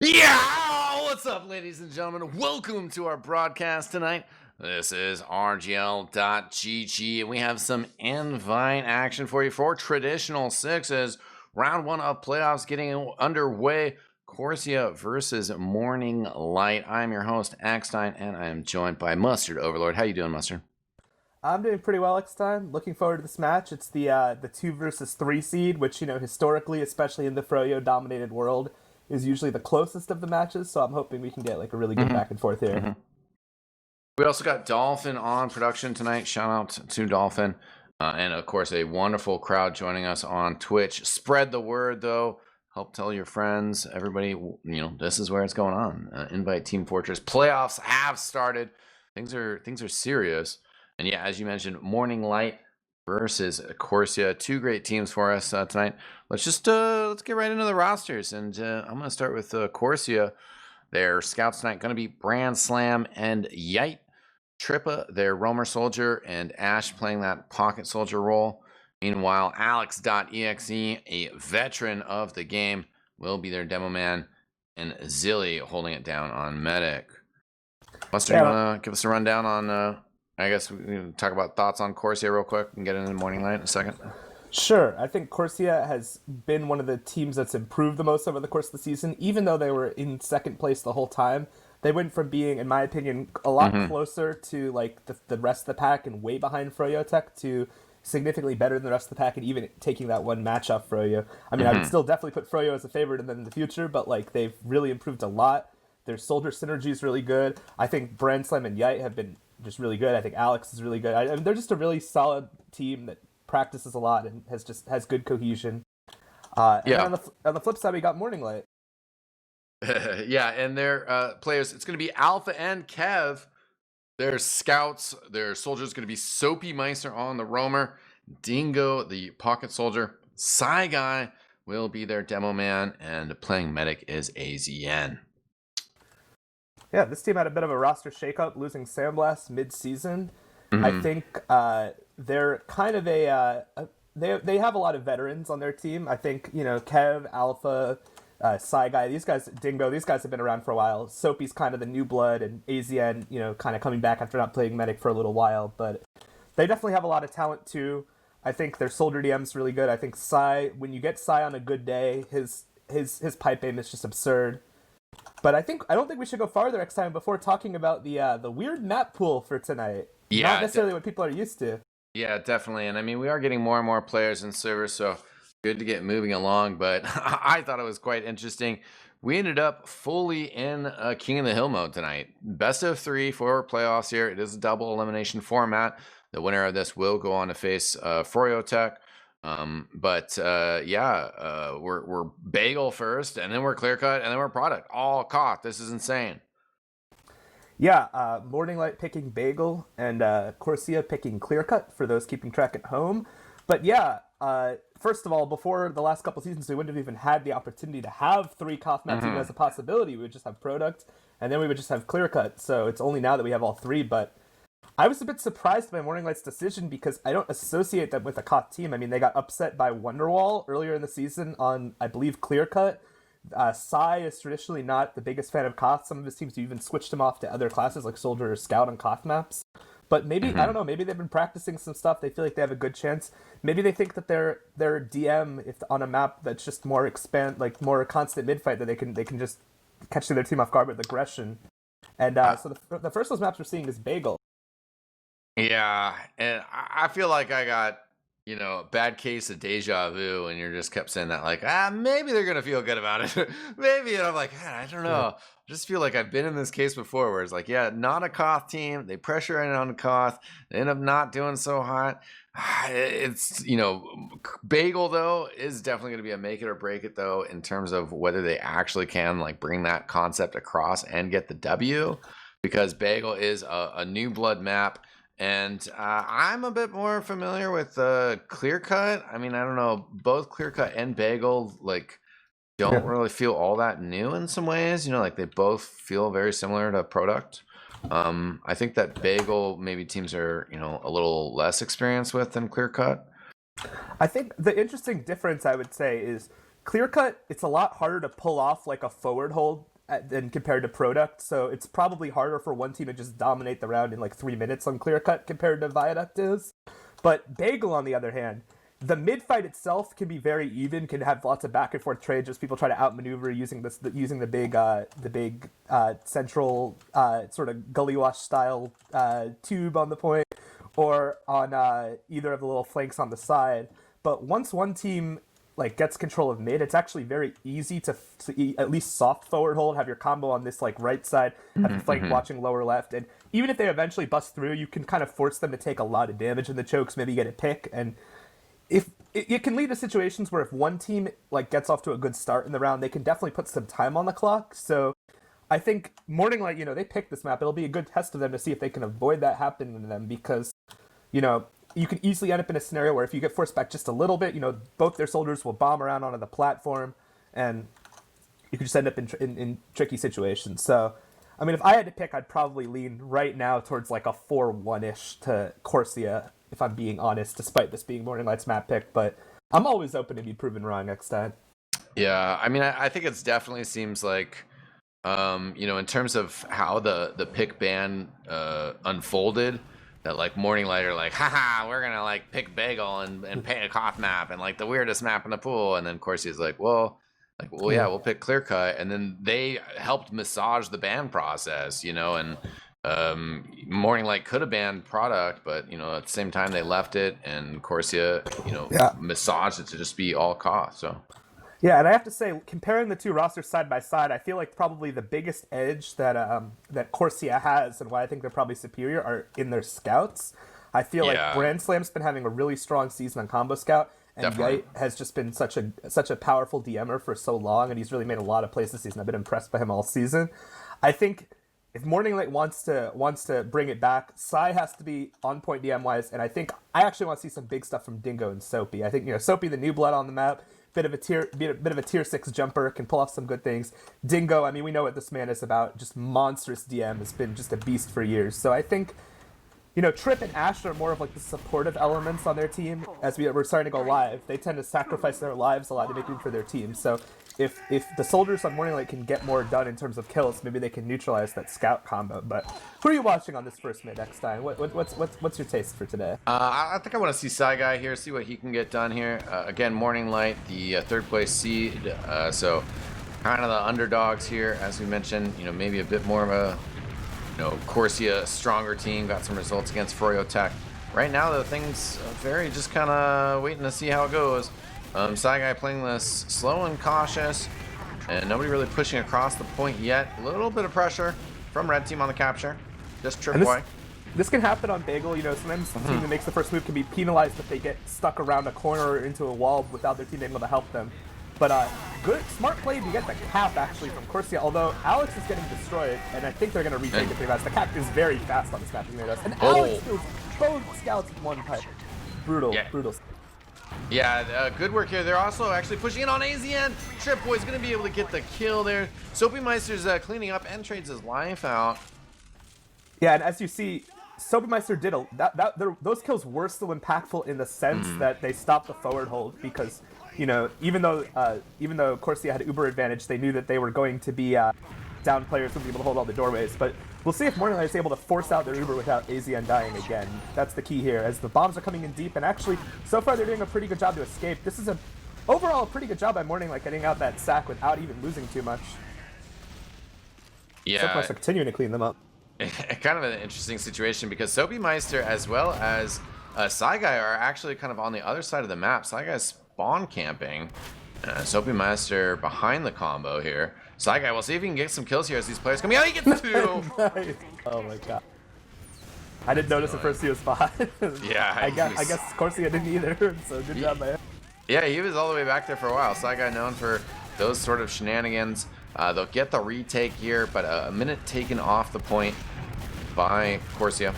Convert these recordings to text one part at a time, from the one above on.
Yeah, what's up, ladies and gentlemen? Welcome to our broadcast tonight. This is RGL.gg, and we have some invite action for you for traditional sixes. Round one of playoffs getting underway. Corsia versus Morning Light. I'm your host, Eckstein, and I am joined by Mustard Overlord. How you doing, Mustard? I'm doing pretty well next time. Looking forward to this match. It's the 2 versus 3 seed, which, historically, especially in the Froyo dominated world, is usually the closest of the matches. So I'm hoping we can get like a really good back and forth here. We also got Dolphin on production tonight. Shout out to Dolphin. And of course, a wonderful crowd joining us on Twitch. Spread the word, though. Help tell your friends, everybody, this is where it's going on. Invite Team Fortress. Playoffs have started. Things are serious. And yeah, as you mentioned, Morning Light versus Corsia. Two great teams for us tonight. Let's get right into the rosters. And I'm going to start with Corsia. Their scouts tonight going to be Brand Slam and Yite. Trippa, their roamer soldier, and Ash playing that pocket soldier role. Meanwhile, Alex.exe, a veteran of the game, will be their demo man, and Zilly holding it down on medic. Mustard, you want to give us a rundown on, I guess we can talk about thoughts on Corsia real quick and get into Morning Light in a second? Sure. I think Corsia has been one of the teams that's improved the most over the course of the season, even though they were in second place the whole time. They went from being, in my opinion, a lot closer to like the rest of the pack and way behind Froyotech to significantly better than the rest of the pack, and even taking that one match off Froyo. I mean, I would still definitely put Froyo as a favorite in the future, but like they've really improved a lot. Their soldier synergy is really good. I think Brand Slam and Yite have been just really good. I think Alex is really good. I mean, they're just a really solid team that practices a lot and has good cohesion. And on the flip side, we got Morning Light. Yeah, and their players, it's going to be Alpha and Kev. Their scouts, their soldiers, going to be Soapy Meister on the roamer, Dingo, the pocket soldier, Psy Guy will be their demo man, and playing medic is AZN. Yeah, this team had a bit of a roster shakeup, losing Sandblast mid-season. I think they're kind of they have a lot of veterans on their team. I think, Kev, Alpha, Psy Guy, these guys, Dingo, these guys have been around for a while. Soapy's kind of the new blood, and AZN, kind of coming back after not playing medic for a little while. But they definitely have a lot of talent too. I think their soldier DM's really good. I think Psy, when you get Psy on a good day, his pipe aim is just absurd. But I don't think we should go farther next time before talking about the weird map pool for tonight. Yeah, not necessarily what people are used to. Yeah, definitely. And I mean, we are getting more and more players in servers, so good to get moving along. But I thought it was quite interesting. We ended up fully in King of the Hill mode tonight. Best of 3 for playoffs here. It is a double elimination format. The winner of this will go on to face Froyotech. We're Bagel first, and then we're Clear Cut, and then we're Product. All KOTH. This is insane. Yeah, Morning Light picking Bagel and Corsia picking Clear Cut for those keeping track at home. But yeah, first of all, before the last couple seasons, we wouldn't have even had the opportunity to have 3 KOTH maps even as a possibility. We would just have Product, and then we would just have Clear Cut. So it's only now that we have all 3, but I was a bit surprised by Morning Light's decision because I don't associate them with a KOTH team. I mean, they got upset by Wonderwall earlier in the season on, I believe, Clear Cut. Psy is traditionally not the biggest fan of KOTH. Some of his teams have even switched him off to other classes like Soldier or Scout on KOTH maps. But maybe, I don't know, maybe they've been practicing some stuff. They feel like they have a good chance. Maybe they think that their DM, if on a map that's just more more constant mid-fight, that they can just catch their team off guard with aggression. And so the first of those maps we're seeing is Bagel. Yeah, and I feel like I got, a bad case of deja vu, and you just kept saying that, like, maybe they're going to feel good about it. Maybe, and I'm like, I don't know. I just feel like I've been in this case before where it's like, yeah, not a KOTH team. They pressure in on KOTH. They end up not doing so hot. It's, Bagel, though, is definitely going to be a make it or break it, though, in terms of whether they actually can, like, bring that concept across and get the W, because Bagel is a new blood map. And I'm a bit more familiar with Clear Cut. I mean, I don't know, both Clear Cut and Bagel, like, don't really feel all that new in some ways. Like they both feel very similar to Product. I think that Bagel maybe teams are, a little less experienced with than Clear Cut. I think the interesting difference, I would say, is Clear Cut, it's a lot harder to pull off like a forward hold than compared to Product, so it's probably harder for one team to just dominate the round in like 3 minutes on Clear Cut compared to Viaduct is. But Bagel, on the other hand, the mid fight itself can be very even, can have lots of back and forth trades, just people try to outmaneuver using the big central sort of gully wash style tube on the point, or on either of the little flanks on the side. But once one team like gets control of mid, it's actually very easy to at least soft forward hold, have your combo on this like right side, have the flank watching lower left, and even if they eventually bust through, you can kind of force them to take a lot of damage in the chokes, maybe get a pick, and if it can lead to situations where if one team like gets off to a good start in the round, they can definitely put some time on the clock. So I think Morning Light, they picked this map. It'll be a good test of them to see if they can avoid that happening to them, because you can easily end up in a scenario where if you get forced back just a little bit, both their soldiers will bomb around onto the platform, and you could just end up in tricky situations. So, I mean, if I had to pick, I'd probably lean right now towards like a 4-1-ish to Corsia, if I'm being honest, despite this being Morning Light's map pick. But I'm always open to be proven wrong next time. Yeah, I mean, I think it's definitely seems like, in terms of how the pick ban unfolded, that like Morning Light are like, haha, we're gonna like pick Bagel and paint a KOTH map and like the weirdest map in the pool, and then Corsia's like, well, yeah, we'll pick Clear Cut, and then they helped massage the ban process, and Morning Light could have banned Product, but at the same time they left it, and Corsia, massaged it to just be all KOTH. So. Yeah, and I have to say, comparing the two rosters side by side, I feel like probably the biggest edge that that Corsia has, and why I think they're probably superior, are in their scouts. I feel like Brand Slam's been having a really strong season on Combo Scout, and Yite has just been such a powerful DMer for so long, and he's really made a lot of plays this season. I've been impressed by him all season. I think if Morning Light wants to bring it back, Sai has to be on point DM wise, and I actually want to see some big stuff from Dingo and Soapy. I think Soapy, the new blood on the map. Bit of a tier 6 jumper, can pull off some good things. Dingo, I mean, we know what this man is about. Just monstrous DM, has been just a beast for years. So I think, Trip and Ash are more of like the supportive elements on their team. As we're starting to go live, they tend to sacrifice their lives a lot to make room for their team. So if the soldiers on Morning Light can get more done in terms of kills, maybe they can neutralize that scout combo. But who are you watching on this first mid next time? What's your taste for today? I think I want to see Psy Guy here, see what he can get done here. Again, Morning Light, the third place seed, so kind of the underdogs here, as we mentioned. Maybe a bit more of a Corsia stronger team, got some results against Froyotech. Right now, the thing's very just kind of waiting to see how it goes. Psy Guy playing this slow and cautious, and nobody really pushing across the point yet. A little bit of pressure from Red Team on the capture. Just trip away. This can happen on Bagel. Sometimes the team that makes the first move can be penalized if they get stuck around a corner or into a wall without their team able to help them. But good, smart play to get the cap actually from Corsia, although Alex is getting destroyed, and I think they're going to retake it pretty fast. The cap is very fast on this map, and Alex kills both scouts with one pipe. Brutal. Yeah, good work here. They're also actually pushing in on AZN. Trip Boy's going to be able to get the kill there. Soapy Meister's cleaning up and trades his life out. Yeah, and as you see, Soapy Meister did those kills were still impactful in the sense that they stopped the forward hold, because even though Corsia had Uber advantage, they knew that they were going to be down players would be able to hold all the doorways. But we'll see if Morning Light is able to force out their Uber without AZN dying again. That's the key here, as the bombs are coming in deep, and actually, so far they're doing a pretty good job to escape. This is overall a pretty good job by Morning Light getting out that sack without even losing too much. Yeah. So far, they're continuing to clean them up. Kind of an interesting situation, because Soapy Meister as well as Psy Guy are actually kind of on the other side of the map. Psy Guy's spawn camping. Soapy Meister behind the combo here. Psy Guy, we'll see if he can get some kills here as these players come. Yeah, he gets 2! Nice. Oh my god. I didn't notice at first he was behind. Yeah, I guess Corsia didn't either, so good job by him. Yeah, he was all the way back there for a while. Psy Guy known for those sort of shenanigans. They'll get the retake here, but a minute taken off the point by Corsia.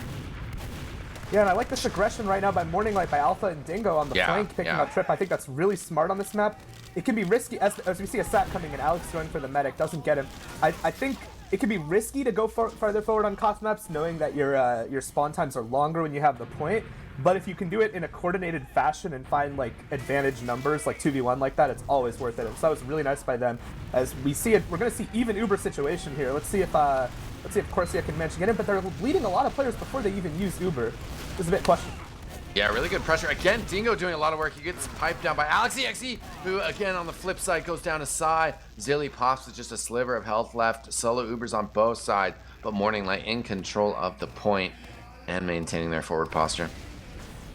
Yeah, and I like this aggression right now by Morning Light, by Alpha and Dingo on the flank, picking up Trip. I think that's really smart on this map. It can be risky, as we see a sat coming in, Alex going for the medic, doesn't get him. I think it can be risky to go farther forward on KOTH maps, knowing that your spawn times are longer when you have the point. But if you can do it in a coordinated fashion and find like advantage numbers, like 2v1 like that, it's always worth it. And so that was really nice by them. As we see it, we're gonna see even Uber situation here. Let's see if Corsia can manage to get in, but they're leading a lot of players before they even use Uber. This is a bit questionable. Yeah, really good pressure. Again, Dingo doing a lot of work. He gets piped down by RGLgg, who again on the flip side goes down to Psy. Zilly pops with just a sliver of health left. Solo Ubers on both sides, but Morning Light in control of the point and maintaining their forward posture.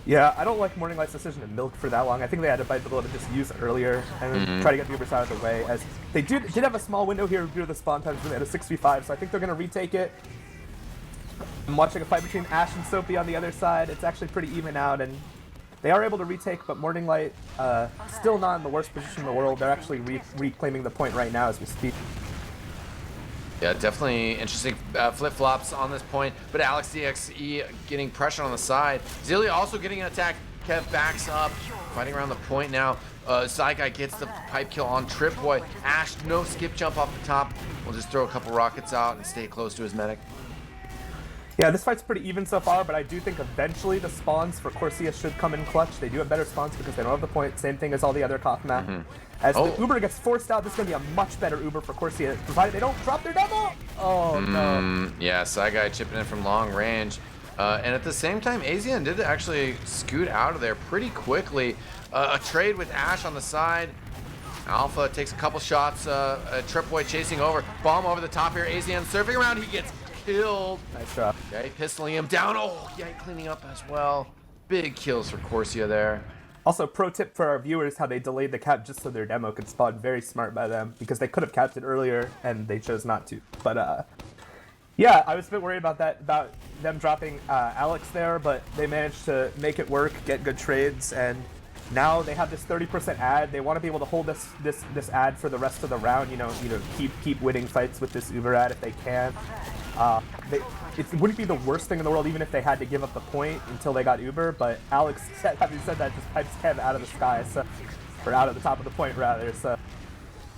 Yeah, I don't like Morning Light's decision to milk for that long. I think they had to bite the bullet and just use it earlier and try to get the Ubers out of the way. As they did have a small window here due to the spawn times when they had a 6v5, so I think they're going to retake it. I'm watching a fight between Ash and Soapy on the other side. It's actually pretty even out, and they are able to retake, but Morning Light still not in the worst position in the world. They're actually reclaiming the point right now as we speak. Yeah, definitely interesting flip-flops on this point, but RGLgg getting pressure on the side. Zilly also getting an attack. Kev backs up, fighting around the point now. Zyguy gets the pipe kill on Tripboy. Ash, no skip jump off the top. We'll just throw a couple rockets out and stay close to his medic. Yeah, this fight's pretty even so far, but I do think eventually the spawns for Corsia should come in clutch. They do have better spawns because they don't have the point. Same thing as all the other KOTH map. As the Uber gets forced out, this is going to be a much better Uber for Corsia, provided they don't drop their demo. Oh, no. Yeah, Zyguy chipping in from long range. And at the same time, AZN did actually scoot out of there pretty quickly. A trade with Ash on the side. Alpha takes a couple shots. Tripboy chasing over. Bomb over the top here. AZN surfing around. He gets killed. Nice job. Okay, pistoling him down. Oh, yeah, cleaning up as well. Big kills for Corsia there. Also, pro tip for our viewers, how they delayed the cap just so their demo could spawn. Very smart by them, because they could have capped it earlier, and they chose not to. But, yeah, I was a bit worried about that, about them dropping Alex there, but they managed to make it work, get good trades, and now they have this 30% ad. They want to be able to hold this ad for the rest of the round, you know, keep winning fights with this Uber ad if they can. It wouldn't be the worst thing in the world even if they had to give up the point until they got Uber, but Alex, having said that, just pipes Kev out of the sky, so, or out of the top of the point rather, so,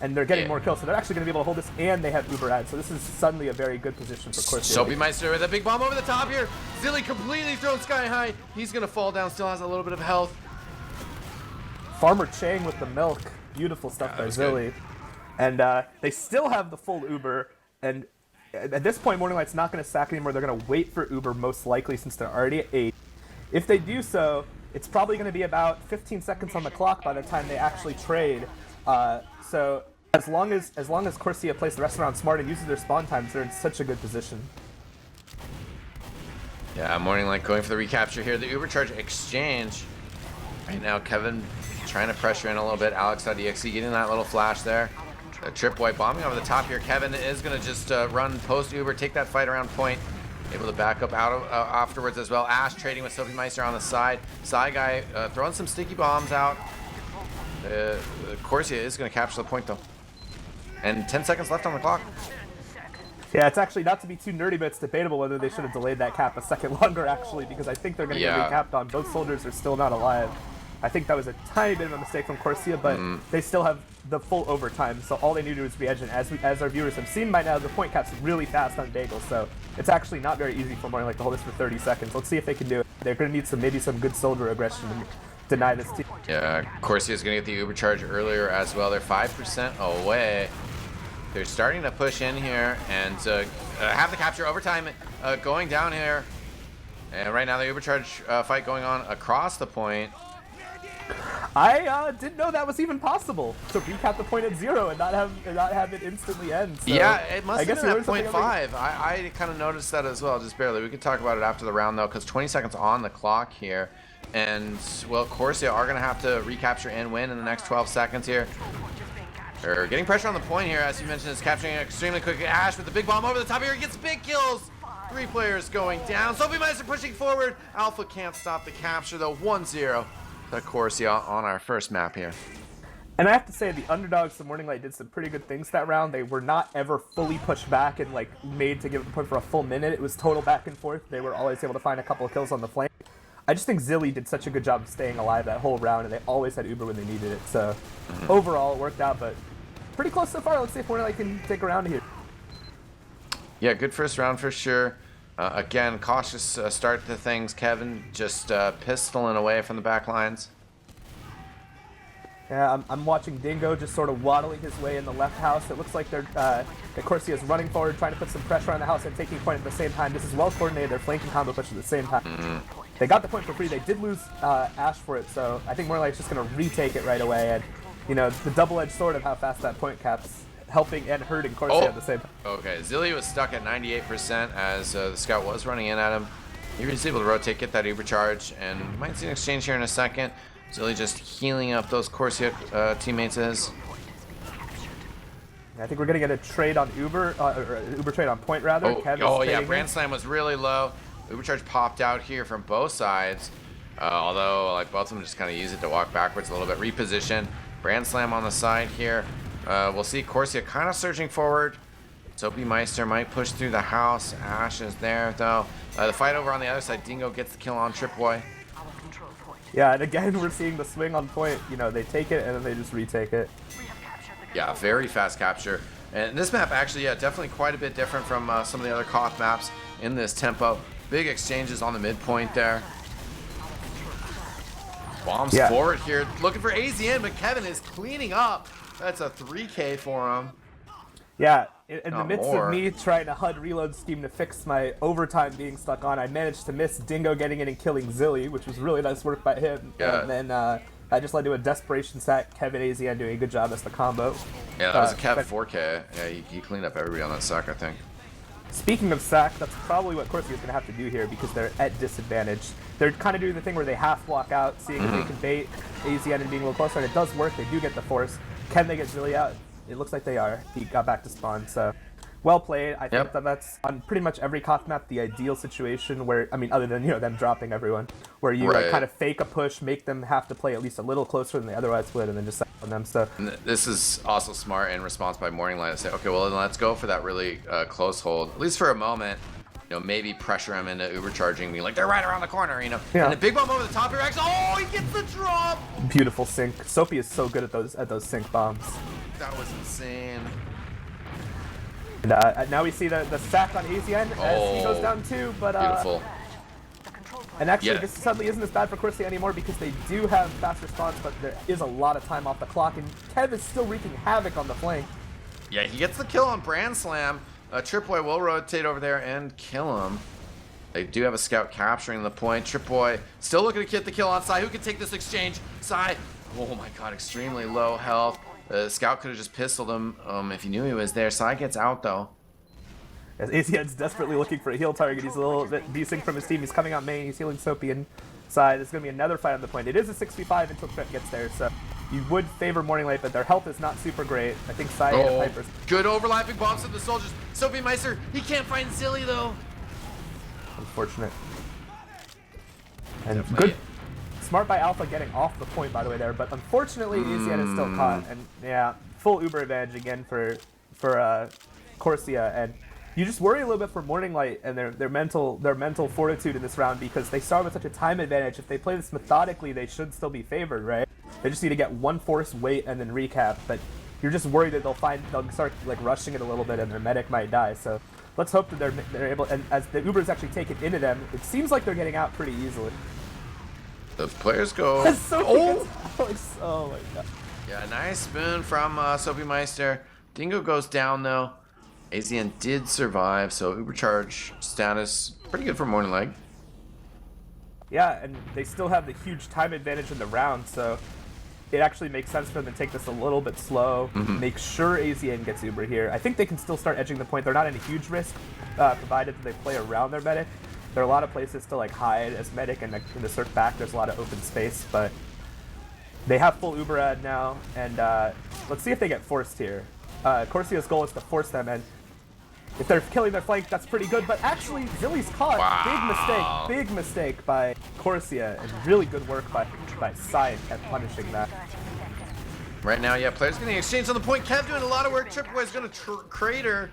and they're getting more kills, so they're actually going to be able to hold this, and they have Uber ad, so this is suddenly a very good position for Corsia. Soapy Meister with a big bomb over the top here. Zilly completely thrown sky high. He's going to fall down, still has a little bit of health. Farmer Chang with the milk. Beautiful stuff by Zilly. And they still have the full Uber, and at this point, Morning Light's not going to sack anymore. They're going to wait for Uber, most likely, since they're already at 8. If they do so, it's probably going to be about 15 seconds on the clock by the time they actually trade. So as long as Corsia plays the rest of the round smart and uses their spawn times, they're in such a good position. Yeah, Morning Light going for the recapture here. The Uber charge exchange. Right now, Kevin trying to pressure in a little bit. RGLgg getting that little flash there. Tripboy bombing over the top here. Kevin is going to just run post Uber, take that fight around point. Able to back up out of, afterwards as well. Ash trading with Soapy Meister on the side. Zyguy throwing some sticky bombs out. Corsia is going to capture the point though. And 10 seconds left on the clock. Yeah, it's actually, not to be too nerdy, but it's debatable whether they should have delayed that cap a second longer, actually, because I think they're going to get recapped on. Both soldiers are still not alive. I think that was a tiny bit of a mistake from Corsia, but they still have the full overtime, so all they need to do is re-edge, and as our viewers have seen by now, the point cap's really fast on Bagel, so it's actually not very easy for Morning Light to hold this for 30 seconds. Let's see if they can do it. They're going to need maybe some good soldier aggression to deny this team. Yeah, Corsia is going to get the Uber charge earlier as well. They're 5% away. They're starting to push in here and have the capture overtime going down here. And right now the Uber charge fight going on across the point. I didn't know that was even possible to recap the point at 0 and not have it instantly end. So yeah, it must have been at 0.5. I I kind of noticed that as well, just barely. We could talk about it after the round though, because 20 seconds on the clock here, and well, Corsia are gonna have to recapture and win in the next 12 seconds here. They're getting pressure on the point here, as you mentioned, is capturing it extremely quickly. Ash with the big bomb over the top here, gets big kills. 3 players going down. Soapy Meister pushing forward. Alpha can't stop the capture though. 1-0. The Corsia on our first map here. And I have to say, the underdogs, the Morning Light, did some pretty good things that round. They were not ever fully pushed back and like made to give the point for a full minute. It was total back and forth. They were always able to find a couple of kills on the flank. I just think Zilly did such a good job of staying alive that whole round, and they always had Uber when they needed it. So overall, it worked out, but pretty close so far. Let's see if Morning Light can take a round here. Yeah, good first round for sure. Again, cautious start to things. Kevin just pistoling away from the back lines. Yeah, I'm watching Dingo just sort of waddling his way in the left house. It looks like they're that Corsia is running forward, trying to put some pressure on the house and taking point at the same time. This is well coordinated. They're flanking combo push at the same time. They got the point for free. They did lose Ash for it, so I think Morning Light's just going to retake it right away. And you know, the double-edged sword of how fast that point caps, helping and hurting Corsia at the same time. Okay, Zilly was stuck at 98% as the scout was running in at him. He was able to rotate, get that Uber charge, and we might see an exchange here in a second. Zilly just healing up those Corsia teammates of his. I think we're gonna get a trade on Uber, or Uber trade on point rather. Oh yeah, Brand Slam was really low. Uber charge popped out here from both sides. Although like both of them just kind of use it to walk backwards a little bit. Reposition. Brand Slam on the side here. We'll see Corsia kind of surging forward. Soapy Meister might push through the house. Ash is there though. The fight over on the other side. Dingo gets the kill on Tripboy. Yeah, and again, we're seeing the swing on point. You know, they take it and then they just retake it. Yeah, very fast capture. And this map actually, yeah, definitely quite a bit different from some of the other KOTH maps in this tempo. Big exchanges on the midpoint there. Bombs forward here, looking for AZN, but Kevin is cleaning up. That's a 3K for him. Yeah, in the midst of me trying to HUD reload scheme to fix my overtime being stuck on, I managed to miss Dingo getting in and killing Zilly, which was really nice work by him. Yeah. And then I just led to a desperation sack. Kevin AZN doing a good job as the combo. Yeah, that was a Kev 4K. Yeah, he cleaned up everybody on that sack, I think. Speaking of sack, that's probably what Corsia is going to have to do here because they're at disadvantage. They're kind of doing the thing where they half block out, seeing if they can bait AZN and being a little closer, and it does work. They do get the force. Can they get Zilly out? It looks like they are. He got back to spawn, so well played. I think that that's on pretty much every KOTH map the ideal situation where, I mean, other than, you know, them dropping everyone, where you like, kind of fake a push, make them have to play at least a little closer than they otherwise would, and then just on them. So and this is also smart in response by Morning Light to say, okay, well then let's go for that really close hold, at least for a moment. You know, maybe pressure him into Uber charging me, like they're right around the corner, you know. Yeah. And a big bomb over the top here, oh, he gets the drop. Beautiful sync. Soapy is so good at those sync bombs. That was insane. And now we see the sack on AZN as he goes down too, but beautiful. And actually, this suddenly isn't as bad for Corsia anymore because they do have fast response, but there is a lot of time off the clock, and Kev is still wreaking havoc on the flank. Yeah, he gets the kill on Brand Slam. Tripboy will rotate over there and kill him. They do have a scout capturing the point. Tripboy still looking to get the kill on Sai. Who can take this exchange? Sai, oh my god, extremely low health. Scout could have just pistoled him if he knew he was there. Sai gets out though. As AZN's desperately looking for a heal target, he's a little bit desync from his team. He's coming out main, he's healing Soapy inside. There's going to be another fight on the point. It is a 6v5 until Trent gets there, so you would favor Morning Light, but their health is not super great. I think Sai and Piper's. Good overlapping bombs to the soldiers. Soapy Meister, he can't find Zilly though. Unfortunate. And good. Smart by Alpha getting off the point, by the way, there, but unfortunately, AZN is still caught. And yeah, full Uber advantage again for Corsia, and you just worry a little bit for Morning Light and their mental fortitude in this round because they start with such a time advantage. If they play this methodically, they should still be favored, right? They just need to get one force, wait, and then recap. But you're just worried that they'll start like rushing it a little bit, and their medic might die. So let's hope that they're able. And as the Ubers actually take it into them, it seems like they're getting out pretty easily. The players go. Oh my god. Yeah, nice spoon from Soapy Meister. Dingo goes down though. AZN did survive, so Uber charge status pretty good for Morning Light. Yeah, and they still have the huge time advantage in the round, so it actually makes sense for them to take this a little bit slow, make sure AZN gets Uber here. I think they can still start edging the point. They're not in a huge risk, provided that they play around their medic. There are a lot of places to like hide as medic, and in the search back, there's a lot of open space, but they have full Uber ad now, and let's see if they get forced here. Corsia's goal is to force them, and if they're killing their flank, that's pretty good, but actually, Zilly's caught. Wow. Big mistake by Corsia, and really good work by Sai at punishing that. Right now, yeah, players getting exchanged on the point. Kev doing a lot of work. Tripboy's going to crater.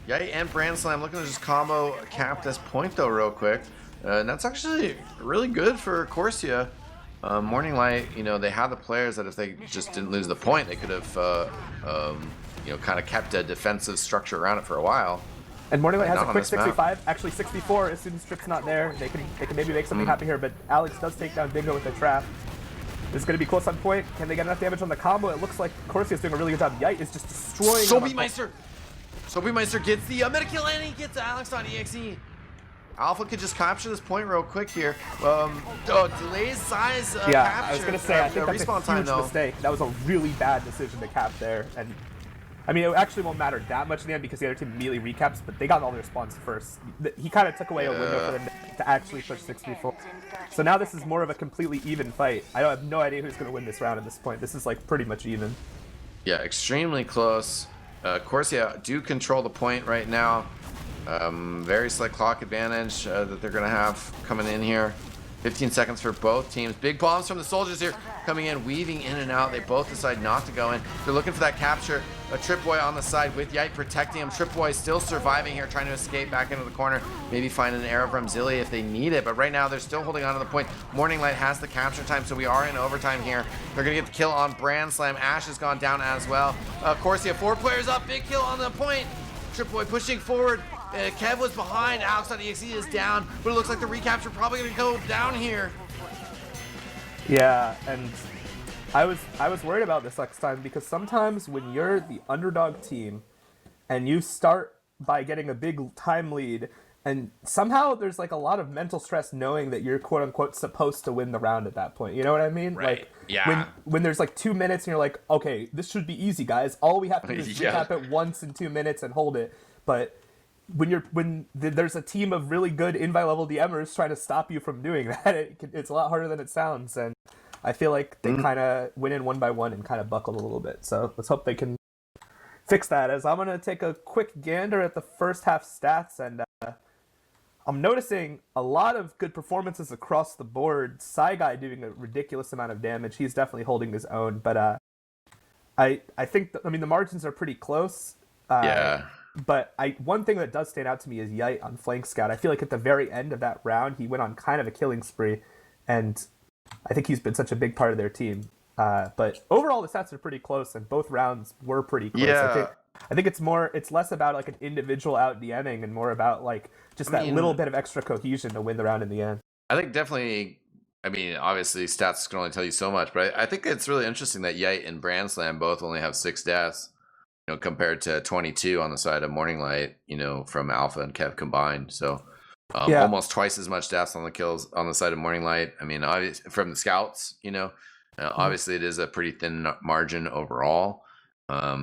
Yay, and Brand Slam looking to just combo cap this point, though, real quick. And that's actually really good for Corsia. Morning Light, you know, they had the players that if they just didn't lose the point, they could have, you know, kind of kept a defensive structure around it for a while. And Morning Light has Not a on quick this map. 65, actually 64. As soon as Strip's not there, they can maybe make something happen here. But Alex does take down Dingo with a trap. This is going to be close on point. Can they get enough damage on the combo? It looks like Corsia is doing a really good job. Yite is just destroying. Sobeemeister gets the meta kill and he gets Alex.exe. Alpha could just capture this point real quick here. Delays size capture. I was gonna say I think that's respawn a time huge though. mistake. That was a really bad decision to cap there, and I mean it actually won't matter that much in the end because the other team immediately recaps, but they got all their spawns first. He kind of took away a window for them to actually push 64. So now this is more of a completely even fight. I have no idea who's gonna win this round at this point. This is like pretty much even. Yeah, extremely close. Corsia do control the point right now. Very slick clock advantage that they're going to have coming in here. 15 seconds for both teams. Big bombs from the soldiers here coming in, weaving in and out. They both decide not to go in. They're looking for that capture. A Tripboy on the side with Yite protecting him. Tripboy still surviving here, trying to escape back into the corner. Maybe find an arrow from Zilly if they need it. But right now, they're still holding on to the point. Morning Light has the capture time, so we are in overtime here. They're going to get the kill on Brand Slam. Ash has gone down as well. Corsia, 4 players up. Big kill on the point. Tripboy pushing forward. Kev was behind. Alex.exe is down, but it looks like the recapture probably going to go down here. Yeah, and I was worried about this next time because sometimes when you're the underdog team and you start by getting a big time lead and somehow there's like a lot of mental stress knowing that you're quote unquote supposed to win the round at that point. You know what I mean? Right. Like Yeah. when there's like 2 minutes and you're like, okay, this should be easy, guys. All we have to do is recap it once in 2 minutes and hold it. But when there's a team of really good invite level DMers trying to stop you from doing that, it's a lot harder than it sounds. And I feel like they kind of went in one by one and kind of buckled a little bit. So let's hope they can fix that. As I'm going to take a quick gander at the first half stats, and I'm noticing a lot of good performances across the board. Guy doing a ridiculous amount of damage. He's definitely holding his own. But I think, the margins are pretty close. Yeah. But one thing that does stand out to me is Yite on Flank Scout. I feel like at the very end of that round, he went on kind of a killing spree, and I think he's been such a big part of their team. But overall, the stats are pretty close, and both rounds were pretty close. Yeah. I think it's less about like an individual out DMing and more about like just that little bit of extra cohesion to win the round in the end. I think definitely. I mean, obviously, stats can only tell you so much, but I think it's really interesting that Yite and Brand Slam both only have 6 deaths. Compared to 22 on the side of Morning Light, from Alpha and Kev combined. So almost twice as much deaths on the kills on the side of Morning Light. I mean, obviously from the scouts, obviously it is a pretty thin margin overall. I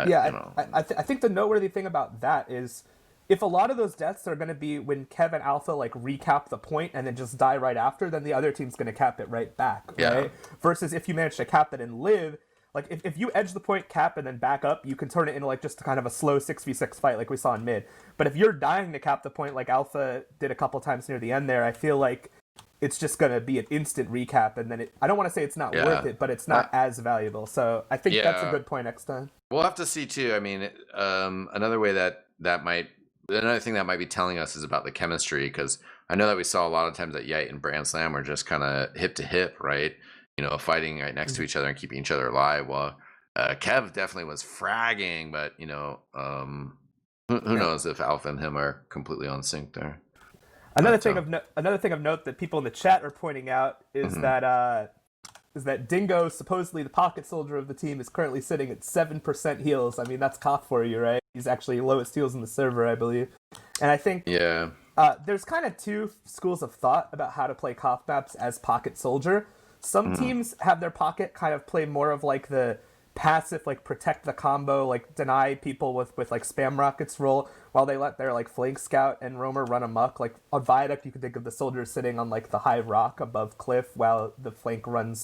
think the noteworthy thing about that is if a lot of those deaths are going to be when Kev and Alpha like recap the point and then just die right after, then the other team's going to cap it right back, right? Versus if you manage to cap it and live, like, if you edge the point, cap, and then back up, you can turn it into, like, just kind of a slow 6v6 fight like we saw in mid. But if you're dying to cap the point like Alpha did a couple times near the end there, I feel like it's just going to be an instant recap, and then I don't want to say it's not worth it, but it's not as valuable. So I think that's a good point next time. We'll have to see, too. I mean, another thing that might be telling us is about the chemistry, because I know that we saw a lot of times that Yite and Brand Slam were just kind of hip to hip, right? Fighting right next to each other and keeping each other alive. Well, Kev definitely was fragging, but who knows if Alpha and him are completely on sync there. Another thing of note that people in the chat are pointing out is that Dingo, supposedly the pocket soldier of the team, is currently sitting at 7% heals. I mean, that's KOTH for you, right? He's actually lowest heals in the server, I believe. And I think there's kind of 2 schools of thought about how to play KOTH maps as pocket soldier. Some teams have their pocket kind of play more of like the passive, like protect the combo, like deny people with like spam rockets roll, while they let their like flank scout and roamer run amok. Like on Viaduct, you can think of the soldiers sitting on like the high rock above cliff while the flank runs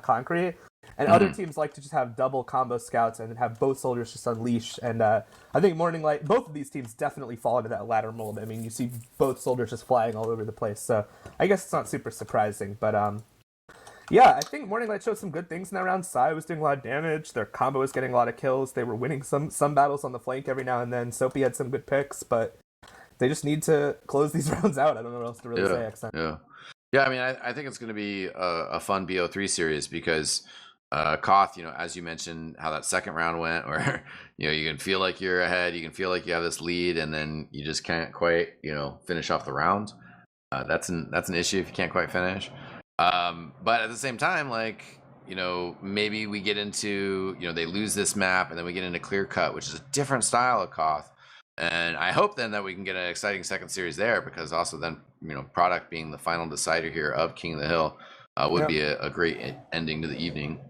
concrete. And other teams like to just have double combo scouts and have both soldiers just unleash. And I think Morning Light, both of these teams definitely fall into that latter mold. I mean, you see both soldiers just flying all over the place. So I guess it's not super surprising, but yeah, I think Morning Light showed some good things in that round. Sai was doing a lot of damage. Their combo was getting a lot of kills. They were winning some battles on the flank every now and then. Soapy had some good picks, but they just need to close these rounds out. I don't know what else to really say next time. Yeah. I mean, I think it's going to be a fun BO3 series because KOTH, as you mentioned, how that second round went, where you can feel like you're ahead, you can feel like you have this lead, and then you just can't quite finish off the round. That's an issue if you can't quite finish. But at the same time, like maybe we get into they lose this map, and then we get into Clear Cut, which is a different style of KOTH. And I hope then that we can get an exciting second series there, because also then Product being the final decider here of King of the Hill would be a great ending to the evening.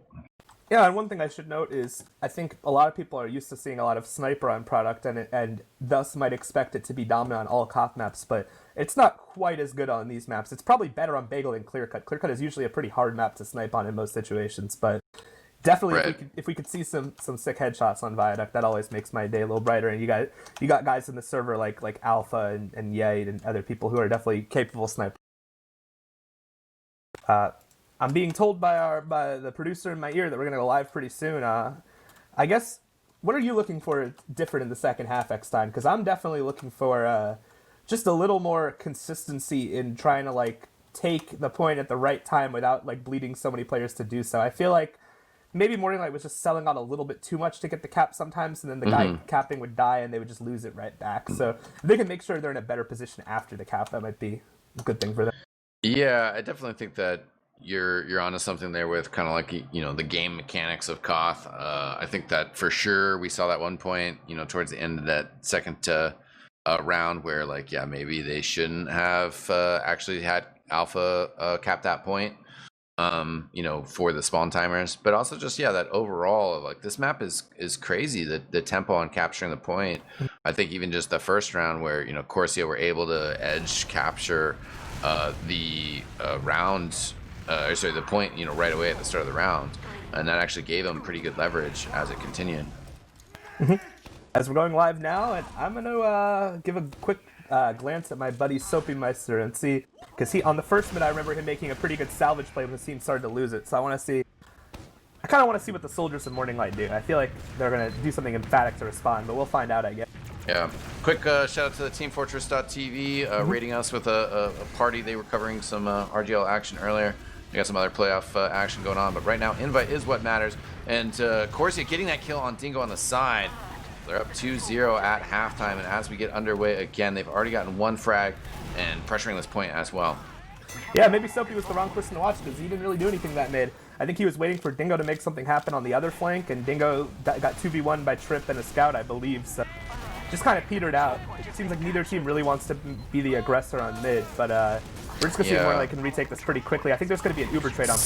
Yeah, and one thing I should note is I think a lot of people are used to seeing a lot of Sniper on Product, and thus might expect it to be dominant on all KOTH maps, but it's not quite as good on these maps. It's probably better on Bagel than Clear Cut. Clear Cut is usually a pretty hard map to snipe on in most situations, but definitely if we could see some sick headshots on Viaduct, that always makes my day a little brighter. And you got guys in the server like Alpha and Yate and other people who are definitely capable snipers. I'm being told by the producer in my ear that we're gonna go live pretty soon. I guess, what are you looking for different in the second half next time? Because I'm definitely looking for just a little more consistency in trying to take the point at the right time without bleeding so many players to do so. I feel like maybe Morning Light was just selling out a little bit too much to get the cap sometimes, and then the guy capping would die and they would just lose it right back. So if they can make sure they're in a better position after the cap, that might be a good thing for them. Yeah, I definitely think that you're onto something there with kind of the game mechanics of KOTH. I think that for sure we saw that one point towards the end of that second round where maybe they shouldn't have actually had Alpha cap that point for the spawn timers, but also just that overall this map is crazy, the tempo on capturing the point. I think even just the first round where Corsia were able to edge capture the round, the point right away at the start of the round, and that actually gave them pretty good leverage as it continued. As we're going live now, and I'm gonna give a quick glance at my buddy Soapy Meister and see, because on the first minute I remember him making a pretty good salvage play when the team started to lose it. So I kind of want to see what the soldiers of Morning Light do. I feel like they're gonna do something emphatic to respond, but we'll find out, I guess. Yeah. Quick shout out to the TeamFortress.tv rating us with a party. They were covering some RGL action earlier. We got some other playoff action going on, but right now invite is what matters. And Corsia getting that kill on Dingo on the side. They're up 2-0 at halftime, and as we get underway again, they've already gotten one frag and pressuring this point as well. Yeah, maybe Soapy was the wrong person to watch because he didn't really do anything that mid. I think he was waiting for Dingo to make something happen on the other flank, and Dingo got 2v1 by Trip and a scout, I believe, so just kind of petered out. It seems like neither team really wants to be the aggressor on mid, but we're just going to see if Morning Light can retake this pretty quickly. I think there's going to be an Uber trade on.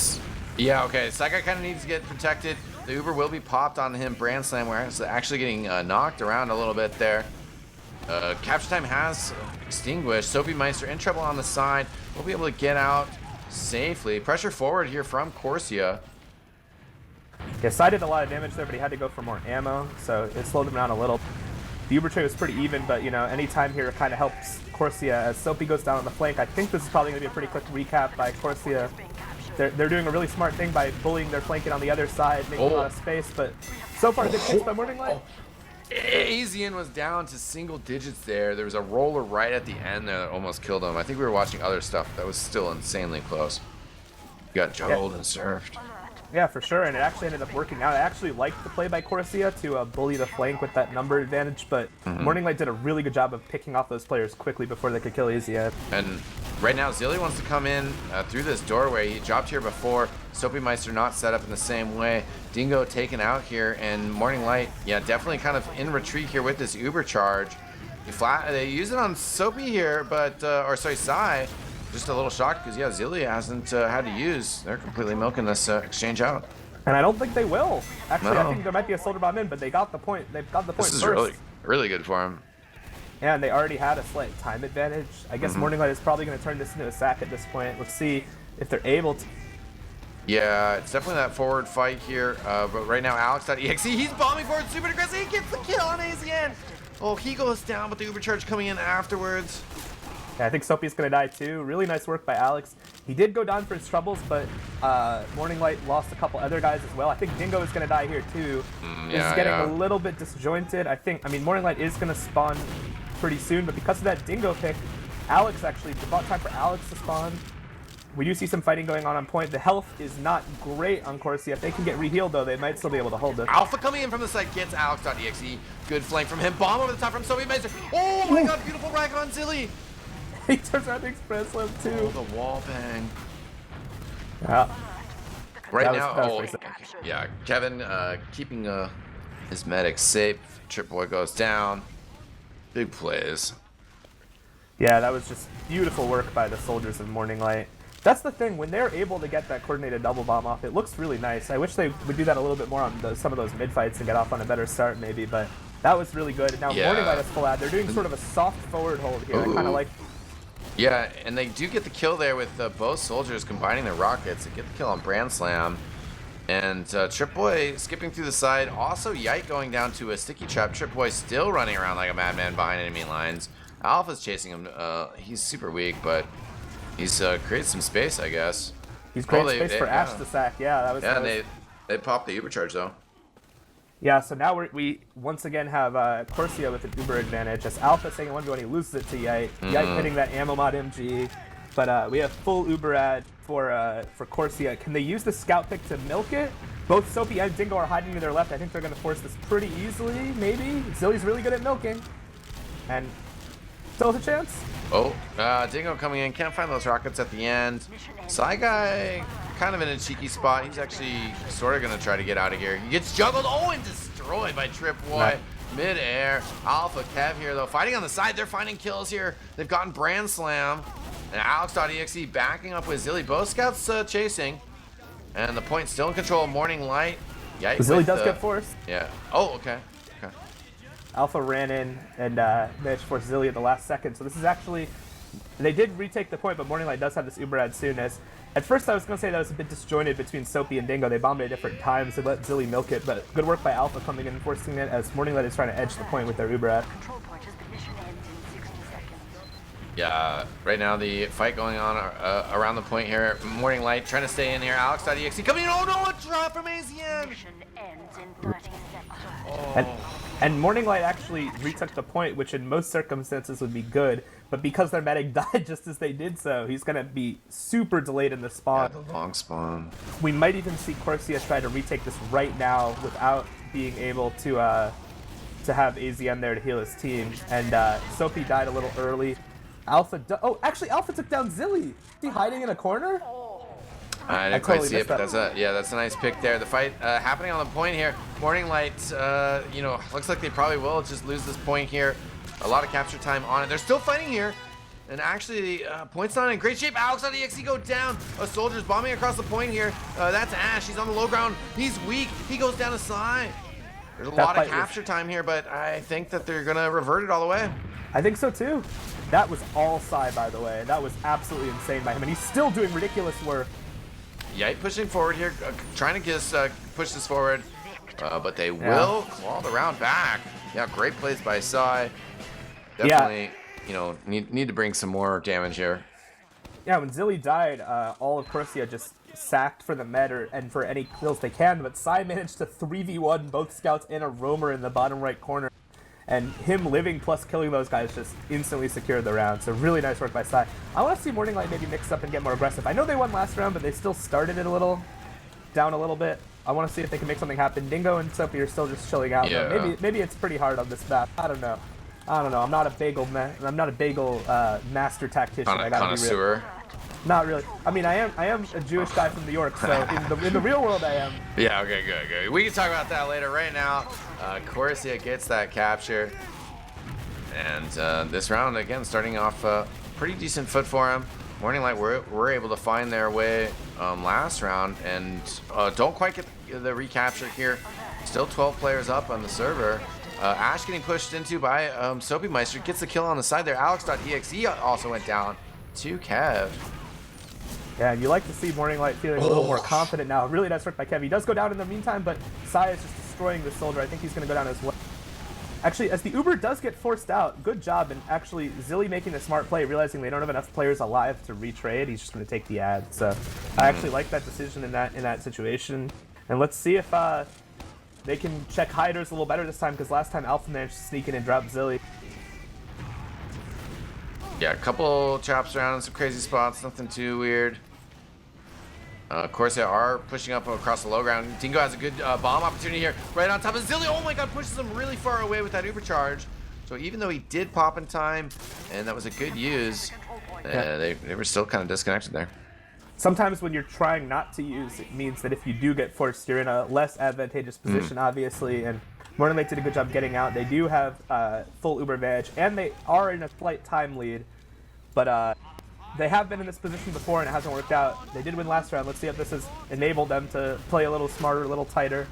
Yeah, okay. So that guy kind of needs to get protected. The Uber will be popped on him. Brand Slam, where it's actually getting knocked around a little bit there. Capture time has extinguished. Soapy Meister in trouble on the side. We'll be able to get out safely. Pressure forward here from Corsia. Yeah, Side did a lot of damage there, but he had to go for more ammo, so it slowed him down a little. The Uber trade was pretty even, but any time here kind of helps Corsia as Soapy goes down on the flank. I think this is probably going to be a pretty quick recap by Corsia. They're doing a really smart thing by bullying their flanking on the other side, making a lot of space, but so far good kicks by Morning Light. Azian was down to single digits there. There was a roller right at the end there that almost killed him. I think we were watching other stuff that was still insanely close. Got juggled and surfed. Yeah, for sure, and it actually ended up working out. I actually liked the play by Corsia to bully the flank with that number advantage, but Morning Light did a really good job of picking off those players quickly before they could kill Azian. And right now, Zilly wants to come in through this doorway. He dropped here before. Soapy Meister not set up in the same way. Dingo taken out here, and Morning Light, definitely kind of in retreat here with this Uber charge. They use it on Soapy here, but, Sai. Just a little shocked because, Zilly hasn't had to use. They're completely milking this exchange out. And I don't think they will. Actually, I think there might be a soldier bomb in, but they got the point. They've got the point first. This is first. really good for him. And they already had a slight time advantage. I guess Morning Light is probably going to turn this into a sack at this point. Let's see if they're able to. Yeah, it's definitely that forward fight here. But right now, Alex.exe, he's bombing forward, super aggressive. He gets the kill on AZN. Oh, he goes down, but the Uber charge coming in afterwards. Yeah, I think Soapy's going to die too. Really nice work by Alex. He did go down for his troubles, but Morning Light lost a couple other guys as well. I think Dingo is going to die here too. This is getting a little bit disjointed. I mean, Morning Light is going to spawn pretty soon, but because of that Dingo pick, Alex actually, the bot time for Alex to spawn. We do see some fighting going on point. The health is not great on Corsia. If they can get re-healed, though, they might still be able to hold it. Alpha coming in from the side gets Alex.exe. Good flank from him. Bomb over the top from semifinals. Oh my god, beautiful rack on Zilly. He turns around the Express Slam, too. Oh, the wall bang. Yeah. Right That now, was yeah, Kevin keeping his medic safe. Trip Boy goes down. Big plays. Yeah, that was just beautiful work by the soldiers of Morning Light. That's the thing, when they're able to get that coordinated double bomb off, it looks really nice. I wish they would do that a little bit more on some of those mid-fights and get off on a better start, maybe, but that was really good. Now, Yeah. Morning Light is full ad. They're doing sort of a soft forward hold here. I kind of like... Yeah, and they do get the kill there with both soldiers combining their rockets. They get the kill on Brand Slam. And Trip Boy skipping through the side. Also, Yite going down to a sticky trap. Trip Boy still running around like a madman behind enemy lines. Alpha's chasing him. He's super weak, but he's created some space, I guess. He's created space for Ash to sack. Yeah, that was... Yeah, and they popped the Uber charge, though. Yeah, so now we once again have Corsia with an Uber advantage. As Alpha saying at 1v1, he loses it to Yite. Yite hitting that ammo mod MG. But we have full Uber ad for Corsia. Can they use the scout pick to milk it? Both Soapy and Dingo are hiding to their left. I think they're going to force this pretty easily, maybe. Zilly's really good at milking. And still has a chance. Oh, Dingo coming in. Can't find those rockets at the end. Psy Guy kind of in a cheeky spot. He's actually sort of going to try to get out of here. He gets juggled. Oh, and destroyed by Trip Boy. Right. Mid-air. Alpha Kev here, though. Fighting on the side. They're finding kills here. They've gotten Brand Slam. And Alex.exe backing up with Zilly. Both scouts chasing. And the point still in control. Morning Light. Yikes. Zilly does get forced. Yeah. Oh, okay. Okay. Alpha ran in and managed to force Zilly at the last second. So this is actually... They did retake the point, but Morning Light does have this Uber ad soon. As at first I was going to say that was a bit disjointed between Soapy and Dingo. They bombed it at different times. They let Zilly milk it, but good work by Alpha coming in and forcing it as Morning Light is trying to edge the point with their Uber ad. Yeah, right now the fight going on around the point here. Morning Light trying to stay in here. Alex.exe coming in. Oh no, a drop from AZM. And Morning Light actually retook the point, which in most circumstances would be good, but because their medic died just as they did so, he's going to be super delayed in the spawn. Yeah, the long spawn. We might even see Corsia try to retake this right now without being able to have AZM there to heal his team. And Soapy died a little early. Oh, actually, Alpha took down Zilly. Is he hiding in a corner? I didn't quite see it, but that's a nice pick there. The fight happening on the point here. Morning Light, looks like they probably will just lose this point here. A lot of capture time on it. They're still fighting here. And actually, the point's not in great shape. Alex.exe go down. A soldier's bombing across the point here. That's Ash. He's on the low ground. He's weak. He goes down aside. There's a lot of capture time here, but I think that they're going to revert it all the way. I think so too. That was all Psy, by the way. That was absolutely insane by him. And he's still doing ridiculous work. Yite pushing forward here, trying to just push this forward, but they will claw the round back. Yeah, great plays by Psy. Definitely, need to bring some more damage here. Yeah, when Zilly died, all of Corsia just sacked for the med and for any kills they can, but Psy managed to 3v1 both scouts and a roamer in the bottom right corner. And him living plus killing those guys just instantly secured the round. So really nice work by Psy. I want to see Morning Light maybe mix up and get more aggressive. I know they won last round, but they still started it down a little bit. I want to see if they can make something happen. Dingo and Soapy are still just chilling out. Yeah. Maybe it's pretty hard on this map. I don't know. I'm not a bagel master tactician. I gotta connoisseur. Be real. Not really. I mean, I am a Jewish guy from New York, so in the real world I am. Yeah, okay, good. We can talk about that later. Right now, Corsia gets that capture. And this round, again, starting off pretty decent foot for him. Morning Light were able to find their way last round and don't quite get the recapture here. Still 12 players up on the server. Ash getting pushed into by Soapy Meister. Gets the kill on the side there. Alex.exe also went down to Kev. Yeah, and you like to see Morning Light feeling a little more confident now. Really nice work by Kev. He does go down in the meantime, but Psy is just destroying the soldier. I think he's going to go down as well. Actually, as the Uber does get forced out, good job. And actually, Zilly making a smart play, realizing they don't have enough players alive to retrade. He's just going to take the ad. So I actually like that decision in that situation. And let's see if they can check hiders a little better this time, because last time Alpha managed to sneak in and drop Zilly. Yeah, a couple chops around in some crazy spots, nothing too weird. Corsia are pushing up across the low ground. Dingo has a good bomb opportunity here, right on top of Zilly. Oh my god, pushes him really far away with that uber charge. So even though he did pop in time, and that was a good use, they were still kind of disconnected there. Sometimes when you're trying not to use, it means that if you do get forced, you're in a less advantageous position, obviously. And Morning Light did a good job getting out. They do have full uber advantage, and they are in a slight time lead. But they have been in this position before, and it hasn't worked out. They did win last round. Let's see if this has enabled them to play a little smarter, a little tighter.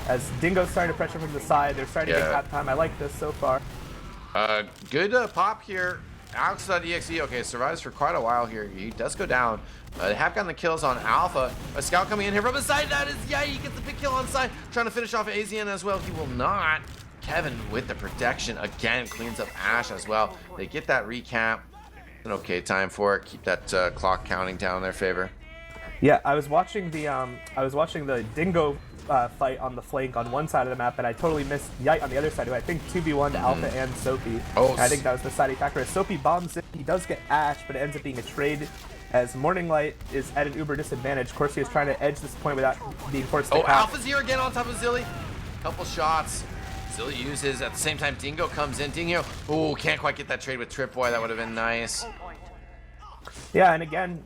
As Dingo's starting to pressure from the side, they're starting to get half time. I like this so far. Good pop here. Alex.exe, okay, survives for quite a while here. He does go down. They have gotten the kills on Alpha. A scout coming in here from the side. That is, yeah, he gets the big kill on side. Trying to finish off AZN as well. He will not. Kevin with the protection again cleans up Ash as well. They get that recap. An okay time for it. Keep that clock counting down in their favor. Yeah, I was watching the Dingo fight on the flank on one side of the map, and I totally missed Yite on the other side, who I think 2v1'd Alpha and Soapy. Oh, and I think that was the deciding factor. As Soapy bombs it, he does get Ash, but it ends up being a trade. As Morning Light is at an uber disadvantage, Corsia is trying to edge this point without being forced to cap. Alpha's here again on top of Zilly. Couple shots. Zilly uses, at the same time Dingo comes in. Dingo, can't quite get that trade with Tripboy. That would have been nice. Yeah, and again,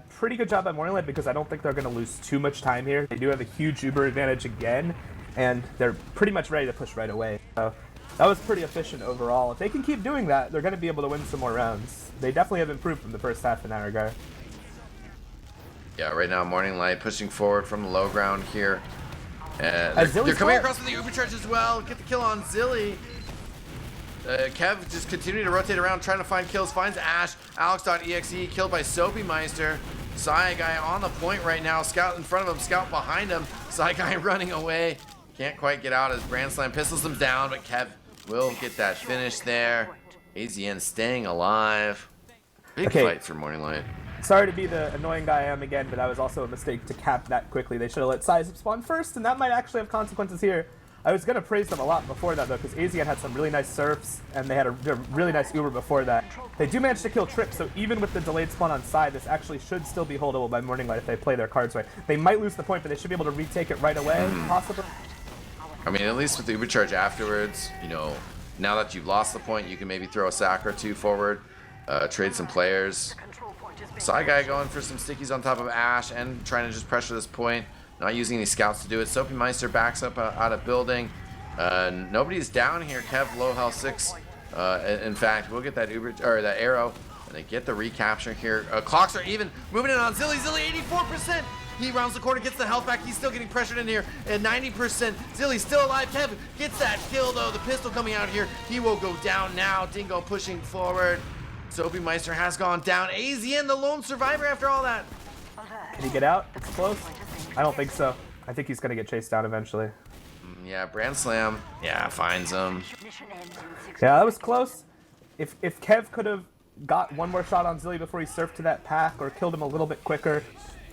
pretty good job by Morning Light because I don't think they're going to lose too much time here. They do have a huge uber advantage again, and they're pretty much ready to push right away. So that was pretty efficient overall. If they can keep doing that, they're going to be able to win some more rounds. They definitely have improved from the first half in that regard. Yeah, right now Morning Light pushing forward from the low ground here. They're coming across with the uber charge as well. Get the kill on Zilly. Kev just continuing to rotate around, trying to find kills. Finds Ash. Alex.exe killed by Soapy Meister. Psy Guy on the point right now. Scout in front of him. Scout behind him. Psy Guy running away. Can't quite get out as Brand Slam pistols him down, but Kev will get that finish there. AZN staying alive. Big fight for Morning Light. Sorry to be the annoying guy I am again, but that was also a mistake to cap that quickly. They should have let Size spawn first, and that might actually have consequences here. I was going to praise them a lot before that, though, because AZN had some really nice surfs, and they had a really nice uber before that. They do manage to kill Trip, so even with the delayed spawn on side, this actually should still be holdable by Morning Light if they play their cards right. They might lose the point, but they should be able to retake it right away, possibly. I mean, at least with the uber charge afterwards, you know, now that you've lost the point, you can maybe throw a sack or two forward, trade some players. Psy Guy going for some stickies on top of Ash and trying to just pressure this point. Not using any scouts to do it. Soapy Meister backs up out of building. Nobody's down here. Kev low health 6. In fact, we'll get that that arrow, and they get the recapture here. Clocks are even. Moving in on Zilly. Zilly 84%. He rounds the corner, gets the health back. He's still getting pressured in here at 90%. Zilly's still alive. Kev gets that kill though. The pistol coming out here. He will go down now. Dingo pushing forward. Soapy Meister has gone down. AZN, the lone survivor after all that. Can he get out? It's close. I don't think so. I think he's going to get chased down eventually. Yeah, Brand Slam. Yeah, finds him. Yeah, that was close. If Kev could have got one more shot on Zilly before he surfed to that pack or killed him a little bit quicker,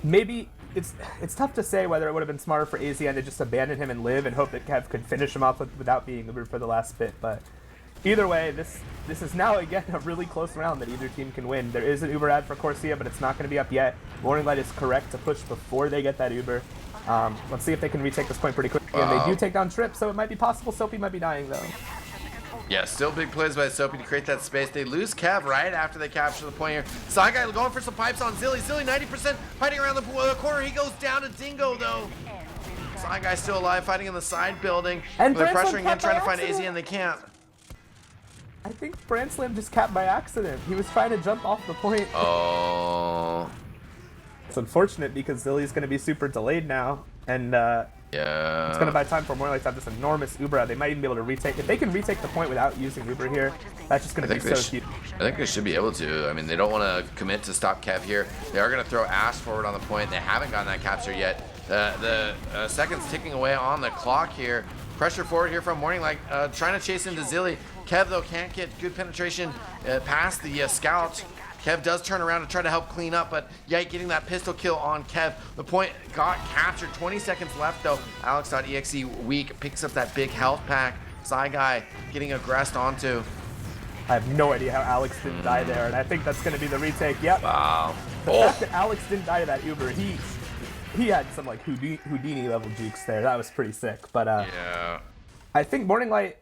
maybe it's tough to say whether it would have been smarter for AZN to just abandon him and live and hope that Kev could finish him off without being Ubered for the last bit. But either way, this is now again a really close round that either team can win. There is an Uber ad for Corsia, but it's not going to be up yet. Morning Light is correct to push before they get that Uber. Let's see if they can retake this point pretty quickly. And they do take down Trip, so it might be possible. Soapy might be dying though. Yeah, still big plays by Soapy to create that space. They lose Kev right after they capture the point here. Psy Guy going for some pipes on Zilly. Zilly 90% fighting around the corner. He goes down to Dingo though. Psy Guy still alive, fighting in the side building. And they're Brand pressuring Slam him, trying to find accident. AZ, and they can't. I think Brand Slam just capped by accident. He was trying to jump off the point. Oh. It's unfortunate because Zilly's going to be super delayed now, and yeah, it's going to buy time for Morning Light to have this enormous Uber. They might even be able to retake. If they can retake the point without using Uber here, that's just going to be so huge. I think they should be able to. I mean, they don't want to commit to stop Kev here. They are going to throw Ash forward on the point. They haven't gotten that capture yet. The seconds ticking away on the clock here. Pressure forward here from Morning Light, trying to chase into Zilly. Kev, though, can't get good penetration past the scout. Kev does turn around to try to help clean up, but Yite getting that pistol kill on Kev. The point got captured. 20 seconds left, though. Alex.exe weak, picks up that big health pack. Psy Guy getting aggressed onto. I have no idea how Alex didn't die there, and I think that's going to be the retake. Yep. Wow. The fact that Alex didn't die to that Uber, he had some like Houdini level jukes there. That was pretty sick. But Yeah. I think Morning Light,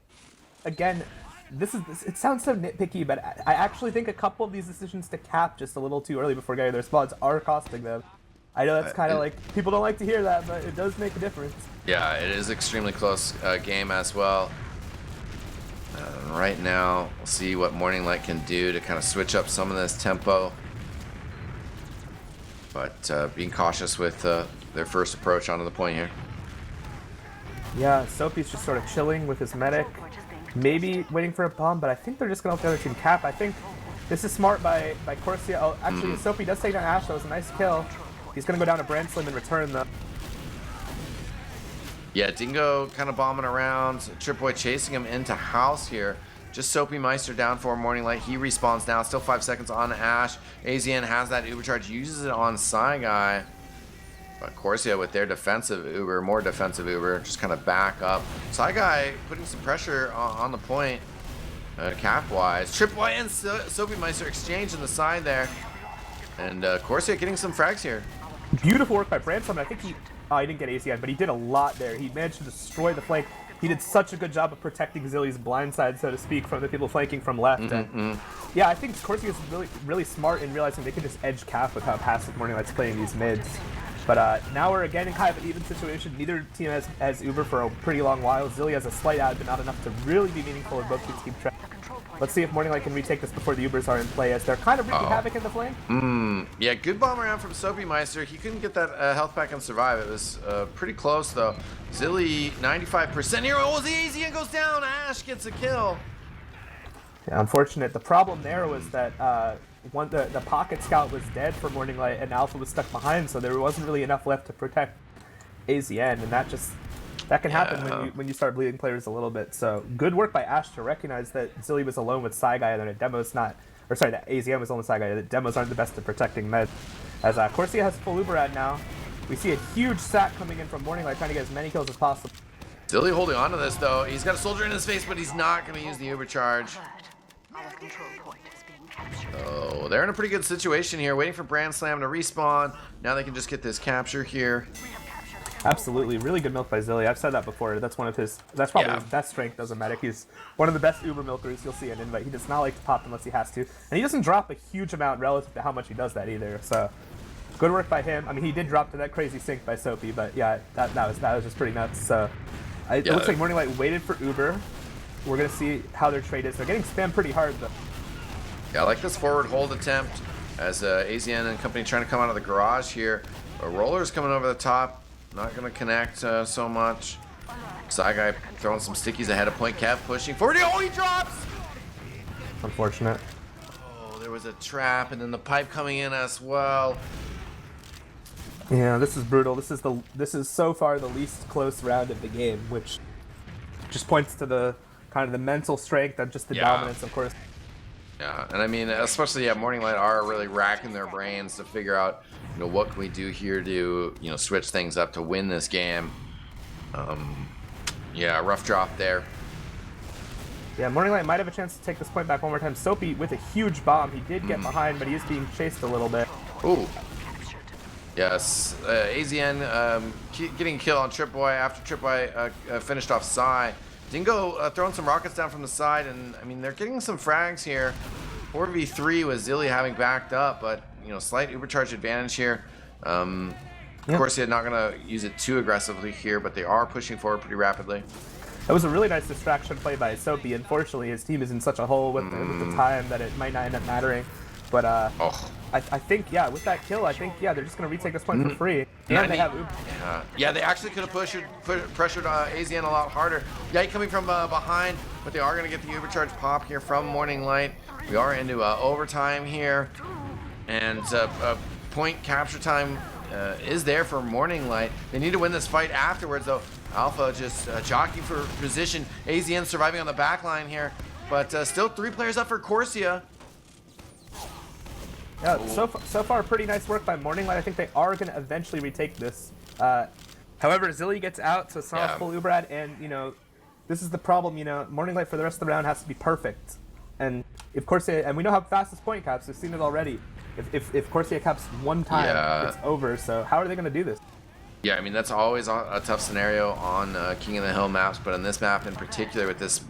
again, it sounds so nitpicky, but I actually think a couple of these decisions to cap just a little too early before getting their spawns are costing them. I know that's kind of like, people don't like to hear that, but it does make a difference. Yeah, it is extremely close game as well. Right now, we'll see what Morning Light can do to kind of switch up some of this tempo. But being cautious with their first approach onto the point here. Yeah, Soapy's just sort of chilling with his medic. Maybe waiting for a bomb, but I think they're just going to let the other team cap. I think this is smart by Corsia. Oh, actually, Soapy does take down Ash. That was a nice kill. He's going to go down to Brandslim in return, though. Yeah, Dingo kind of bombing around. Tripboy chasing him into house here. Just Soapy Meister down for Morning Light. He respawns now. Still 5 seconds on Ash. AZN has that Uber charge. Uses it on Guy. But Corsia with their defensive Uber, more defensive Uber, just kind of back up. Guy putting some pressure on the point, cap-wise. Tripboy and Soapy Meister exchanging the side there. And Corsia getting some frags here. Beautiful work by Brandslim. I think he didn't get ACN, but he did a lot there. He managed to destroy the flank. He did such a good job of protecting Zilly's blind side, so to speak, from the people flanking from left. And yeah, I think Corsia is really, really smart in realizing they can just edge cap with how passive Morning Light's playing these mids. But now we're again in kind of an even situation. Neither team has Uber for a pretty long while. Zilly has a slight ad, but not enough to really be meaningful, and both teams keep track. Let's see if Morning Light can retake this before the Ubers are in play, as they're kind of wreaking havoc in the flame. Yeah, good bomb around from Soapy Meister. He couldn't get that health pack and survive. It was pretty close, though. Zilly, 95% here. Oh, the AZN goes down. Ash gets a kill. Yeah, unfortunate. The problem there was that the pocket scout was dead for Morning Light, and Alpha was stuck behind, so there wasn't really enough left to protect AZN, and that can happen when you start bleeding players a little bit. So good work by Ash to recognize that Zilly was alone with Guy, and that Demo's not, or sorry, that AZN was alone with Guy, that Demos aren't the best at protecting med. As Corsia has full Uberad now, we see a huge sack coming in from Morning Light, trying to get as many kills as possible. Zilly holding on to this, though. He's got a soldier in his face, but he's not going to use the Uber charge. Oh, they're in a pretty good situation here, waiting for Brandslam to respawn. Now they can just get this capture here. Absolutely, really good milk by Zilly. I've said that before. That's probably his best strength as a medic. He's one of the best Uber milkers you'll see in Invite. He does not like to pop unless he has to, and he doesn't drop a huge amount relative to how much he does that either. So, good work by him. I mean, he did drop to that crazy sync by Soapy, but yeah, that was just pretty nuts. So, it looks like Morning Light waited for Uber. We're gonna see how their trade is. They're getting spammed pretty hard, though. Yeah, I like this forward hold attempt as AZN and company trying to come out of the garage here. A roller's coming over the top. Not going to connect so much. Guy throwing some stickies ahead of point. Kev pushing forward. Oh, he drops! Unfortunate. Oh, there was a trap, and then the pipe coming in as well. Yeah, this is brutal. This is so far the least close round of the game, which just points to the kind of the mental strength and just the dominance, of course. Yeah, and I mean, especially Morning Light are really racking their brains to figure out, what can we do here to, switch things up to win this game. Yeah, rough drop there. Yeah, Morning Light might have a chance to take this point back one more time. Soapy with a huge bomb. He did get behind, but he is being chased a little bit. Ooh. Yes, AZN getting a kill on Tripboy after Tripboy finished off Psy. Dingo throwing some rockets down from the side, and I mean, they're getting some frags here. 4v3 with Zilly having backed up, but slight Ubercharge advantage here. Of course, they're not going to use it too aggressively here, but they are pushing forward pretty rapidly. That was a really nice distraction play by Soapy. Unfortunately, his team is in such a hole with the time that it might not end up mattering. But I think, with that kill, they're just going to retake this point for free. And they have Uber. Yeah, they actually could have pressured AZN a lot harder. Yeah, coming from behind, but they are going to get the Ubercharge pop here from Morning Light. We are into overtime here. And point capture time is there for Morning Light. They need to win this fight afterwards, though. Alpha just jockeying for position. AZN surviving on the back line here. But still 3 players up for Corsia. Yeah, so far, pretty nice work by Morning Light. I think they are going to eventually retake this. However, Zilly gets out, so it's not full Uberad, and, this is the problem, Morning Light for the rest of the round has to be perfect. And if Corsia, and we know how fast this point caps, we've seen it already. If Corsia caps one time, it's over, so how are they going to do this? Yeah, I mean, that's always a tough scenario on King of the Hill maps, but on this map in particular, with this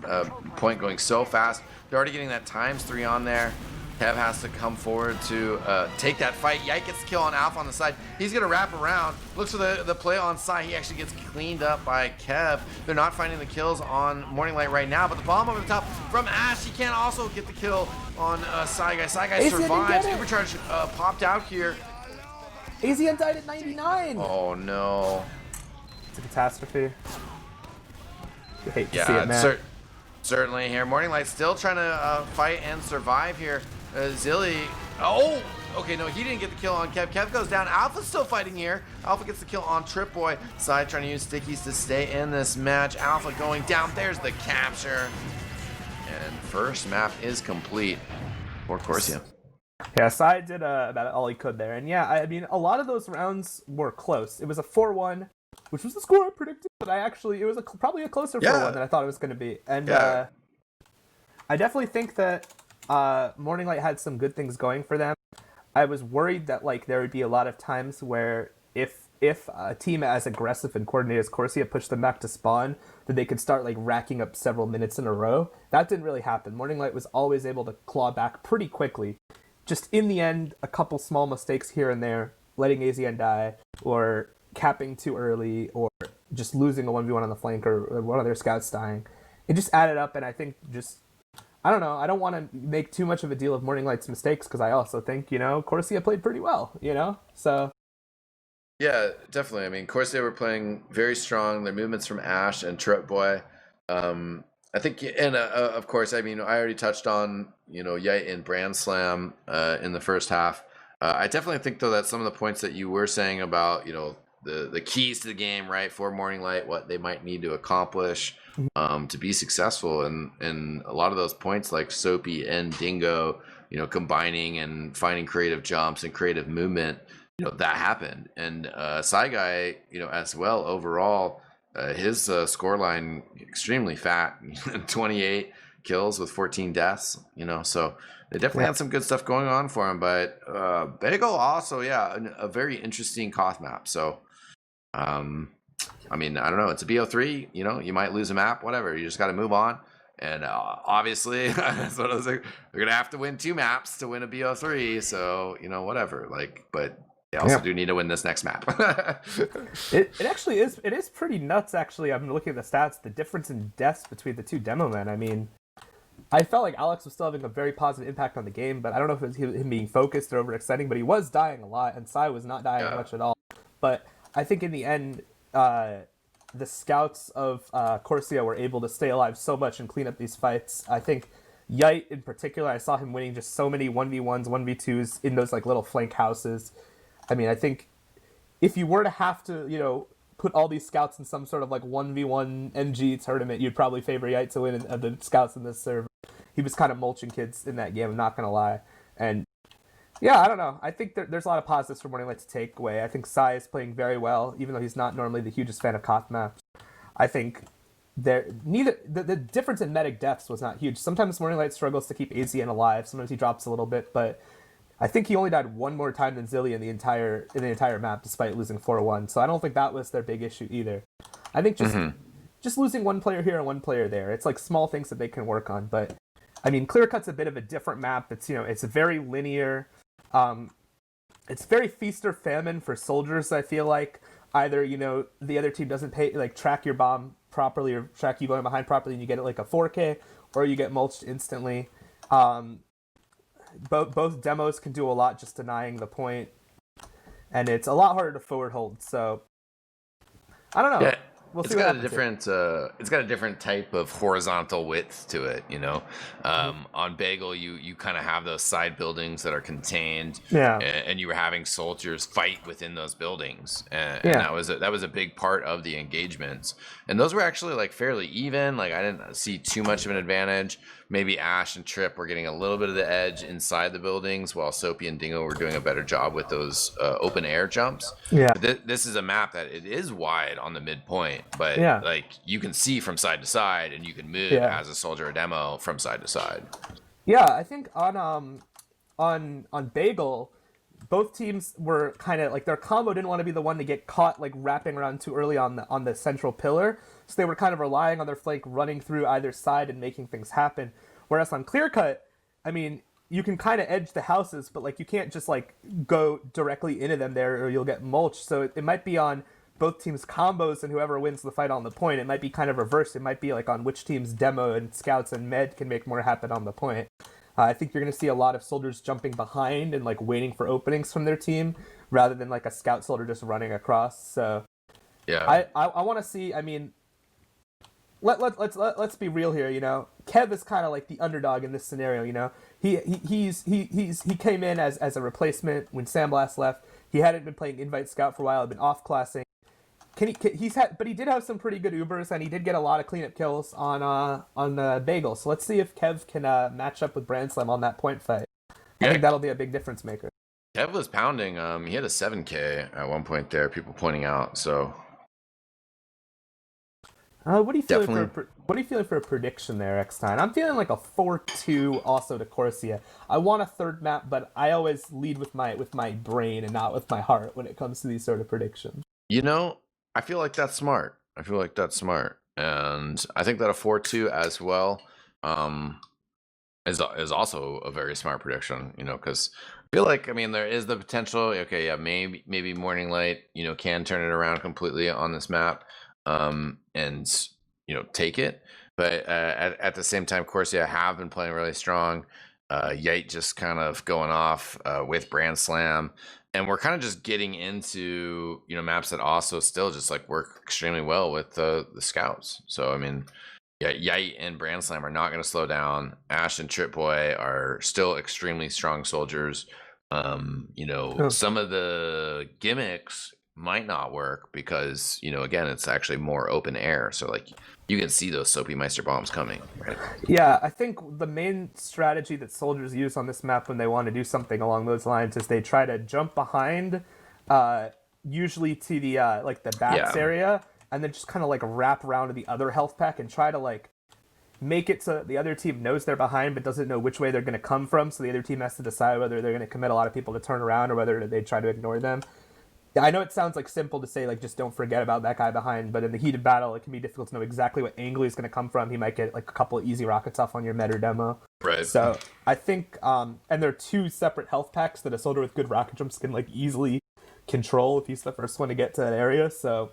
point going so fast, they're already getting that ×3 on there. Kev has to come forward to take that fight. Yike gets the kill on Alpha on the side. He's going to wrap around. Looks for the play on side. He actually gets cleaned up by Kev. They're not finding the kills on Morning Light right now, but the bomb over the top from Ash. He can't also get the kill on Saigai. Saigai survives. Ubercharge popped out here. AZ died at 99. Oh, no. It's a catastrophe. You hate to see it, man. Certainly here. Morning Light still trying to fight and survive here. Zilly. Oh, okay, no, he didn't get the kill on Kev. Kev goes down. Alpha's still fighting here. Alpha gets the kill on Trip Boy. Side trying to use stickies to stay in this match. Alpha going down. There's the capture. And first map is complete for Corsia. Yeah, Side did about all he could there. And yeah, I mean, a lot of those rounds were close. It was a 4-1, which was the score I predicted, but it was probably a closer 4-1 than I thought it was going to be. And I definitely think that Morning Light had some good things going for them. I was worried that like there would be a lot of times where if a team as aggressive and coordinated as Corsia pushed them back to spawn, that they could start like racking up several minutes in a row. That didn't really happen. Morning Light was always able to claw back pretty quickly. Just in the end, a couple small mistakes here and there, letting AZN die, or capping too early, or just losing a 1v1 on the flank, or one of their scouts dying. It just added up, and I think I don't know, I don't want to make too much of a deal of Morning Light's mistakes, because I also think, Corsia played pretty well, so... Yeah, definitely. I mean, Corsia were playing very strong. Their movements from Ash and Trip Boy. I think, and of course, I mean, I already touched on, Yite and Brand Slam in the first half. I definitely think, though, that some of the points that you were saying about, the keys to the game, right, for Morning Light, what they might need to accomplish to be successful, and a lot of those points, like Soapy and Dingo, combining and finding creative jumps and creative movement, that happened. And Saigai, as well, overall, his scoreline extremely fat, 28 kills with 14 deaths, so they definitely had some good stuff going on for him. But Bagel also, a very interesting KOTH map. So, I mean, I don't know. It's a BO3, you might lose a map, whatever. You just got to move on. And obviously, that's what I was like. They're gonna have to win 2 maps to win a BO3. So whatever. But they also do need to win this next map. It actually is. It is pretty nuts. Actually, I'm looking at the stats. The difference in deaths between the 2 demo men. I mean, I felt like Alex was still having a very positive impact on the game, but I don't know if it was him being focused or overextending. But he was dying a lot, and Sai was not dying much at all. But I think in the end, the scouts of Corsia were able to stay alive so much and clean up these fights. I think Yite in particular, I saw him winning just so many 1v1s, 1v2s in those like little flank houses. I mean, I think if you were to have to, put all these scouts in some sort of like 1v1 MG tournament, you'd probably favor Yite to win the scouts in this server. He was kind of mulching kids in that game, I'm not going to lie. And yeah, I don't know. I think there's a lot of positives for Morning Light to take away. I think Sai is playing very well, even though he's not normally the hugest fan of KOTH maps. I think the difference in medic deaths was not huge. Sometimes Morning Light struggles to keep AZN alive. Sometimes he drops a little bit, but I think he only died one more time than Zilly in the entire map, despite losing 4-1. So I don't think that was their big issue either. I think just losing one player here and one player there, it's like small things that they can work on. But I mean, Clear Cut's a bit of a different map. It's it's very linear. It's very feast or famine for soldiers. I feel like either the other team doesn't track your bomb properly or track you going behind properly, and you get it like a 4K, or you get mulched instantly. Both demos can do a lot just denying the point, and it's a lot harder to forward hold. So I don't know. Yeah. We'll see. It's got a different type of horizontal width to it, On Bagel, you kind of have those side buildings that are contained, and you were having soldiers fight within those buildings, and that was a big part of the engagements. And those were actually like fairly even. Like I didn't see too much of an advantage. Maybe Ash and Trip were getting a little bit of the edge inside the buildings, while Soapy and Dingo were doing a better job with those open air jumps. Yeah, but this is a map that it is wide on the midpoint, but like you can see from side to side, and you can move as a soldier or demo from side to side. Yeah, I think on Bagel, both teams were kind of like their combo didn't want to be the one to get caught like wrapping around too early on the central pillar, so they were kind of relying on their flank running through either side and making things happen. Whereas on clear cut, I mean, you can kind of edge the houses, but like you can't just like go directly into them there or you'll get mulched. So it might be on both teams' combos and whoever wins the fight on the point. It might be kind of reversed. It might be like on which team's demo and scouts and med can make more happen on the point. I think you're going to see a lot of soldiers jumping behind and like waiting for openings from their team rather than like a scout soldier just running across. So yeah, I want to see. I mean, let's be real here. You know, KOTH is kind of like the underdog in this scenario. You know, he came in as a replacement when Sandblast left. He hadn't been playing Invite Scout for a while. Had been off classing. But he did have some pretty good Ubers, and he did get a lot of cleanup kills on Bagel. So let's see if KOTH can match up with Brandslam on that point fight. I think that'll be a big difference maker. KOTH was pounding. He had a 7K at one point there. People pointing out. So, what are you feeling for a prediction there, Eckstein? I'm feeling like a 4-2 also to Corsia. I want a third map, but I always lead with my brain and not with my heart when it comes to these sort of predictions. You know, I feel like that's smart. And I think that a 4-2 as well is also a very smart prediction, you know, because I feel like, I mean, there is the potential, okay, yeah, maybe Morning Light, you know, can turn it around completely on this map and, you know, take it. But at the same time, Corsia have been playing really strong. Yite just kind of going off with Brand Slam. And we're kind of just getting into, you know, maps that also still just like work extremely well with the scouts. So, I mean, yeah, Yite and Brand Slam are not going to slow down. Ash and Trip Boy are still extremely strong soldiers. You know, some of the gimmicks might not work because, you know, again, it's actually more open air. So, like, you can see those Soapy Meister bombs coming, right? Yeah, I think the main strategy that soldiers use on this map when they want to do something along those lines is they try to jump behind, usually to the like the bats area, and then just kind of like wrap around to the other health pack and try to like make it so the other team knows they're behind but doesn't know which way they're going to come from. So the other team has to decide whether they're going to commit a lot of people to turn around or whether they try to ignore them. I know it sounds like simple to say, like, just don't forget about that guy behind, but in the heated battle, it can be difficult to know exactly what angle he's going to come from. He might get, like, a couple of easy rockets off on your meta demo. Right. So I think, and there are two separate health packs that a soldier with good rocket jumps can, like, easily control if he's the first one to get to that area. So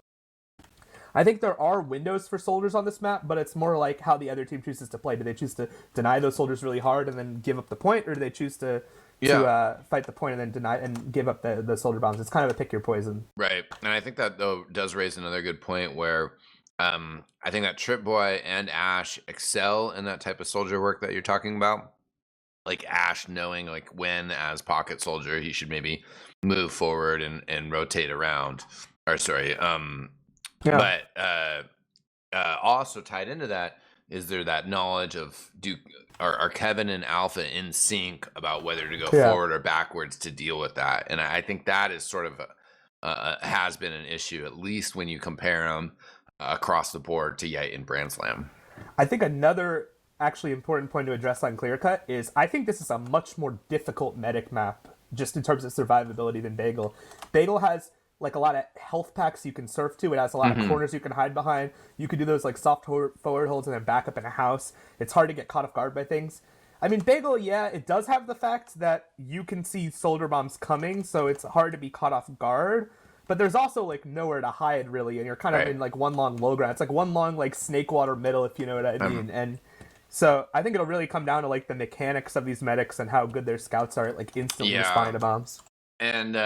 I think there are windows for soldiers on this map, but it's more like how the other team chooses to play. Do they choose to deny those soldiers really hard and then give up the point, or do they choose to fight the point and then deny and give up the soldier bombs? It's kind of a pick your poison. Right. And I think that, though, does raise another good point where I think that Trip Boy and Ash excel in that type of soldier work that you're talking about. Like Ash knowing, like, when as pocket soldier he should maybe move forward and rotate around. Or sorry. But also tied into that, is there that knowledge of are Kevin and Alpha in sync about whether to go forward or backwards to deal with that? And I think that is sort of has been an issue, at least when you compare them across the board to Yite and Brand Slam. I think another actually important point to address on Clear Cut is I think this is a much more difficult medic map just in terms of survivability than Bagel. Bagel has like a lot of health packs you can surf to. It has a lot of corners you can hide behind. You can do those like soft forward holds and then back up in a house. It's hard to get caught off guard by things. I mean, Bagel, yeah, it does have the fact that you can see soldier bombs coming, so it's hard to be caught off guard. But there's also like nowhere to hide really, and you're kind of in like one long low ground. It's like one long like snake water middle, if you know what I mean. And so I think it'll really come down to like the mechanics of these medics and how good their scouts are at like instantly responding to bombs. And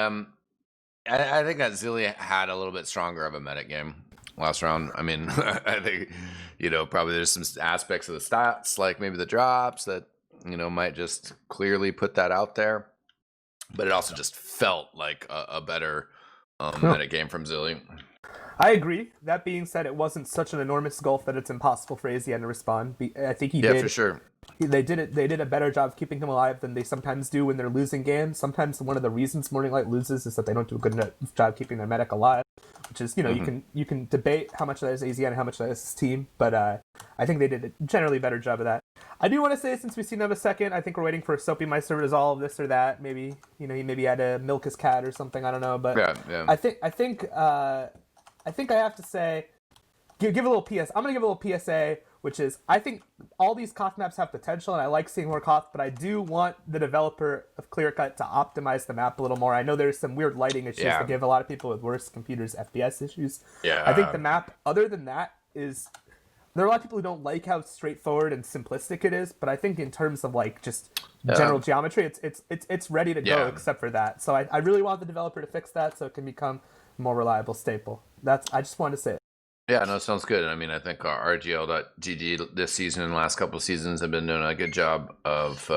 I think that Zilly had a little bit stronger of a medic game last round. I mean, I think, you know, probably there's some aspects of the stats, like maybe the drops that, you know, might just clearly put that out there. But it also just felt like a better medic game from Zilly. I agree. That being said, it wasn't such an enormous gulf that it's impossible for AZN to respond. I think he Yeah, did. for sure. They did a better job of keeping him alive than they sometimes do when they're losing games. Sometimes one of the reasons Morning Light loses is that they don't do a good enough job keeping their medic alive, which is, you can debate how much of that is AZN and how much of that is his team, but I think they did a generally better job of that. I do want to say, since we've seen him a second, I think we're waiting for Soapy Meister to resolve this or that. Maybe he maybe had to milk his cat or something. I don't know, but Yeah. I think I have to say, give a little PS. I'm gonna give a little PSA, which is I think all these KOTH maps have potential, and I like seeing more KOTH, but I do want the developer of Clearcut to optimize the map a little more. I know there's some weird lighting issues that give a lot of people with worse computers FPS issues. Yeah. I think the map, other than that, there are a lot of people who don't like how straightforward and simplistic it is, but I think in terms of like just general geometry, it's ready to go except for that. So I really want the developer to fix that so it can become a more reliable staple. I just wanted to say it. Yeah, no, it sounds good. I mean, I think RGL.gg this season and the last couple of seasons have been doing a good job of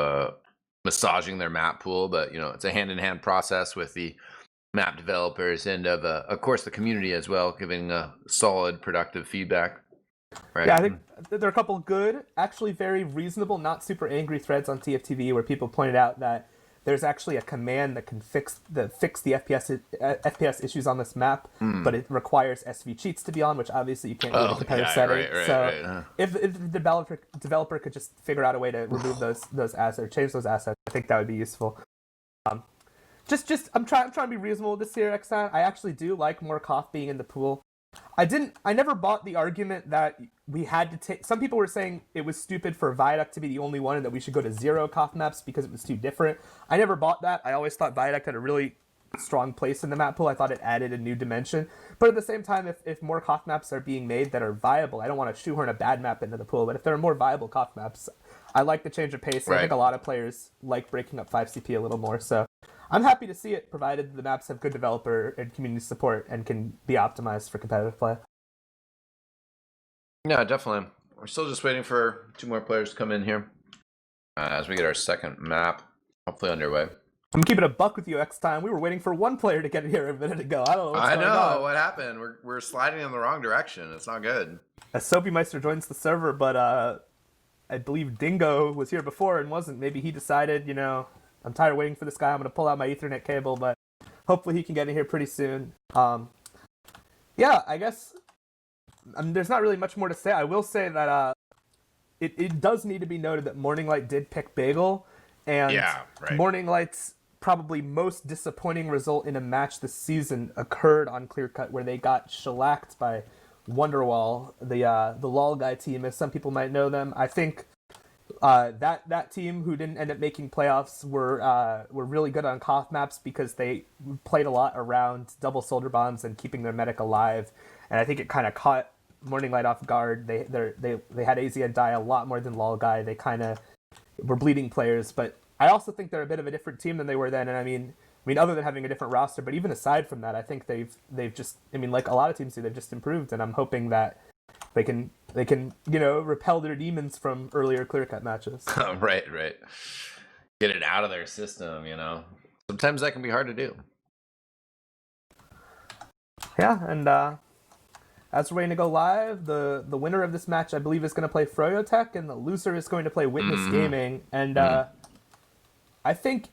massaging their map pool, but it's a hand-in-hand process with the map developers and of course the community as well, giving solid, productive feedback. Right. Yeah, I think there are a couple good, actually very reasonable, not super angry threads on TFTV where people pointed out that there's actually a command that can fix the FPS issues on this map, but it requires SV cheats to be on, which obviously you can't do in a competitive setting. Right. If the developer could just figure out a way to remove those assets, change those assets, I think that would be useful. I'm trying to be reasonable this year, Xan. I actually do like more KOTH being in the pool. I never bought the argument that we had to take. Some people were saying it was stupid for Viaduct to be the only one and that we should go to 0 KOTH maps because it was too different. I never bought that. I always thought Viaduct had a really strong place in the map pool. I thought it added a new dimension. But at the same time, if more KOTH maps are being made that are viable, I don't want to shoehorn a bad map into the pool. But if there are more viable KOTH maps, I like the change of pace. Right. I think a lot of players like breaking up 5CP a little more. So I'm happy to see it, provided the maps have good developer and community support and can be optimized for competitive play. Yeah, definitely. We're still just waiting for 2 more players to come in here as we get our second map hopefully underway. I'm keeping a buck with you, X-Time. We were waiting for 1 player to get in here a minute ago. I don't know what's going on. What happened. We're sliding in the wrong direction. It's not good. As Soapy Meister joins the server, but I believe Dingo was here before and wasn't. Maybe he decided, I'm tired of waiting for this guy. I'm going to pull out my Ethernet cable, but hopefully he can get in here pretty soon. Yeah, I guess there's not really much more to say. I will say that it does need to be noted that Morning Light did pick Bagel, and Morning Light's probably most disappointing result in a match this season occurred on Clearcut, where they got shellacked by Wonderwall, the LOL guy team, as some people might know them. I think that team, who didn't end up making playoffs, were really good on KOTH maps because they played a lot around double soldier bombs and keeping their medic alive, and I think it kind of caught Morning Light off guard. They had AZN die a lot more than LOL guy. They kind of were bleeding players, but I also think they're a bit of a different team than they were then. And I mean, other than having a different roster, but even aside from that, I think they've just, like a lot of teams do, they've just improved, and I'm hoping that they can repel their demons from earlier Clearcut matches. Right. Get it out of their system, Sometimes that can be hard to do. Yeah, and as we're waiting to go live, the winner of this match, I believe, is going to play Froyotech, and the loser is going to play Witness Gaming. And I think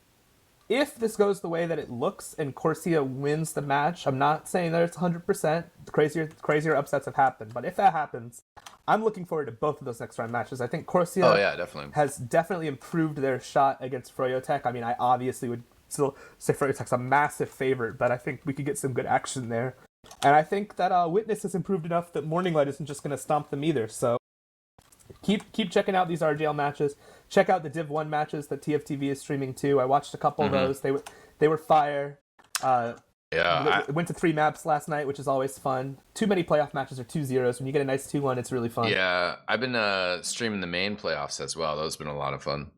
if this goes the way that it looks and Corsia wins the match, I'm not saying that it's 100%. Crazier upsets have happened. But if that happens, I'm looking forward to both of those next round matches. I think Corsia has definitely improved their shot against Froyotech. I mean, I obviously would still say Froyotech's a massive favorite, but I think we could get some good action there. And I think that Witness has improved enough that Morning Light isn't just going to stomp them either. So keep checking out these RGL matches. Check out the Div 1 matches that TFTV is streaming too. I watched a couple of those. They were fire. Went to 3 maps last night, which is always fun. Too many playoff matches are 2-0s. When you get a nice 2-1, it's really fun. Yeah, I've been streaming the main playoffs as well. Those have been a lot of fun.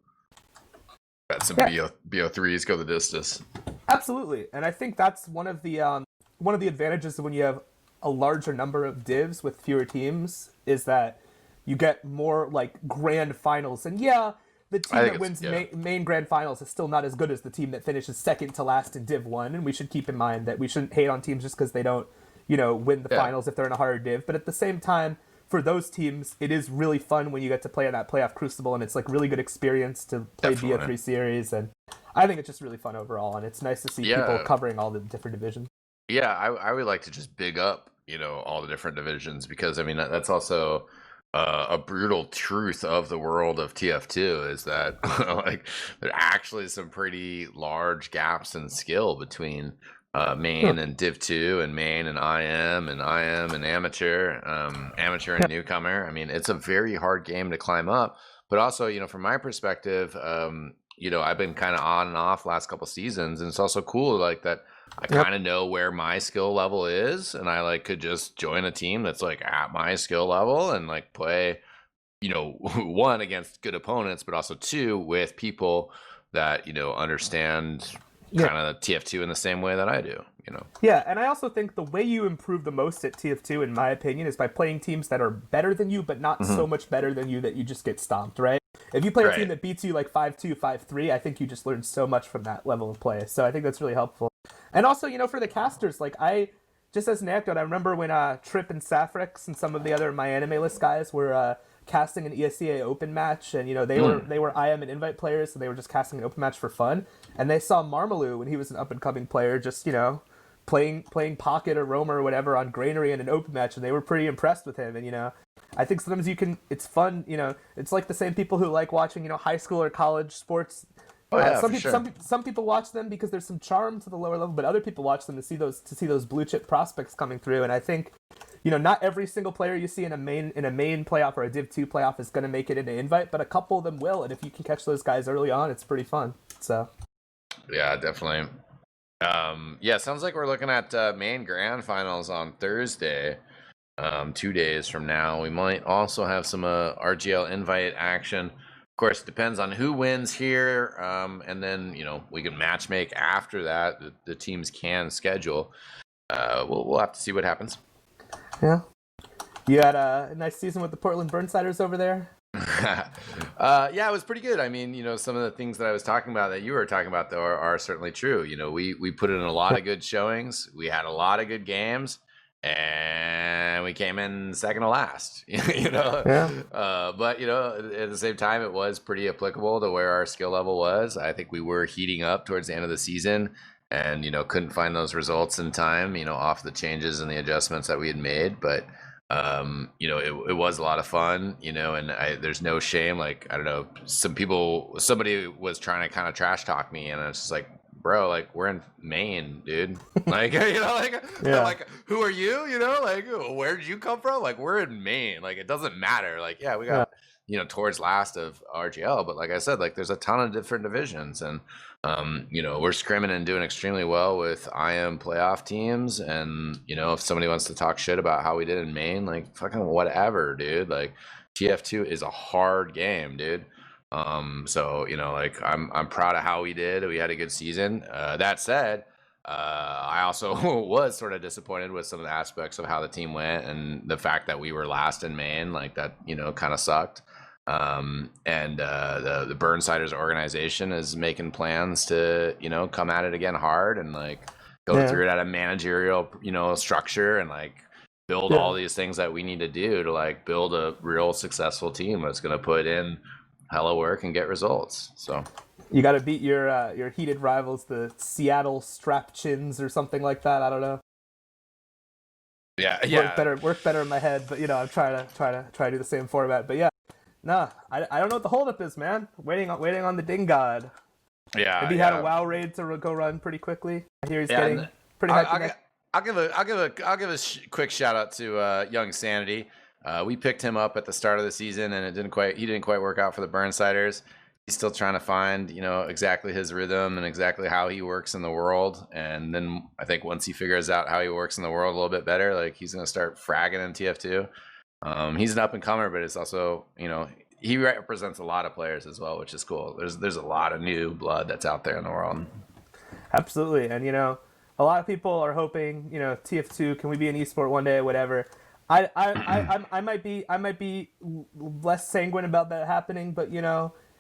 Got some BO3s go the distance. Absolutely, and I think that's one of the advantages of when you have a larger number of divs with fewer teams is that you get more like grand finals. And yeah, the team that wins main grand finals is still not as good as the team that finishes second to last in Div 1. And we should keep in mind that we shouldn't hate on teams just because they don't win the Yeah. finals if they're in a harder div. But at the same time, for those teams, it is really fun when you get to play in that playoff crucible, and it's like really good experience to play Definitely. BO3 series. And I think it's just really fun overall, and it's nice to see people Yeah. covering all the different divisions. Yeah, I would like to just big up, all the different divisions because I mean that's also a brutal truth of the world of TF2 is that like there are actually some pretty large gaps in skill between main and Div 2 and main and IM and amateur and newcomer. I mean, it's a very hard game to climb up, but also, from my perspective, I've been kind of on and off last couple seasons, and it's also cool like that I kind of know where my skill level is, and I like could just join a team that's like at my skill level and like play, one against good opponents, but also two with people that understand kind of TF2 in the same way that I do. Yeah, and I also think the way you improve the most at TF2, in my opinion, is by playing teams that are better than you, but not so much better than you that you just get stomped, right? If you play a team that beats you like 5-2, 5-3, I think you just learn so much from that level of play. So I think that's really helpful. And also, for the casters, like just as an anecdote, I remember when Trip and Safrix and some of the other My Anime List guys were casting an ESEA open match, and they were IM and invite players, so they were just casting an open match for fun. And they saw Marmaloo when he was an up and coming player, just playing Pocket or Roamer or whatever on Granary in an open match, and they were pretty impressed with him. And I think sometimes it's fun. It's like the same people who like watching high school or college sports. Some people watch them because there's some charm to the lower level, but other people watch them to see those blue chip prospects coming through. And I think not every single player you see in a main playoff or a Div 2 playoff is going to make it into invite, but a couple of them will. And if you can catch those guys early on, it's pretty fun. So yeah, definitely. Sounds like we're looking at main grand finals on Thursday, 2 days from now. We might also have some RGL invite action. Of course, it depends on who wins here, and then we can match make after that. The teams can schedule. We'll have to see what happens. Yeah, you had a nice season with the Portland Burnsiders over there. Yeah, it was pretty good. I mean, some of the things that I was talking about that you were talking about though are certainly true. We put in a lot of good showings. We had a lot of good games, and we came in second to last. Yeah. But at the same time, it was pretty applicable to where our skill level was. I think we were heating up towards the end of the season, and couldn't find those results in time. Off the changes and the adjustments that we had made, but. It was a lot of fun, and there's no shame. Like, I don't know, somebody was trying to kind of trash talk me, and I was just like, bro, like, we're in Maine, dude. Like, like, who are you? Like, where did you come from? Like, we're in Maine. Like, it doesn't matter. Like, yeah, we got, towards last of RGL, but like I said, like, there's a ton of different divisions, and we're scrimming and doing extremely well with IM playoff teams. And, if somebody wants to talk shit about how we did in Maine, like, fucking whatever, dude. Like, TF2 is a hard game, dude. So, like, I'm proud of how we did. We had a good season. That said, I also was sort of disappointed with some of the aspects of how the team went, and the fact that we were last in Maine, like, that, kind of sucked. The Burnsiders organization is making plans to come at it again hard, and like go through it at a managerial structure, and like build all these things that we need to do to like build a real successful team that's going to put in hella work and get results. So you got to beat your heated rivals, the Seattle Strap Chins or something like that. I don't know. Work better in my head, but I'm trying to do the same format. But yeah. Nah, I don't know what the holdup is, man. Waiting on the Ding God. Yeah, maybe he had a WoW raid to go run pretty quickly. I hear he's getting pretty hyped. I'll give a quick shout out to Young Sanity. We picked him up at the start of the season, and he didn't quite work out for the Burnsiders. He's still trying to find exactly his rhythm and exactly how he works in the world. And then I think once he figures out how he works in the world a little bit better, like, he's gonna start fragging in TF2. He's an up and comer, but it's also, he represents a lot of players as well, which is cool. There's a lot of new blood that's out there in the world. Absolutely. And, a lot of people are hoping, TF2, can we be an esport one day or whatever. I might be less sanguine about that happening, but,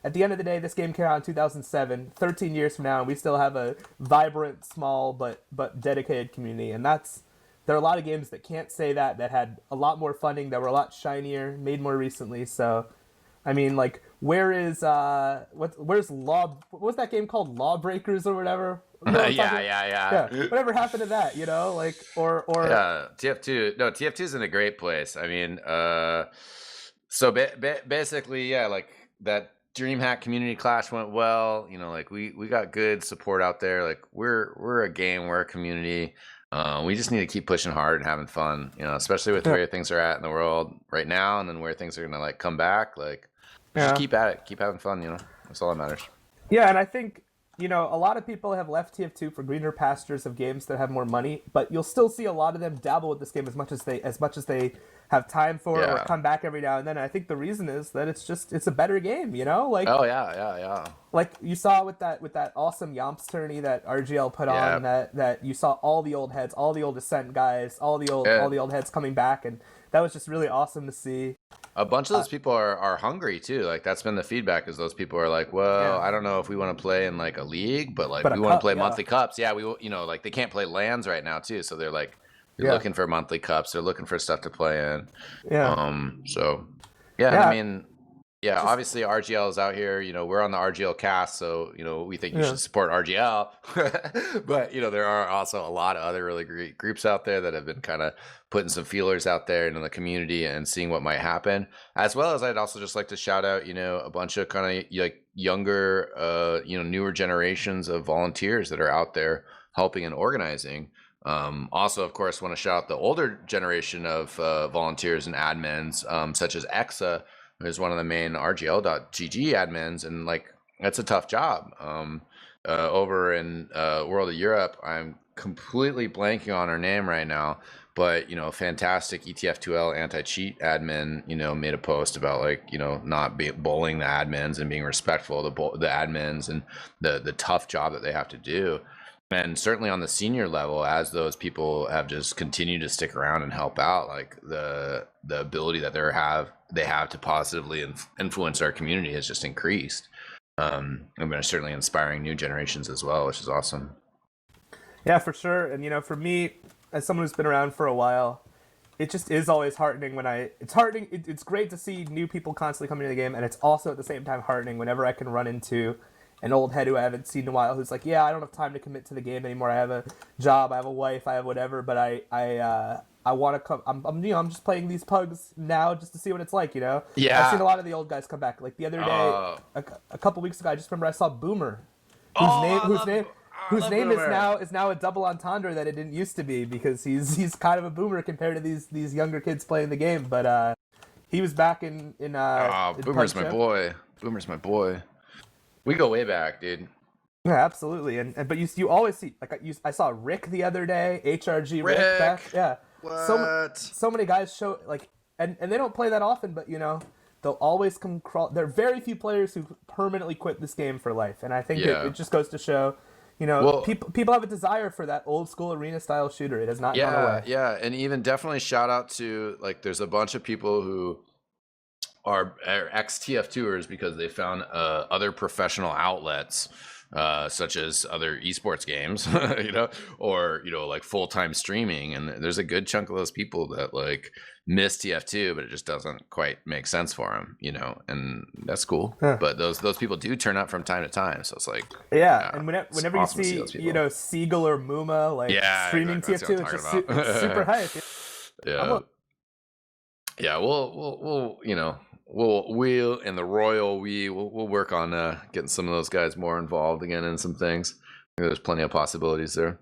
at the end of the day, this game came out in 2007, 13 years from now, and we still have a vibrant, small, but dedicated community. And that's there are a lot of games that can't say that had a lot more funding, that were a lot shinier, made more recently. So, I mean, like, where's what was that game called? Lawbreakers or whatever? You know what I'm talking about? Yeah. Whatever happened to that, you know? Like, or Yeah, TF2. No, TF2 is in a great place. I mean, so basically, yeah, like that DreamHack community clash went well. You know, like we got good support out there. Like we're a game, we're a community. We just need to keep pushing hard and having fun. You know, especially with where things are at in the world right now, and then where things are gonna like come back. Like, just keep at it, keep having fun. You know, that's all that matters. Yeah, and I think, you know, a lot of people have left TF2 for greener pastures of games that have more money, but you'll still see a lot of them dabble with this game as much as they have time for, or come back every now and then. And I think the reason is that it's a better game, you know? Like, oh yeah. Like you saw with that awesome Yomps tourney that RGL put on, that you saw all the old heads, all the old Ascent guys, all the old heads coming back, and that was just really awesome to see. A bunch of those people are hungry too. Like that's been the feedback, is those people are like, well, I don't know if we want to play in like a league, but like we want to play monthly cups. Yeah, we, you know, like they can't play LANs right now too, so they're like looking for monthly cups. They're looking for stuff to play in. So I mean, obviously RGL is out here. You know, we're on the RGL cast, so you know we think you should support RGL. But you know, there are also a lot of other really great groups out there that have been kind of putting some feelers out there in the community and seeing what might happen. As well as I'd also just like to shout out, you know, a bunch of kind of like younger, you know, newer generations of volunteers that are out there helping and organizing. Also, of course, want to shout out the older generation of volunteers and admins, such as Exa, who's one of the main RGL.gg admins, and like that's a tough job. Over in World of Europe, I'm completely blanking on her name right now, but you know, fantastic ETF2L anti-cheat admin, you know, made a post about like, you know, not bullying the admins and being respectful of the admins and the tough job that they have to do. And certainly on the senior level, as those people have just continued to stick around and help out, like the ability that they have to positively influence our community has just increased. And they're certainly inspiring new generations as well, which is awesome. Yeah, for sure. And you know, for me, as someone who's been around for a while, it just is always heartening it's great to see new people constantly coming to the game, and it's also at the same time heartening whenever I can run into an old head who I haven't seen in a while, who's like, yeah, I don't have time to commit to the game anymore. I have a job, I have a wife, I have whatever, but I want to come. I'm just playing these pugs now just to see what it's like, you know. Yeah. I've seen a lot of the old guys come back. Like the other day, a couple weeks ago, I just remember I saw Boomer, whose name is now a double entendre that it didn't used to be, because he's kind of a boomer compared to these younger kids playing the game. But he was back in Boomer's my boy. Boomer's my boy. We go way back, dude. Yeah, absolutely. But you always see, like I saw Rick the other day, HRG Rick back. Yeah. What? So many guys show, like, and they don't play that often, but you know, they'll always come crawl. There are very few players who permanently quit this game for life, and I think it just goes to show, you know, people have a desire for that old school arena style shooter. It has not gone away. Yeah, and even definitely shout out to, like, there's a bunch of people who are ex-TF2ers because they found other professional outlets, such as other esports games, you know, or, you know, like full-time streaming. And there's a good chunk of those people that like miss TF2, but it just doesn't quite make sense for them, you know, and that's cool. But those people do turn up from time to time. So it's like, and whenever you awesome see you know, Siegel or Muma, like streaming TF2, it's just it's super hype. We'll you know, we'll and the Royal we'll work on getting some of those guys more involved again in some things. There's plenty of possibilities there.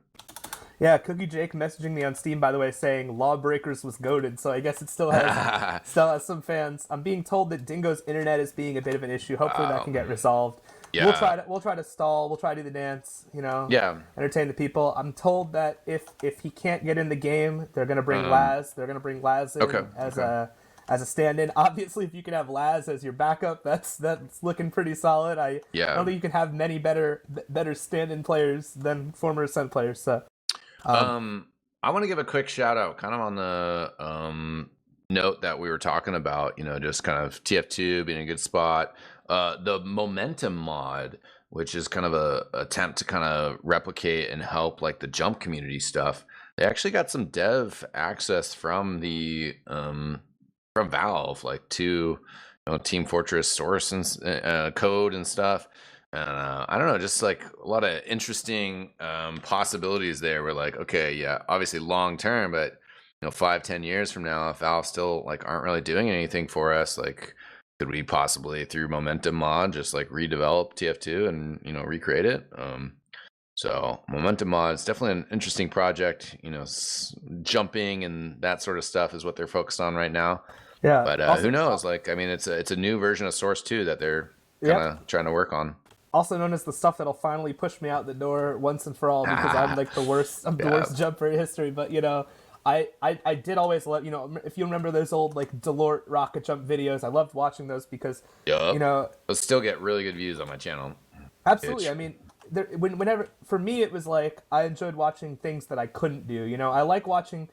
Yeah, Cookie Jake messaging me on Steam, by the way, saying Lawbreakers was goated, so I guess it still has some fans. I'm being told that Dingo's internet is being a bit of an issue. Hopefully that can get resolved. Yeah. We'll try to stall. We'll try to do the dance. You know. Yeah. Entertain the people. I'm told that if he can't get in the game, they're gonna bring Laz. They're gonna bring Laz in as a stand-in. Obviously, if you can have Laz as your backup, that's looking pretty solid. I don't think you can have many better stand-in players than former Ascent players. So. I want to give a quick shout out, kind of on the note that we were talking about, you know, just kind of TF2 being a good spot. The momentum mod, which is kind of a attempt to kind of replicate and help like the jump community stuff. They actually got some dev access from the from Valve, like to Team Fortress source and code and stuff. And I don't know, just like a lot of interesting possibilities there. We're like, okay, yeah, obviously long term, but 5-10 years from now, if Valve still like aren't really doing anything for us, like could we possibly through Momentum mod just like redevelop TF2 and recreate it? So Momentum mod is definitely an interesting project. Jumping and that sort of stuff is what they're focused on right now. Yeah. But Also, who knows? Like, I mean, it's a new version of Source 2 that they're kind of trying to work on. Also known as the stuff that'll finally push me out the door once and for all, because I'm like the worst. I'm the worst jumper in history. But I did always love, if you remember those old like Delort rocket jump videos, I loved watching those because they'll still get really good views on my channel. Absolutely. I mean, whenever for me it was like I enjoyed watching things that I couldn't do. I like watching.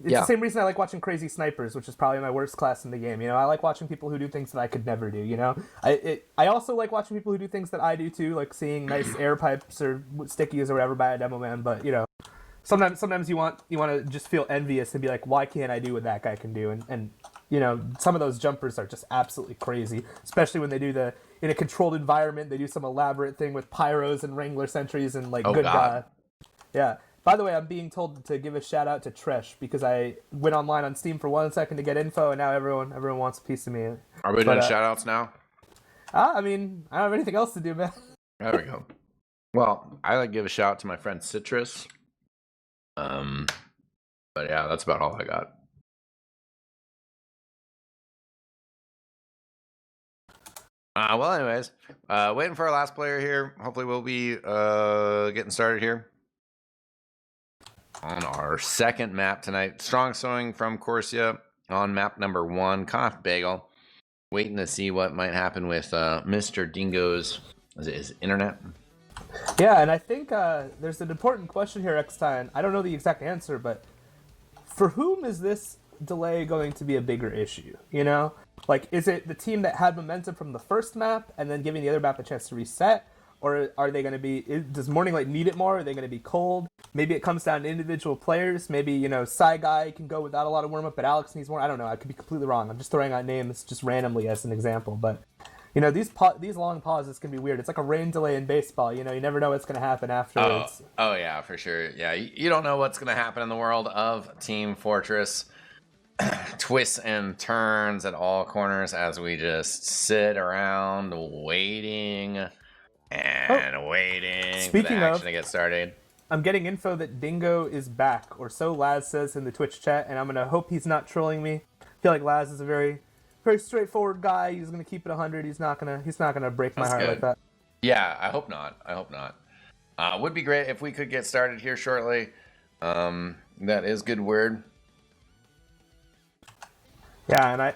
It's the same reason I like watching Crazy Snipers, which is probably my worst class in the game. I like watching people who do things that I could never do. I also like watching people who do things that I do too, like seeing nice air pipes or stickies or whatever by a demo man. But sometimes you want to just feel envious and be like, why can't I do what that guy can do? And some of those jumpers are just absolutely crazy, especially when they do in a controlled environment. They do some elaborate thing with pyros and Wrangler sentries and like yeah. By the way, I'm being told to give a shout out to Tresh because I went online on Steam for 1 second to get info, and now everyone wants a piece of me. Are we doing shout outs now? I mean, I don't have anything else to do, man. There we go. Well, I like to give a shout out to my friend Citrus. But yeah, that's about all I got. Well, anyways, waiting for our last player here. Hopefully we'll be getting started here on our second map tonight. Strong showing from Corsia on map number 1, KOTH Bagel. Waiting to see what might happen with Mr. Dingo's his internet. Yeah, and I think there's an important question here, Eckstein. I don't know the exact answer, but for whom is this delay going to be a bigger issue? Like, is it the team that had momentum from the first map and then giving the other map a chance to reset? Or are they going to be... Does Morning Light need it more? Are they going to be cold? Maybe it comes down to individual players. Maybe, Psy Guy can go without a lot of warm-up, but Alex needs more. I don't know. I could be completely wrong. I'm just throwing out names just randomly as an example. But, these long pauses can be weird. It's like a rain delay in baseball. You never know what's going to happen afterwards. Oh, yeah, for sure. Yeah, you don't know what's going to happen in the world of Team Fortress. Twists and turns at all corners as we just sit around waiting... waiting for the action to get started. I'm getting info that Dingo is back, or so Laz says in the Twitch chat, and I'm gonna hope he's not trolling me. I feel like Laz is a very, very straightforward guy. He's gonna keep it 100. He's not gonna break my heart like that. Yeah, I hope not. Would be great if we could get started here shortly. That is good word. Yeah,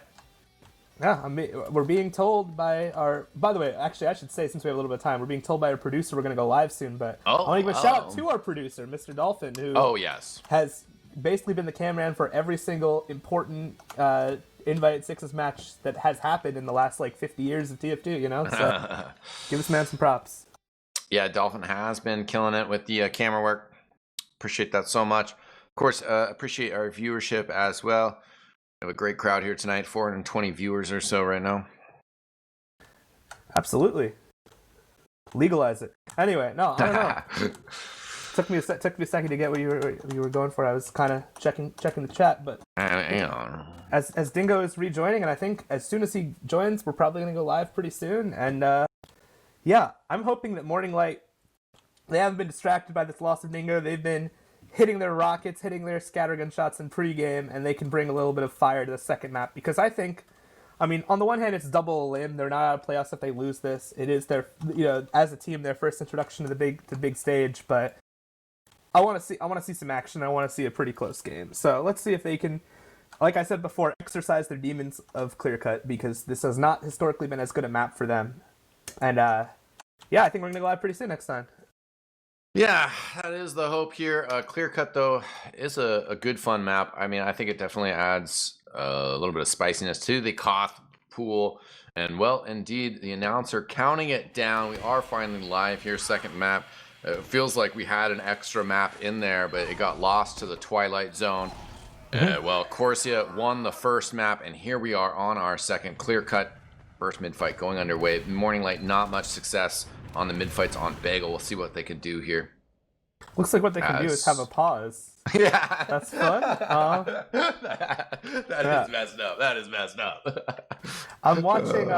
we're being told by our... By the way, actually, I should say, since we have a little bit of time, we're being told by our producer we're going to go live soon, but I want to give a shout out to our producer, Mr. Dolphin, who has basically been the cameraman for every single important Invite Sixes match that has happened in the last, 50 years of TF2, So give this man some props. Yeah, Dolphin has been killing it with the camera work. Appreciate that so much. Of course, appreciate our viewership as well. We have a great crowd here tonight, 420 viewers or so right now. Absolutely. Legalize it. Anyway, no, I don't know. took me a second to get what you were going for. I was kind of checking the chat, but as Dingo is rejoining, and I think as soon as he joins, we're probably going to go live pretty soon. And I'm hoping that Morning Light, they haven't been distracted by this loss of Dingo. They've been hitting their rockets, hitting their scattergun shots in pregame, and they can bring a little bit of fire to the second map. Because I think, on the one hand, it's double a limb. They're not out of playoffs if they lose this. It is their, as a team, their first introduction to the big stage. But I want to see some action. I want to see a pretty close game. So let's see if they can, like I said before, exercise their demons of clear cut, because this has not historically been as good a map for them. And I think we're gonna go live pretty soon next time. Yeah, that is the hope here. Clear Cut, though, is a good, fun map. I think it definitely adds a little bit of spiciness to the KOTH pool. And, well, indeed, the announcer counting it down. We are finally live here. Second map. It feels like we had an extra map in there, but it got lost to the Twilight Zone. Well, Corsia won the first map, and here we are on our second clear-cut. First mid-fight going underway. Morning Light, not much success on the mid-fights on Bagel. We'll see what they can do here. Looks like what they can do is have a pause. Yeah. That's fun. That is messed up. That is messed up. I'm watching,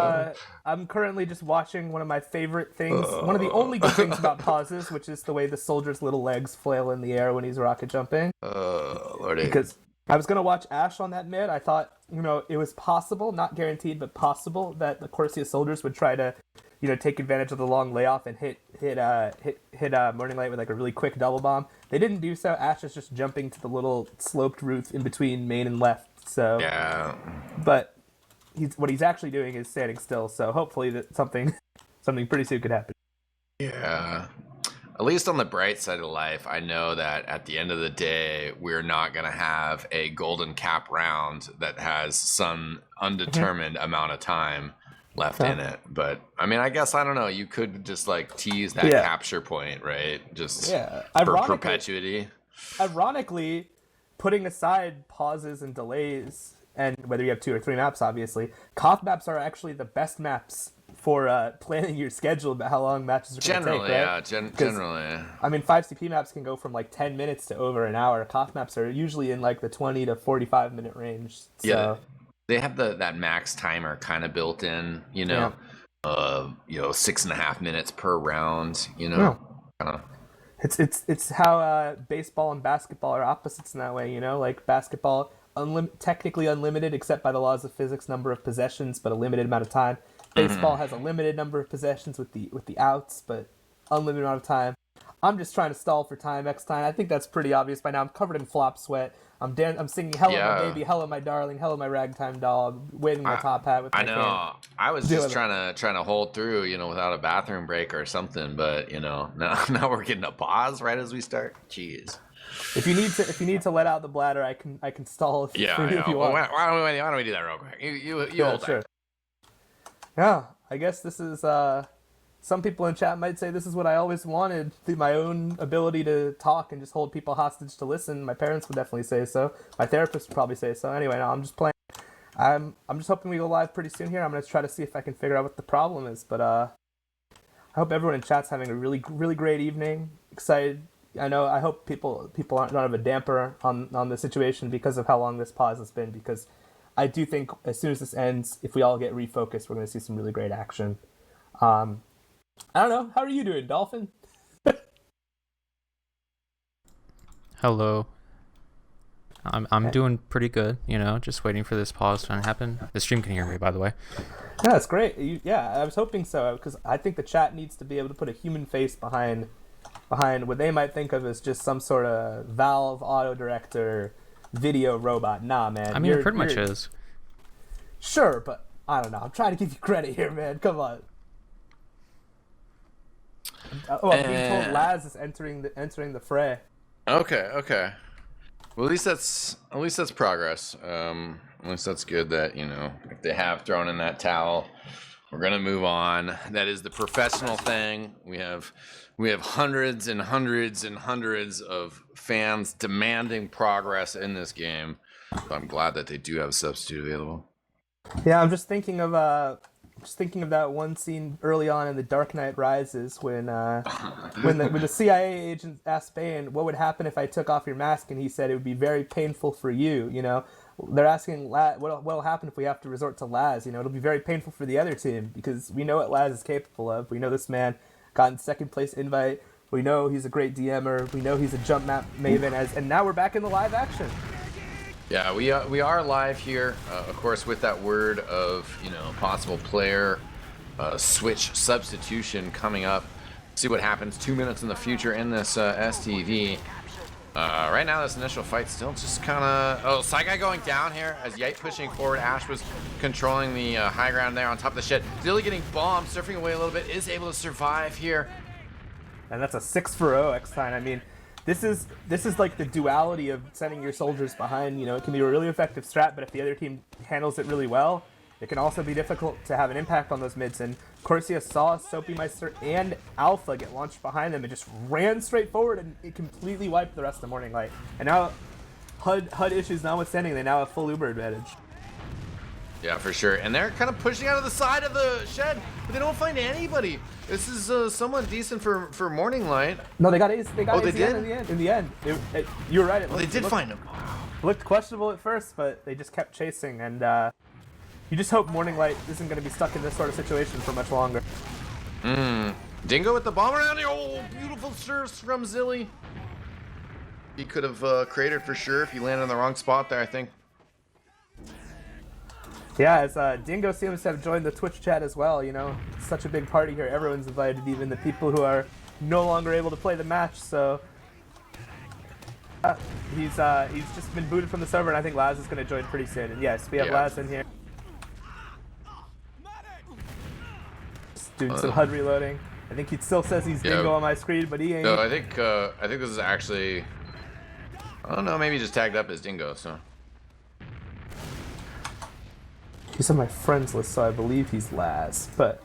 I'm currently just watching one of my favorite things, one of the only good things about pauses, which is the way the soldier's little legs flail in the air when he's rocket jumping. Lordy. Because I was going to watch Ash on that mid. I thought, it was possible, not guaranteed, but possible that the Corsia soldiers would try to, take advantage of the long layoff and hit Morning Light with like a really quick double bomb. They didn't do so. Ash is just jumping to the little sloped roof in between main and left. So yeah. But what he's actually doing is standing still. So hopefully that something pretty soon could happen. Yeah. At least on the bright side of life, I know that at the end of the day, we're not going to have a golden cap round that has some undetermined amount of time left in it. But I mean, I guess, I don't know, you could just like tease that capture point, right? Just for perpetuity. Ironically, putting aside pauses and delays, and whether you have 2 or 3 maps, obviously, KOTH maps are actually the best maps for planning your schedule about how long matches are going to take, right? Yeah, generally. I mean, 5CP maps can go from like 10 minutes to over an hour. KOTH maps are usually in like the 20 to 45 minute range. So. Yeah, they have that max timer kind of built in, 6.5 minutes per round, kinda. It's how baseball and basketball are opposites in that way, like basketball, technically unlimited except by the laws of physics, number of possessions, but a limited amount of time. Baseball has a limited number of possessions with the outs, but unlimited amount of time. I'm just trying to stall for time X time. I think that's pretty obvious by now. I'm covered in flop sweat. I'm singing "Hello My Baby," "Hello My Darling," "Hello My Ragtime Dog," waving my top hat with my can. I was just trying to hold through, without a bathroom break or something. But now we're getting a pause right as we start. Jeez. If you need to let out the bladder, I can stall if you want. Why don't we do that real quick? You hold sure. Yeah, I guess this is. Some people in chat might say this is what I always wanted, through my own ability to talk and just hold people hostage to listen. My parents would definitely say so. My therapist would probably say so. Anyway, no, I'm just playing. I'm just hoping we go live pretty soon here. I'm going to try to see if I can figure out what the problem is. But I hope everyone in chat's having a really, really great evening. Excited. I hope people don't have a damper on the situation because of how long this pause has been, because I do think as soon as this ends, if we all get refocused, we're going to see some really great action. I don't know. How are you doing, Dolphin? Hello. I'm doing pretty good, just waiting for this pause to happen. The stream can hear me, by the way. Yeah, that's great. I was hoping so, because I think the chat needs to be able to put a human face behind what they might think of as just some sort of Valve auto director video robot. Nah, man. I mean, it pretty much is. Sure, but I don't know. I'm trying to give you credit here, man. Come on. I'm being told Laz is entering the fray. Okay. Well, at least that's progress. At least that's good that if they have thrown in that towel, we're gonna move on. That is the professional thing. We have hundreds and hundreds and hundreds of fans demanding progress in this game. So I'm glad that they do have a substitute available. Yeah, I'm just thinking of that one scene early on in The Dark Knight Rises when the CIA agent asked Bane what would happen if I took off your mask, and he said it would be very painful for you. They're asking what'll happen if we have to resort to Laz. It'll be very painful for the other team because we know what Laz is capable of. We know this man got in second place invite. We know he's a great DMer. We know he's a jump map maven. And now we're back in the live action. Yeah, we are live here, of course, with that word of possible player switch substitution coming up. See what happens 2 minutes in the future in this STV. Right now, this initial fight still just kind of Saigai going down here as Yite pushing forward. Ash was controlling the high ground there on top of the shit. Dilly getting bombed, surfing away a little bit, is able to survive here. And that's a 6-for-0 X-Time. I mean, this is like the duality of sending your soldiers behind. It can be a really effective strat, but if the other team handles it really well, it can also be difficult to have an impact on those mids. And Corsia saw Soapymeister and Alpha get launched behind them and just ran straight forward, and it completely wiped the rest of Morning Light. And now, HUD issues notwithstanding, they now have full Uber advantage. Yeah, for sure. And they're kind of pushing out of the side of the shed, but they don't find anybody. This is somewhat decent for Morning Light. No, they got Ace. They got they Ace did? in the end. You were right. They did find him. Looked questionable at first, but they just kept chasing, and you just hope Morning Light isn't going to be stuck in this sort of situation for much longer. Dingo with the bomb around here. Oh, beautiful serves from Zilly. He could have created for sure if he landed in the wrong spot there, I think. Yeah, as Dingo seems to have joined the Twitch chat as well. You know, it's such a big party here. Everyone's invited, even the people who are no longer able to play the match. So he's just been booted from the server, and I think Laz is going to join pretty soon. And yes, we have Laz in here. Just doing some HUD reloading. I think he still says he's Dingo on my screen, but he ain't. No, I think this is actually, I don't know, maybe he just tagged up as Dingo. So he's on my friends list, so I believe he's Laz. But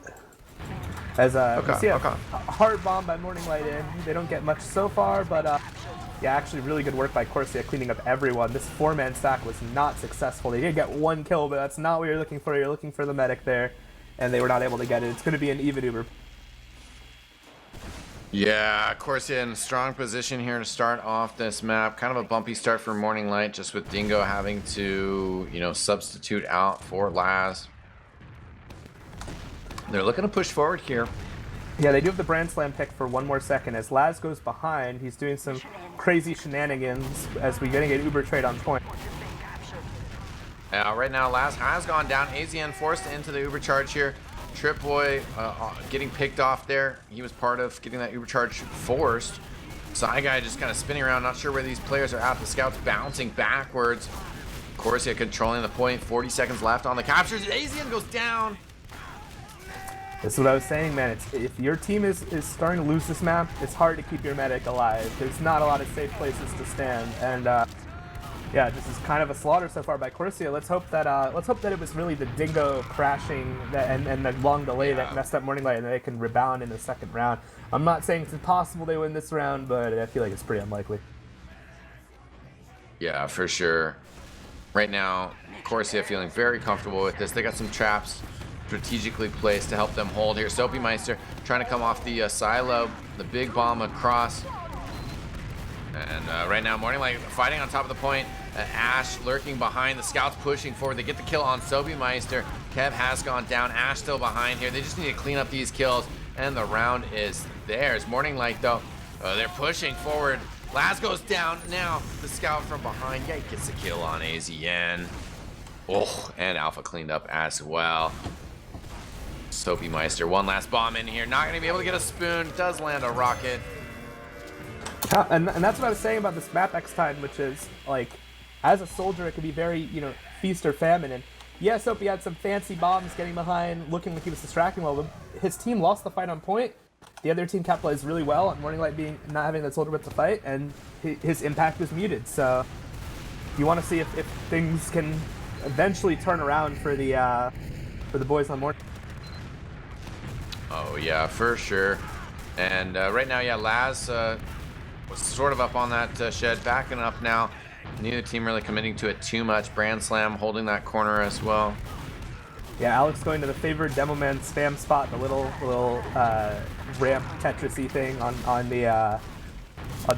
as we see a hard bomb by Morning Light in. They don't get much so far, but yeah, actually really good work by Corsia cleaning up everyone. This 4-man stack was not successful. They did get 1 kill, but that's not what you're looking for. You're looking for the medic there, and they were not able to get it. It's going to be an even Uber. yeah, Corsia in strong position here to start off this map. Kind of a bumpy start for Morning Light, just with Dingo having to, you know, substitute out for Laz. They're looking to push forward here. Yeah, they do have the Brand Slam pick for 1 more second. As Laz goes behind, he's doing some crazy shenanigans as we're getting an Uber trade on point. Right now, Laz has gone down. AZN forced into the Uber charge here. Trip Boy getting picked off there. He was part of getting that Uber charge forced. Psy Guy just kind of spinning around, not sure where these players are at. The scouts bouncing backwards. Corsia controlling the point. 40 seconds left on the captures. AZN goes down. This is what I was saying, man. If your team is starting to lose this map, it's hard to keep your medic alive. There's not a lot of safe places to stand, and yeah, this is kind of a slaughter so far by Corsia. Let's hope that it was really the Dingo crashing and the long delay that messed up Morning Light, and they can rebound in the second round. I'm not saying it's impossible they win this round, but I feel like it's pretty unlikely. Yeah, for sure. Right now, Corsia feeling very comfortable with this. They got some traps strategically placed to help them hold here. Soapymeister trying to come off the silo, the big bomb across. And right now, Morning Light fighting on top of the point. Ash lurking behind. The scouts pushing forward. They get the kill on Soapymeister. Kev has gone down. Ash still behind here. They just need to clean up these kills, and the round is theirs. Morning Light, though, they're pushing forward. Laz goes down. Now the scout from behind, yeah, he gets the kill on AZN. Oh, and Alpha cleaned up as well. Soapymeister, one last bomb in here. Not going to be able to get a spoon. Does land a rocket. And that's what I was saying about this map X time, which is, like, as a soldier, it can be very, you know, feast or famine. And yeah, Soapy had some fancy bombs getting behind, looking like he was distracting well, but his team lost the fight on point. The other team capitalized really well on Morning Light not having that soldier with the fight, and his impact was muted. So you want to see if things can eventually turn around for the boys on Morning. Oh yeah, for sure. And right now, yeah, Laz was sort of up on that shed, backing up now. Neither team really committing to it too much. Brand Slam holding that corner as well. Yeah, Alex going to the favored Demo Man spam spot, the little ramp Tetris-y thing on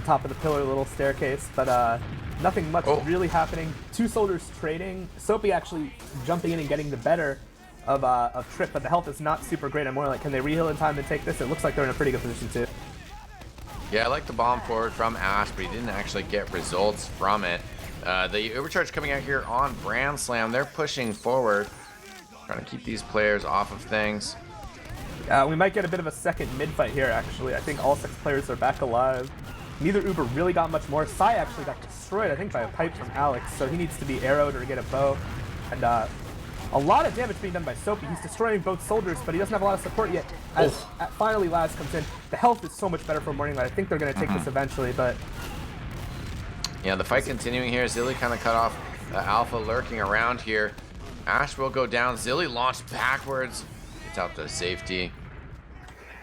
top of the pillar, little staircase, but nothing much really happening. 2 soldiers trading. Soapy actually jumping in and getting the better of Trip, but the health is not super great. I'm more like, can they re-heal in time and take this? It looks like they're in a pretty good position too. Yeah, I like the bomb forward from Ash, but he didn't actually get results from it. The overcharge coming out here on Brand Slam. They're pushing forward, trying to keep these players off of things. We might get a bit of a second mid-fight here, actually. I think all 6 players are back alive. Neither Uber really got much more. Sai actually got destroyed, I think, by a pipe from Alex, so he needs to be arrowed or get a bow. And a lot of damage being done by Soapy. He's destroying both soldiers, but he doesn't have a lot of support yet. As finally Laz comes in, the health is so much better for Morning Light. I think they're going to take this eventually, but yeah, the fight continuing here. Zilly kind of cut off Alpha lurking around here. Ash will go down. Zilly launched backwards. Gets out the safety.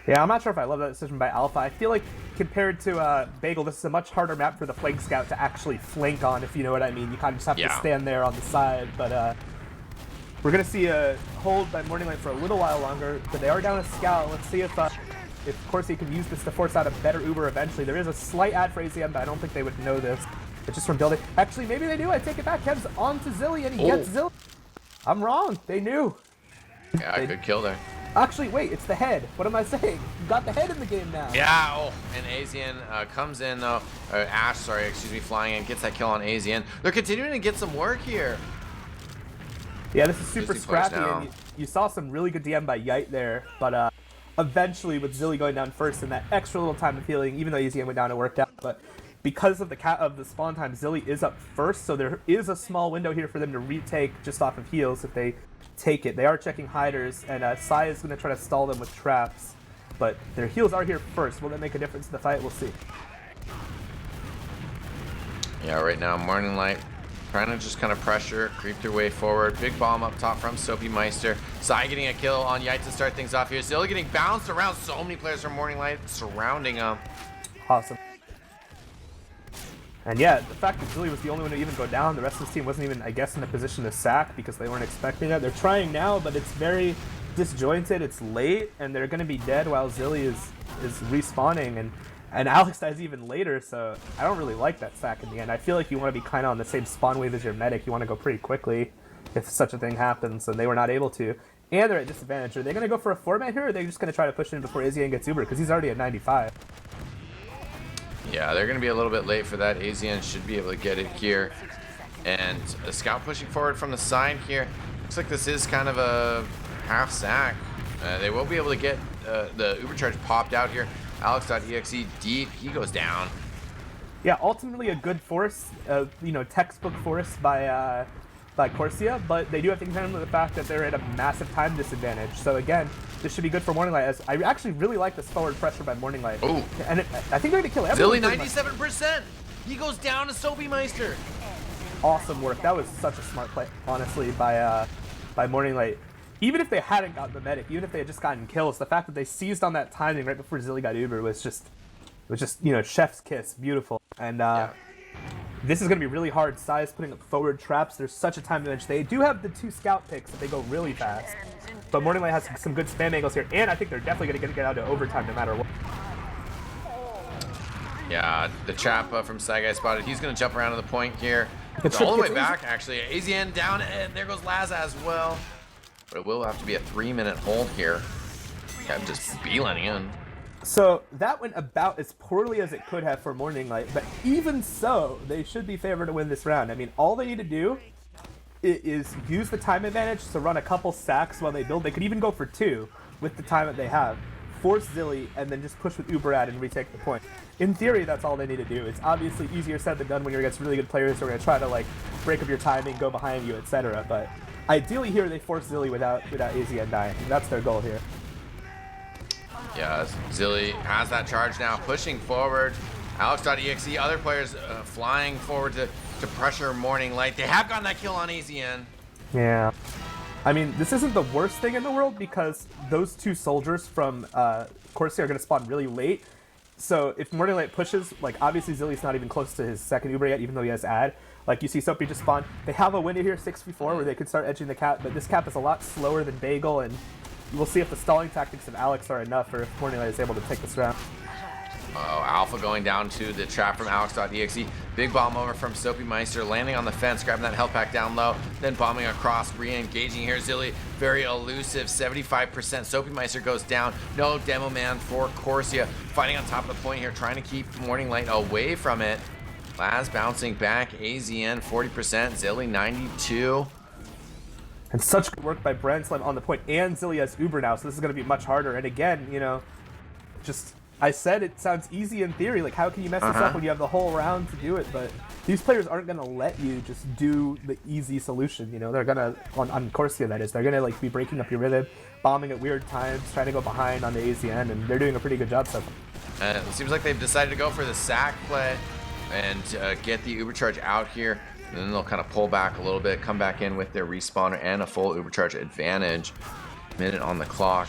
Yeah, I'm not sure if I love that decision by Alpha. I feel like compared to Bagel, this is a much harder map for the flank scout to actually flank on, if you know what I mean. You kind of just have to stand there on the side, but we're going to see a hold by Morning Light for a little while longer, but they are down a scout. Let's see if Corsia can use this to force out a better Uber eventually. There is a slight ad for AZM, but I don't think they would know this. It's just from building. Actually, maybe they do. I take it back. Kev's on to Zilly, and he gets Zilly. I'm wrong. They knew. Yeah, I could kill there. Actually, wait. It's the head. What am I saying? You got the head in the game now. Yeah. Oh, and AZN comes in, though. Ash, sorry, excuse me, flying in. Gets that kill on AZN. They're continuing to get some work here. Yeah, this is super scrappy, and you saw some really good DM by Yite there, but eventually with Zilly going down first and that extra little time of healing, even though AZM went down, it worked out, but because of the spawn time, Zilly is up first, so there is a small window here for them to retake just off of heals if they take it. They are checking hiders, and Sai is going to try to stall them with traps, but their heals are here first. Will that make a difference in the fight? We'll see. Yeah, right now, Morning Light trying to just kind of pressure, creep their way forward. Big bomb up top from Soapy Meister. Sai getting a kill on Yite to start things off here. Still getting bounced around. So many players from Morning Light surrounding him. Awesome. And yeah, the fact that Zilly was the only one to even go down, the rest of this team wasn't even, I guess, in a position to sack because they weren't expecting that. They're trying now, but it's very disjointed. It's late, and they're going to be dead while Zilly is respawning. And Alex dies even later, so I don't really like that sack in the end. I feel like you want to be kind of on the same spawn wave as your medic. You want to go pretty quickly if such a thing happens, and they were not able to. And they're at disadvantage. Are they going to go for a 4-man here, or are they just going to try to push in before AZN gets Uber? Because he's already at 95. Yeah, they're going to be a little bit late for that. AZN should be able to get it here. And a scout pushing forward from the side here. Looks like this is kind of a half sack. They will be able to get the Uber charge popped out here. Alex.exe deep, he goes down. Yeah, ultimately a good force, textbook force by Corsia, but they do have to contend with the fact that they're at a massive time disadvantage. So again, this should be good for Morning Light. As I actually really like this forward pressure by Morning Light. Oh, and I think they're gonna kill everyone. Zilly 97%. He goes down to Soapy Meister. Awesome work. That was such a smart play, honestly, by Morning Light. Even if they hadn't gotten the medic, even if they had just gotten kills, the fact that they seized on that timing right before Zilly got Uber was just chef's kiss, beautiful. And this is going to be really hard. Sai is putting up forward traps. There's such a time advantage. They do have the 2 scout picks that they go really fast. But Morning Light has some good spam angles here, and I think they're definitely going to get out to overtime no matter what. Yeah, the trap from Sai Guy spotted. He's going to jump around to the point here. It's all the way back, actually. AZN down, and there goes Laza as well. But it will have to be a 3-minute hold here. I'm just beelining in. So that went about as poorly as it could have for Morning Light, but even so, they should be favored to win this round. I mean, all they need to do is use the time advantage to run a couple sacks while they build. They could even go for 2 with the time that they have. Force Zilly, and then just push with Uberad and retake the point. In theory, that's all they need to do. It's obviously easier said than done when you're against really good players who are going to try to break up your timing, go behind you, etc. But ideally here, they force Zilly without AZN dying. That's their goal here. Yeah, Zilly has that charge now, pushing forward. Alex.exe, other players flying forward to pressure Morning Light. They have gotten that kill on AZN. Yeah. I mean, this isn't the worst thing in the world because those 2 soldiers from Corsia are going to spawn really late. So if Morning Light pushes, obviously Zilly's not even close to his second Uber yet, even though he has ad. You see Soapy just spawn. They have a window here, 6v4, where they could start edging the cap, but this cap is a lot slower than Bagel, and we'll see if the stalling tactics of Alex are enough or if Morning Light is able to take this round. Oh, Alpha going down to the trap from Alex.exe. Big bomb over from Soapy Meister, landing on the fence, grabbing that health pack down low, then bombing across, re-engaging here. Zilly, very elusive, 75%. Soapy Meister goes down. No demo man for Corsia. Fighting on top of the point here, trying to keep Morning Light away from it. Laz bouncing back, AZN 40%, Zilly 92. And such good work by Brandslam on the point, and Zilly has Uber now, so this is going to be much harder. And again, I said it sounds easy in theory. How can you mess this up when you have the whole round to do it? But these players aren't going to let you just do the easy solution. They're going to, on Corsia that is, they're going to be breaking up your rhythm, bombing at weird times, trying to go behind on the AZN, and they're doing a pretty good job so far. And it seems like they've decided to go for the sack play and get the Uber charge out here. And then they'll kind of pull back a little bit, come back in with their respawner and a full Uber charge advantage. Minute on the clock.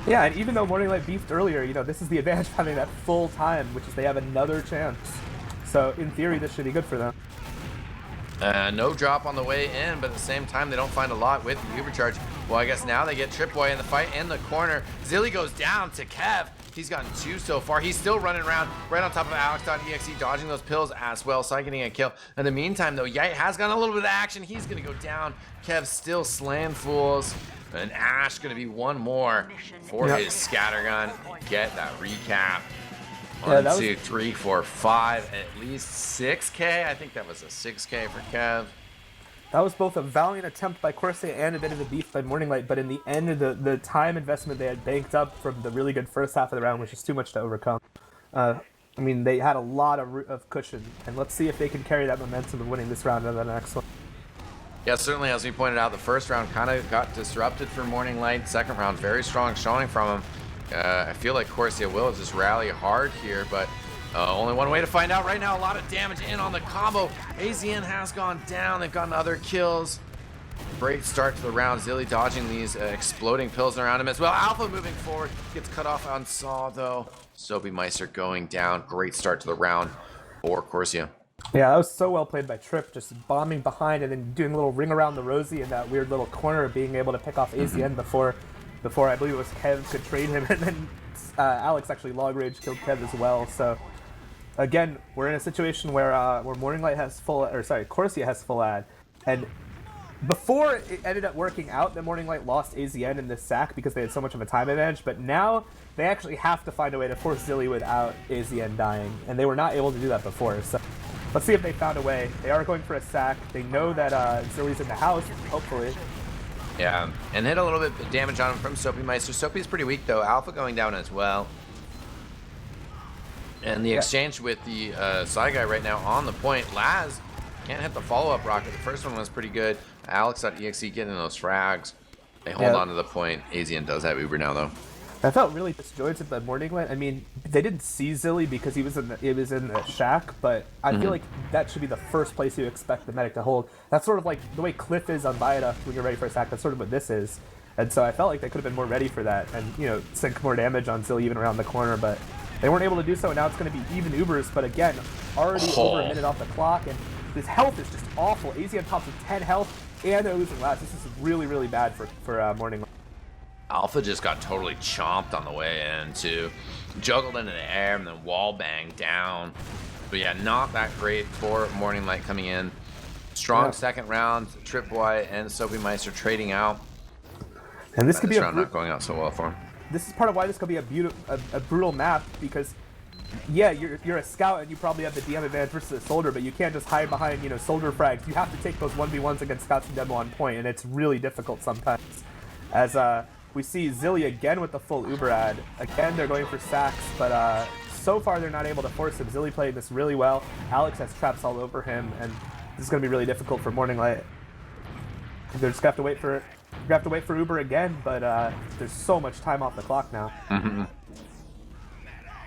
Yeah, and even though Morning Light beefed earlier, this is the advantage of having that full time, which is they have another chance. So in theory, this should be good for them. No drop on the way in, but at the same time, they don't find a lot with the Uber charge. Well, I guess now they get Tripboy in the fight in the corner. Zilly goes down to Kev. He's gotten 2 so far. He's still running around right on top of Alex.exe, dodging those pills as well, so getting a kill. In the meantime, though, Yite has gotten a little bit of action. He's going to go down. Kev still slaying fools. And Ash going to be one more for his scattergun. Get that recap. 1, 2, 3, 4, 5, at least 6K. I think that was a 6K for Kev. That was both a valiant attempt by Corsia and a bit of a beef by Morning Light, but in the end, the time investment they had banked up from the really good first half of the round was just too much to overcome. They had a lot of cushion, and let's see if they can carry that momentum of winning this round and the next one. Yeah, certainly, as we pointed out, the first round kind of got disrupted for Morning Light. Second round, very strong showing from him. I feel like Corsia will just rally hard here, but only one way to find out right now. A lot of damage in on the combo. AZN has gone down. They've gotten other kills. Great start to the round. Zilly dodging these exploding pills around him as well. Alpha moving forward. Gets cut off on Saw, though. Soapy Meister going down. Great start to the round for Corsia. Yeah, that was so well played by Trip, just bombing behind and then doing a little ring around the Rosie in that weird little corner, being able to pick off AZN before I believe it was Kev could trade him, and then Alex actually log rage killed Kev as well. So again, we're in a situation where Morning Light has Corsia has full ad, and before it ended up working out that Morning Light lost AZN in this sack because they had so much of a time advantage, but now they actually have to find a way to force Zilly without AZN dying, and they were not able to do that before. So let's see if they found a way. They are going for a sack. They know that Zilly's in the house, hopefully. Yeah, and hit a little bit of damage on him from Soapy Meister. Soapy's pretty weak, though. Alpha going down as well. And the exchange with the side guy right now on the point. Laz can't hit the follow-up rocket. The first one was pretty good. Alex.exe getting those frags. They hold on to the point. AZN does have Uber now, though. I felt really disjointed by Morning Light. I mean, they didn't see Zilly because he was in the shack, but I feel like that should be the first place you expect the medic to hold. That's sort of like the way Cliff is on Vieta when you're ready for a sack. That's sort of what this is. And so I felt like they could have been more ready for that and, sink more damage on Zilly even around the corner, but they weren't able to do so, and now it's going to be even Ubers, but again, already over a minute off the clock, and his health is just awful. AZ on top of 10 health, and they're losing last. This is really, really bad for Morning Light. Alpha just got totally chomped on the way in, too. Juggled into the air and then wall banged down. But yeah, not that great for Morning Light coming in. Strong second round. Tripboy and Soapy Meister trading out. And this could be round not going out so well for him. This is part of why this could be a brutal map, because yeah, you're a scout and you probably have the DM advantage versus a soldier, but you can't just hide behind soldier frags. You have to take those 1v1s against scouts and demo on point, and it's really difficult sometimes. As we see Zilly again with the full Uber ad. Again, they're going for sacks, but so far they're not able to force him. Zilly played this really well. Alex has traps all over him, and this is going to be really difficult for Morning Light. They're just going to have to wait for it. We have to wait for Uber again, but there's so much time off the clock now.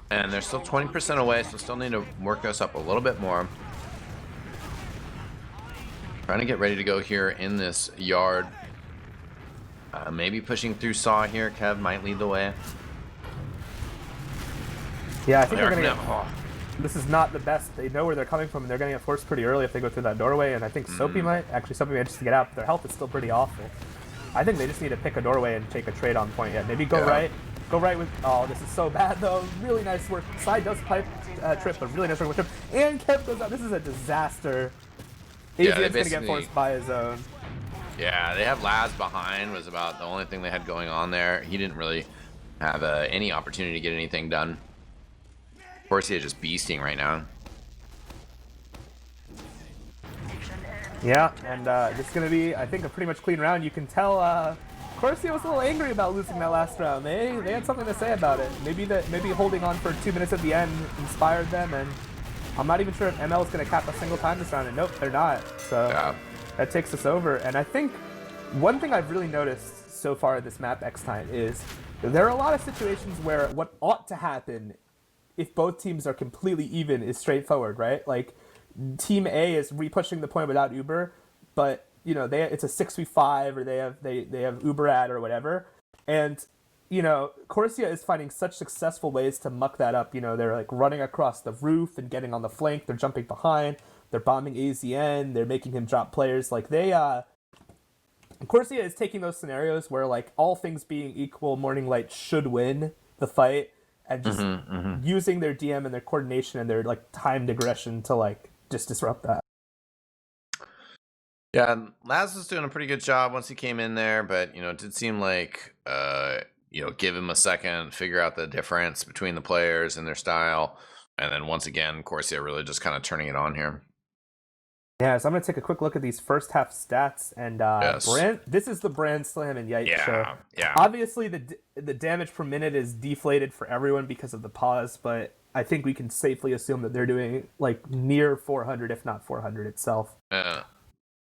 And they're still 20% away, so still need to work us up a little bit more. Trying to get ready to go here in this yard. Maybe pushing through Saw here. Kev might lead the way. Yeah, I think they're going to get... This is not the best. They know where they're coming from, and they're going to get forced pretty early if they go through that doorway, and I think Soapy might just to get out, but their health is still pretty awful. I think they just need to pick a doorway and take a trade on point. Yeah, maybe go right. Go right with... Oh, this is so bad, though. Really nice work. Side does pipe Trip, but really nice work with Trip. And Kev goes out. This is a disaster. AZ's going to get forced by his own. Yeah, they have Laz behind, was about the only thing they had going on there. He didn't really have any opportunity to get anything done. Corsia just beasting right now. Yeah, and it's going to be, I think, a pretty much clean round. You can tell Corsia was a little angry about losing that last round. They had something to say about it. Maybe holding on for 2 minutes at the end inspired them, and I'm not even sure if ML is going to cap a single time this round. And nope, they're not. So that takes us over. And I think one thing I've really noticed so far this map X time is there are a lot of situations where what ought to happen if both teams are completely even is straightforward, right? Like, Team A is re-pushing the point without Uber, but it's a 6v5 or they have Uber ad or whatever. And, you know, Corsia is finding such successful ways to muck that up. You know, they're like running across the roof and getting on the flank. They're jumping behind. They're bombing AZN. They're making him drop players. Like Corsia is taking those scenarios where, like, all things being equal, Morning Light should win the fight, and just using their DM and their coordination and their, like, timed aggression to, like, just disrupt that. Yeah, Laz was doing a pretty good job once he came in there, but, you know, it did seem like, you know, give him a second, figure out the difference between the players and their style, and then once again, Corsia really just kind of turning it on here. Yeah, so I'm going to take a quick look at these first half stats, and Yes. this is the Brand Slam and Yike show. Yeah. Obviously, the damage per minute is deflated for everyone because of the pause, but I think we can safely assume that they're doing, like, near 400, if not 400 itself.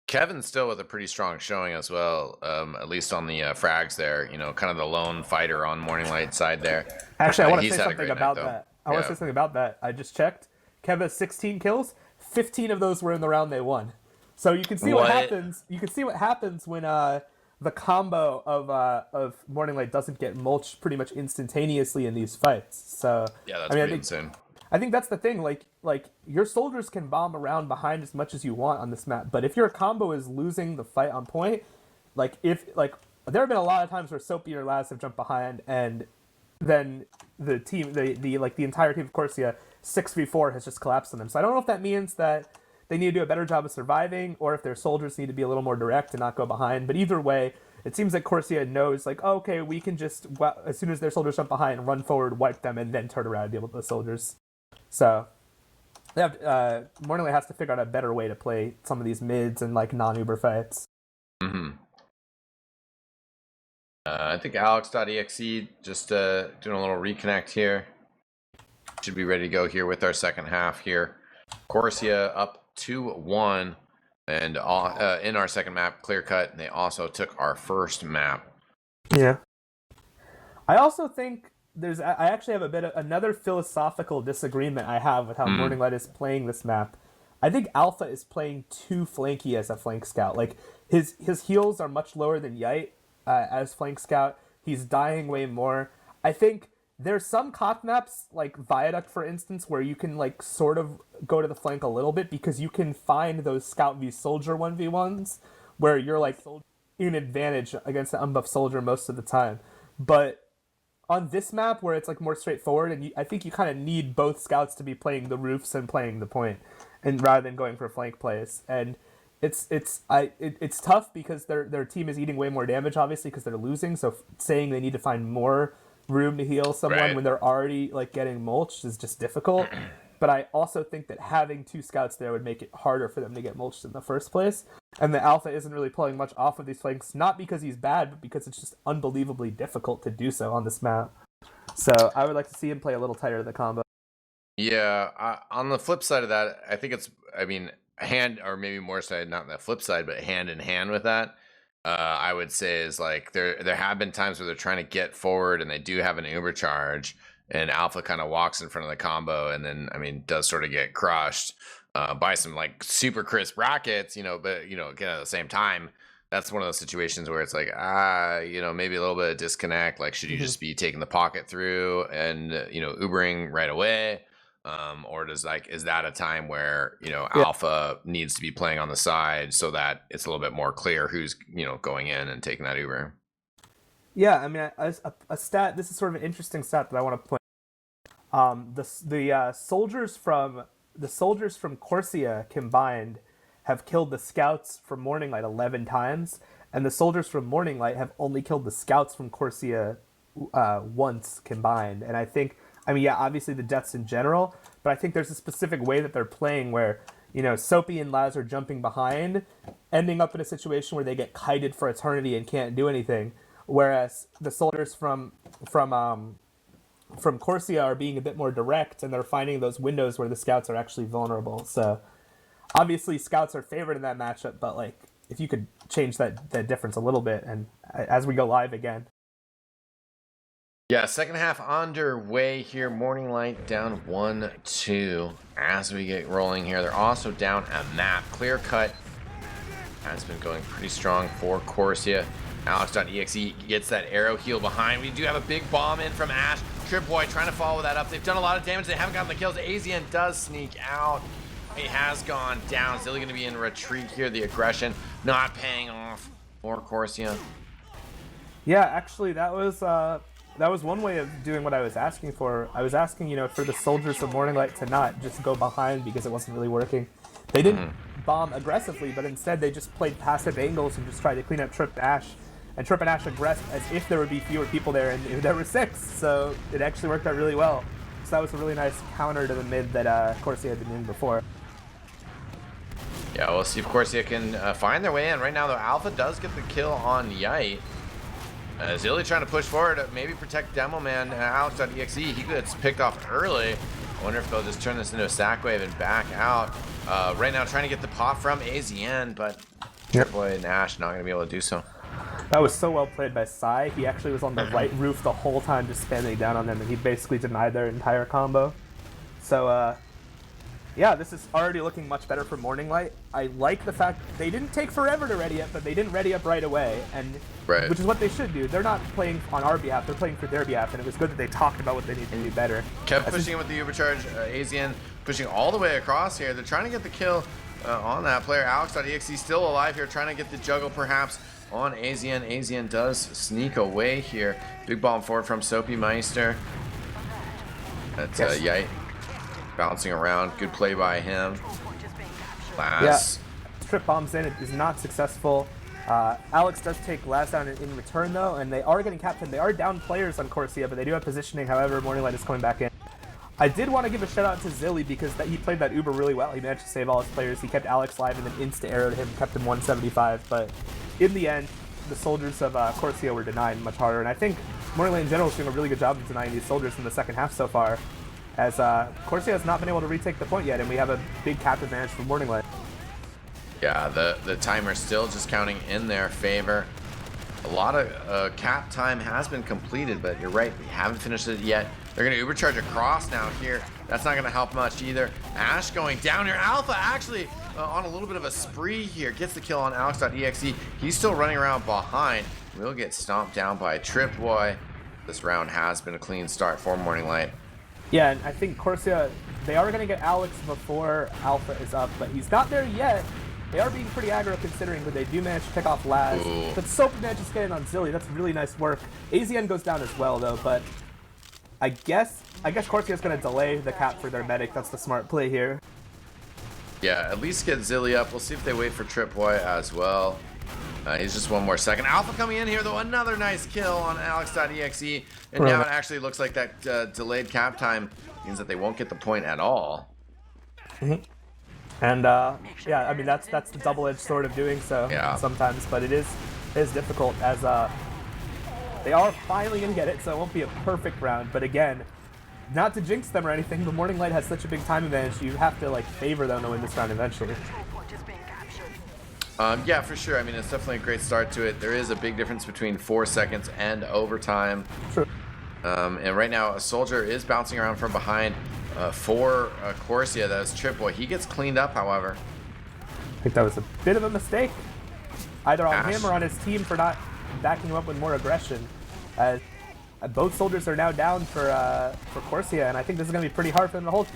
Kevin's still with a pretty strong showing as well, at least on the frags there. You know, kind of the lone fighter on Morning Light side there. Actually, I want to he's say had a something great about night, though. that. I want to say something about that. I just checked. Kev has 16 kills. 15 of those were in the round they won. So you can see what happens. You can see what happens when the combo of Morning Light doesn't get mulched pretty much instantaneously in these fights. So Yeah, that's pretty insane. I think that's the thing. Like your soldiers can bomb around behind as much as you want on this map, but if your combo is losing the fight on point, there have been a lot of times where Soapy or Laz have jumped behind, and then the team, the entire team of Corsia 6v4 has just collapsed on them. So I don't know if that means that they need to do a better job of surviving, or if their soldiers need to be a little more direct and not go behind. But either way, it seems like Corsia knows, like, oh, okay, we can just, as soon as their soldiers jump behind, run forward, wipe them, and then turn around and deal with the soldiers. So they have, Morning Light has to figure out a better way to play some of these mids and, like, non-Uber fights. I think Alex.exe just doing a little reconnect here. Should be ready to go here with our second half here. Corsia up 2-1, and in our second map, clear cut. They also took our first map. Yeah. I also think I actually have another philosophical disagreement I have with how Morning Light is playing this map. I think Alpha is playing too flanky as a flank scout. Like, his heals are much lower than Yite as flank scout. He's dying way more. I think there's some KOTH maps, like Viaduct, for instance, where you can, like, sort of go to the flank a little bit, because you can find those scout v soldier 1v1s where you're, like, in advantage against the unbuffed soldier most of the time. But on this map, where it's, like, more straightforward, and I think you kind of need both scouts to be playing the roofs and playing the point, and rather than going for flank plays. And it's tough because their team is eating way more damage, obviously, because they're losing. So saying they need to find more room to heal someone when they're already, like, getting mulched is just difficult. But I also think that having two scouts there would make it harder for them to get mulched in the first place. And the Alpha isn't really pulling much off of these flanks, not because he's bad, but because it's just unbelievably difficult to do so on this map. So I would like to see him play a little tighter the combo. Yeah, on the flip side of that, I think hand, or maybe more side, not the flip side, but hand in hand with that, I would say is, like, there have been times where they're trying to get forward and they do have an Uber charge, and Alpha kind of walks in front of the combo, and then, I mean, does sort of get crushed by some, like, super crisp rockets, you know, but, you know, again, at the same time, that's one of those situations where it's like, you know, maybe a little bit of disconnect. Like, should you just be taking the pocket through and, you know, Ubering right away? Or is that a time where, you know, Alpha needs to be playing on the side so that it's a little bit more clear who's, you know, going in and taking that Uber? Yeah, I mean, a stat. This is sort of an interesting stat that I want to point. The soldiers from Corsia combined have killed the scouts from Morning Light 11 times, and the soldiers from Morning Light have only killed the scouts from Corsia once combined. And I think, I mean, yeah, obviously the deaths in general, but I think there's a specific way that they're playing where, you know, Soapy and Laz are jumping behind, ending up in a situation where they get kited for eternity and can't do anything, whereas the soldiers from Corsia are being a bit more direct, and they're finding those windows where the scouts are actually vulnerable. So obviously scouts are favored in that matchup, but, like, if you could change that difference a little bit, and as we go live again. Yeah, second half underway here. Morning Light down 1-2 as we get rolling here. They're also down a map. Clear cut has been going pretty strong for Corsia. Alex.exe gets that arrow heal behind. We do have a big bomb in from Ash. Tripboy trying to follow that up. They've done a lot of damage. They haven't gotten the kills. AZN does sneak out. He has gone down. Still going to be in retreat here. The aggression not paying off for Corsia. Yeah, actually, that was one way of doing what I was asking for. I was asking, you know, for the soldiers of Morning Light to not just go behind because it wasn't really working. They didn't bomb aggressively, but instead they just played passive angles and just tried to clean up Trip Ash. And Trip and Ash aggressed as if there would be fewer people there, and there were 6, so it actually worked out really well. So that was a really nice counter to the mid that Corsia had been in before. Yeah, we'll see if Corsia can find their way in. Right now, though, Alpha does get the kill on Yite. Zilly trying to push forward, maybe protect Demo Man. Alex.exe, he gets picked off early. I wonder if they'll just turn this into a sack wave and back out. Right now, trying to get the pop from AZN, but Tripboy and Ash not going to be able to do so. That was so well played by Sai. He actually was on the right roof the whole time, just spamming down on them, and he basically denied their entire combo. So, yeah, this is already looking much better for Morning Light. I like the fact they didn't take forever to ready up, but they didn't ready up right away, and which is what they should do. They're not playing on our behalf, they're playing for their behalf, and it was good that they talked about what they need to do better. Kept pushing it with the overcharge. AZN pushing all the way across here. They're trying to get the kill on that player. Alex.exe still alive here, trying to get the juggle perhaps on AZN. AZN does sneak away here. Big bomb forward from Soapy Meister. That's Yite bouncing around. Good play by him. Last. Yeah, Trip bombs in. It is not successful. Alex does take last down in return though, and they are getting captured. They are down players on Corsia, but they do have positioning. However, Morning Light is coming back in. I did want to give a shout out to Zilly because he played that Uber really well. He managed to save all his players. He kept Alex live and then insta arrowed him, kept him 175. But in the end, the soldiers of Corsia were denied much harder. And I think Morning Light in general is doing a really good job of denying these soldiers in the second half so far, as Corsia has not been able to retake the point yet, and we have a big cap advantage for Morning Light. Yeah, the timer's still just counting in their favor. A lot of cap time has been completed, but you're right, we haven't finished it yet. They're going to overcharge across now here. That's not going to help much either. Ash going down here. Alpha actually on a little bit of a spree here. Gets the kill on Alex.exe. He's still running around behind. Will get stomped down by Tripboy. This round has been a clean start for Morning Light. Yeah, and I think Corsia, they are going to get Alex before Alpha is up, but he's not there yet. They are being pretty aggro considering, but they do manage to pick off Laz. Ooh. But Soap manages to get in on Zilly. That's really nice work. AZN goes down as well, though, but I guess Corsia's going to delay the cap for their medic. That's the smart play here. Yeah, at least get Zilly up. We'll see if they wait for Tripboy as well. He's just one more second. Alpha coming in here, though. Another nice kill on Alex.exe. And now it actually looks like that delayed cap time means that they won't get the point at all. And yeah, I mean that's the double-edged sword of doing so sometimes, but it is difficult as they are finally gonna get it, so it won't be a perfect round. But again, not to jinx them or anything, but Morning Light has such a big time advantage. You have to like favor them to win this round eventually. Yeah, for sure. I mean, it's definitely a great start to it. There is a big difference between 4 seconds and overtime. True. And right now, a soldier is bouncing around from behind for Corsia. That was Tripboy. He gets cleaned up, however. I think that was a bit of a mistake, either on Ash. him or on his team for not backing him up with more aggression. Both soldiers are now down for Corsia, and I think this is going to be pretty hard for them to hold.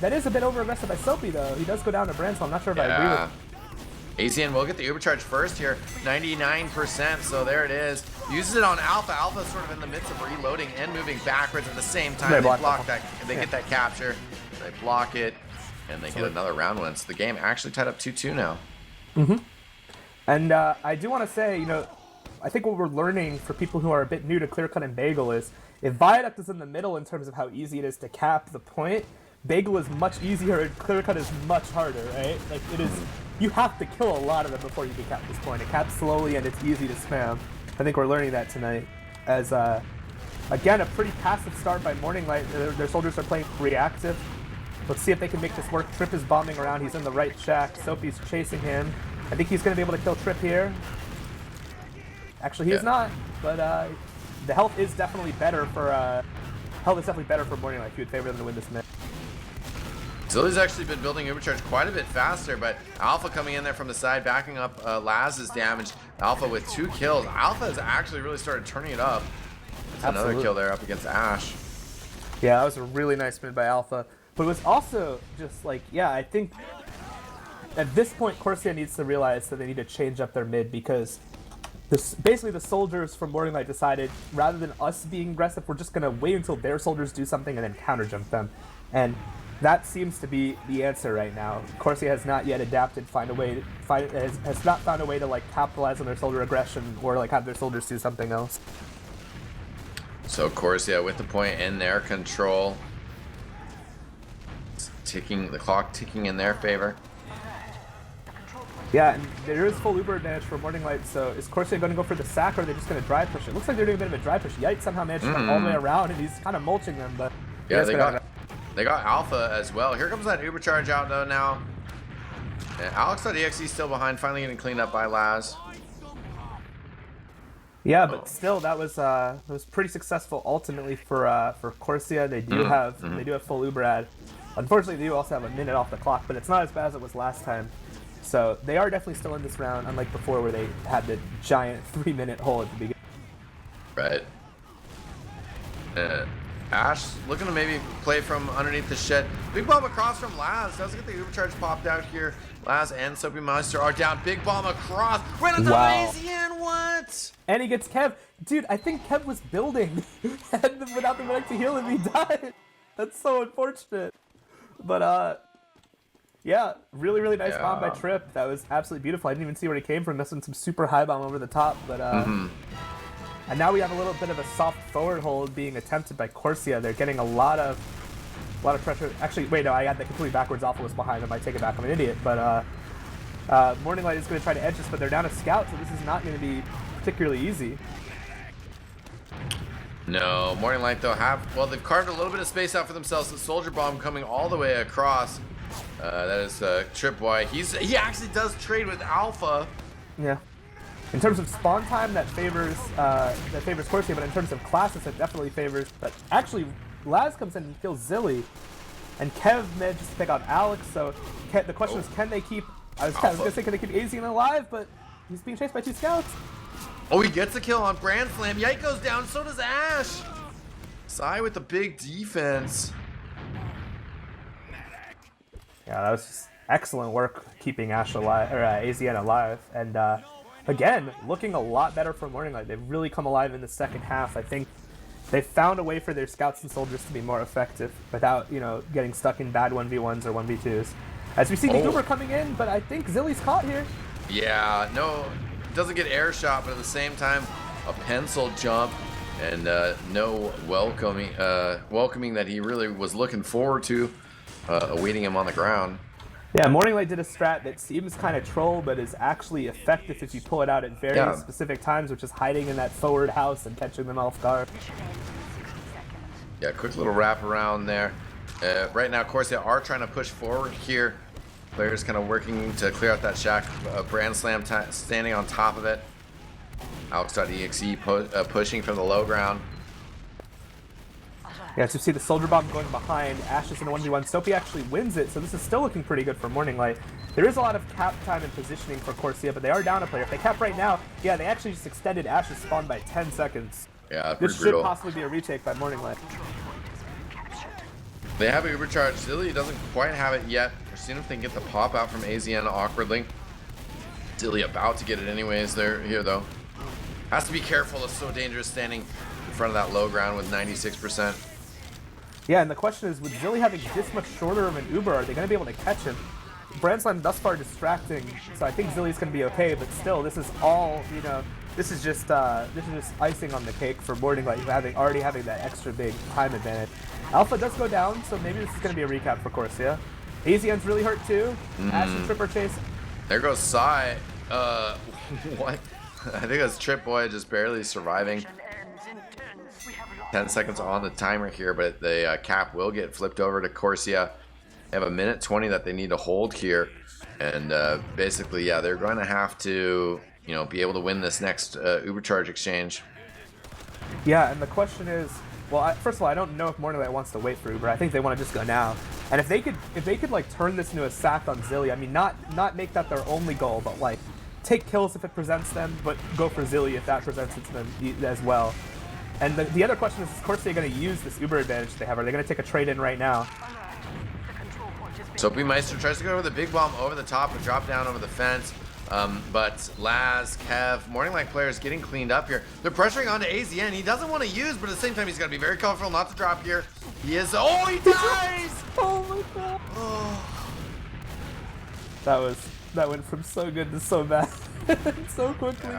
That is a bit over-aggressive by Soapy, though. He does go down to Brand, so I'm not sure if I agree with AZN will get the overcharge first here, 99%, so there it is. Uses it on Alpha. Alpha's sort of in the midst of reloading and moving backwards at the same time. They block that. They get that capture. They block it, and they get another round win. So the game actually tied up 2-2 now. And I do want to say, you know, I think what we're learning for people who are a bit new to Clear Cut and Bagel is if Viaduct is in the middle in terms of how easy it is to cap the point, Bagel is much easier and Clear Cut is much harder, right? Like it is. You have to kill a lot of them before you can cap this point. It caps slowly and it's easy to spam. I think we're learning that tonight. As again, a pretty passive start by Morning Light. Their soldiers are playing reactive. Let's see if they can make this work. Trip is bombing around. He's in the right shack. Soapy's chasing him. I think he's going to be able to kill Trip here. Actually, he is not. But the health is definitely better for Morning Light. If you would favor them to win this match. Zilly's actually been building Ubercharge quite a bit faster, but Alpha coming in there from the side, backing up Laz's damage. Alpha with 2 kills. Alpha has actually really started turning it up. That's another kill there up against Ash. Yeah, that was a really nice mid by Alpha. But it was also just like, yeah, I think at this point, Corsia needs to realize that they need to change up their mid because basically the soldiers from Morning Light decided rather than us being aggressive, we're just going to wait until their soldiers do something and then counter jump them. And that seems to be the answer right now. Corsia has not yet adapted, has not found a way to like capitalize on their soldier aggression or like have their soldiers do something else. So Corsia with the point in their control. It's ticking, the clock ticking in their favor. Yeah, and there is full Uber advantage for Morning Light, so is Corsia going to go for the sack or are they just going to drive push it? Looks like they're doing a bit of a drive push. Yite somehow managed to come all the way around and he's kind of mulching them, but... Yeah, they got Alpha as well. Here comes that Uber charge out though now. And Alex.exe still behind, finally getting cleaned up by Laz. Yeah, but still, that was pretty successful ultimately for Corsia. They do have full Uber ad. Unfortunately, they do also have a minute off the clock, but it's not as bad as it was last time. So they are definitely still in this round, unlike before where they had the giant 3-minute hole at the beginning. Right. Ash looking to maybe play from underneath the shed. Big bomb across from Laz. Doesn't get the Uber charge popped out here. Laz and Soapy Meister are down. Big bomb across. Right on top of AZN. What? And he gets Kev. Dude, I think Kev was building. And without the medic to heal him, he died. That's so unfortunate. But, yeah, really, really nice bomb by Trip. That was absolutely beautiful. I didn't even see where he came from. Missing some super high bomb over the top. But, and now we have a little bit of a soft forward hold being attempted by Corsia. They're getting a lot of pressure. Actually, wait, no, I had that completely backwards. Alpha was behind them. I take it back. I'm an idiot. But Morning Light is going to try to edge this, but they're down a scout, so this is not going to be particularly easy. No, Morning Light though they've carved a little bit of space out for themselves. The soldier bomb coming all the way across. That is Tripwire. He actually does trade with Alpha. Yeah. In terms of spawn time, that favors Corsia, but in terms of classes, it definitely favors. But actually, Laz comes in and kills Zilly, and Kev manages to pick out Alex. So the question is, can they keep? I was gonna say, can they keep AZN alive? But he's being chased by 2 scouts. Oh, he gets a kill on Brand Slam. Yite goes down. So does Ash. Sai with the big defense. Yeah, that was just excellent work keeping Ash alive, or AZN alive, and. Again, looking a lot better for Morning Light. They've really come alive in the second half. I think they've found a way for their scouts and soldiers to be more effective without, getting stuck in bad 1v1s or 1v2s. As we see the Uber coming in, but I think Zilly's caught here. Yeah, no, doesn't get air shot, but at the same time, a pencil jump and no welcoming that he really was looking forward to, awaiting him on the ground. Yeah, Morning Light did a strat that seems kind of troll, but is actually effective if you pull it out at very specific times, which is hiding in that forward house and catching them off guard. Yeah, quick little wrap around there. Right now, Corsia are trying to push forward here. Players kind of working to clear out that shack. Brand Slam standing on top of it. Alex.exe pushing from the low ground. Yeah, so you see the soldier bomb going behind. Ash is in a 1v1. Soapy actually wins it, so this is still looking pretty good for Morning Light. There is a lot of cap time and positioning for Corsia, but they are down a player. If they cap right now, yeah, they actually just extended Ash's spawn by 10 seconds. Yeah, this should possibly be a retake by Morning Light. They have a Uber charge. Zilly doesn't quite have it yet. We're seeing if they can get the pop out from AZN awkwardly. Zilly about to get it anyways. They're here though. Has to be careful. It's so dangerous standing in front of that low ground with 96%. Yeah, and the question is, with Zilly having this much shorter of an Uber, are they going to be able to catch him? Brand Slam thus far distracting, so I think Zilly's going to be okay, but still, this is all, this is just icing on the cake for Morning Light, already having that extra big time advantage. Alpha does go down, so maybe this is going to be a recap for Corsia. AZN's really hurt too. Ash and Trip are chasing. There goes Sai. What? I think that's Trip Boy just barely surviving. 10 seconds on the timer here, but the cap will get flipped over to Corsia. They have a minute 20 that they need to hold here, and basically, yeah, they're going to have to, be able to win this next Uber charge exchange. Yeah, and the question is, well, first of all, I don't know if Morning Light wants to wait for Uber. I think they want to just go now. And if they could like turn this into a sack on Zilly, I mean, not make that their only goal, but like take kills if it presents them, but go for Zilly if that presents it to them as well. And the other question is Corsia going to use this Uber advantage they have? Are they going to take a trade in right now? Soapy Meister tries to go with a big bomb over the top and drop down over the fence. But Laz, Kev, Morning Light players getting cleaned up here. They're pressuring onto AZN. He doesn't want to use, but at the same time, he's got to be very careful not to drop here. He is. Oh, he dies! Oh my god. Oh. That went from so good to so bad so quickly.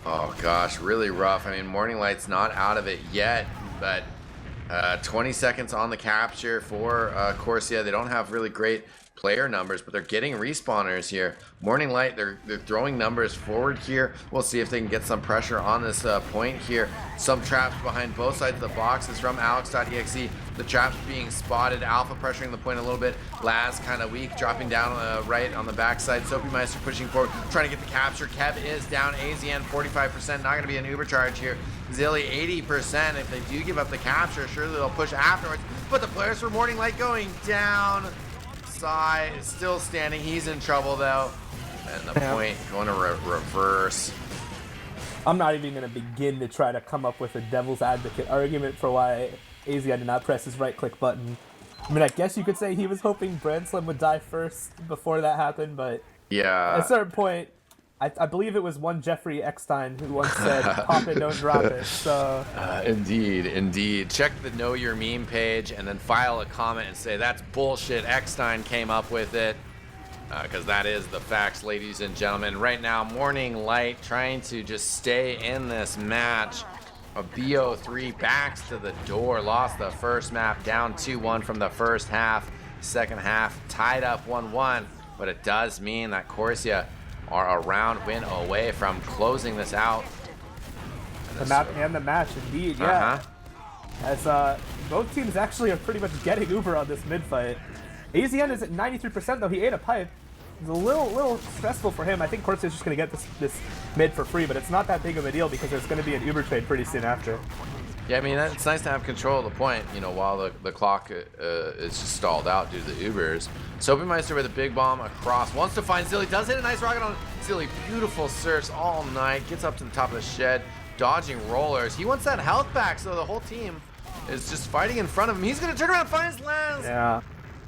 Oh gosh, really rough. I mean, Morning Light's not out of it yet, but 20 seconds on the capture for Corsia. They don't have really great player numbers, but they're getting respawners here. Morning Light, they're throwing numbers forward here. We'll see if they can get some pressure on this point here. Some traps behind both sides of the boxes from Alex.exe. The traps being spotted. Alpha pressuring the point a little bit. Laz kind of weak, dropping down right on the backside. Soapy Meister pushing forward, trying to get the capture. Kev is down. AZN 45%. Not going to be an Uber charge here. Zilly 80%. If they do give up the capture, surely they'll push afterwards. But the players for Morning Light going down. Sai is still standing. He's in trouble though. And the point going to reverse. I'm not even going to begin to try to come up with a devil's advocate argument for why AZN did not press his right click button. I mean, I guess you could say he was hoping Brandslam would die first before that happened, but yeah, at a certain point, I believe it was one Jeffrey Eckstein who once said, pop it, don't drop it. So indeed. Check the Know Your Meme page and then file a comment and say, that's bullshit. Eckstein came up with it. Because that is the facts, ladies and gentlemen. Right now, Morning Light trying to just stay in this match. A BO3 backs to the door. Lost the first map, down 2-1 from the first half. Second half, tied up 1-1. But it does mean that Corsia are a round win away from closing this out. The map and the match, indeed, yeah. As both teams actually are pretty much getting Uber on this mid fight. AZN is at 93% though. He ate a pipe. It's a little stressful for him. I think Corsia's just going to get this mid for free, but it's not that big of a deal because there's going to be an Uber trade pretty soon after. Yeah, I mean, it's nice to have control of the point, you know, while the clock is just stalled out due to the Ubers. Soapy Meister with a big bomb across, wants to find Zilly, does hit a nice rocket on Zilly. Beautiful surfs all night, gets up to the top of the shed, dodging rollers. He wants that health back, so the whole team is just fighting in front of him. He's going to turn around, finds Laz. Yeah.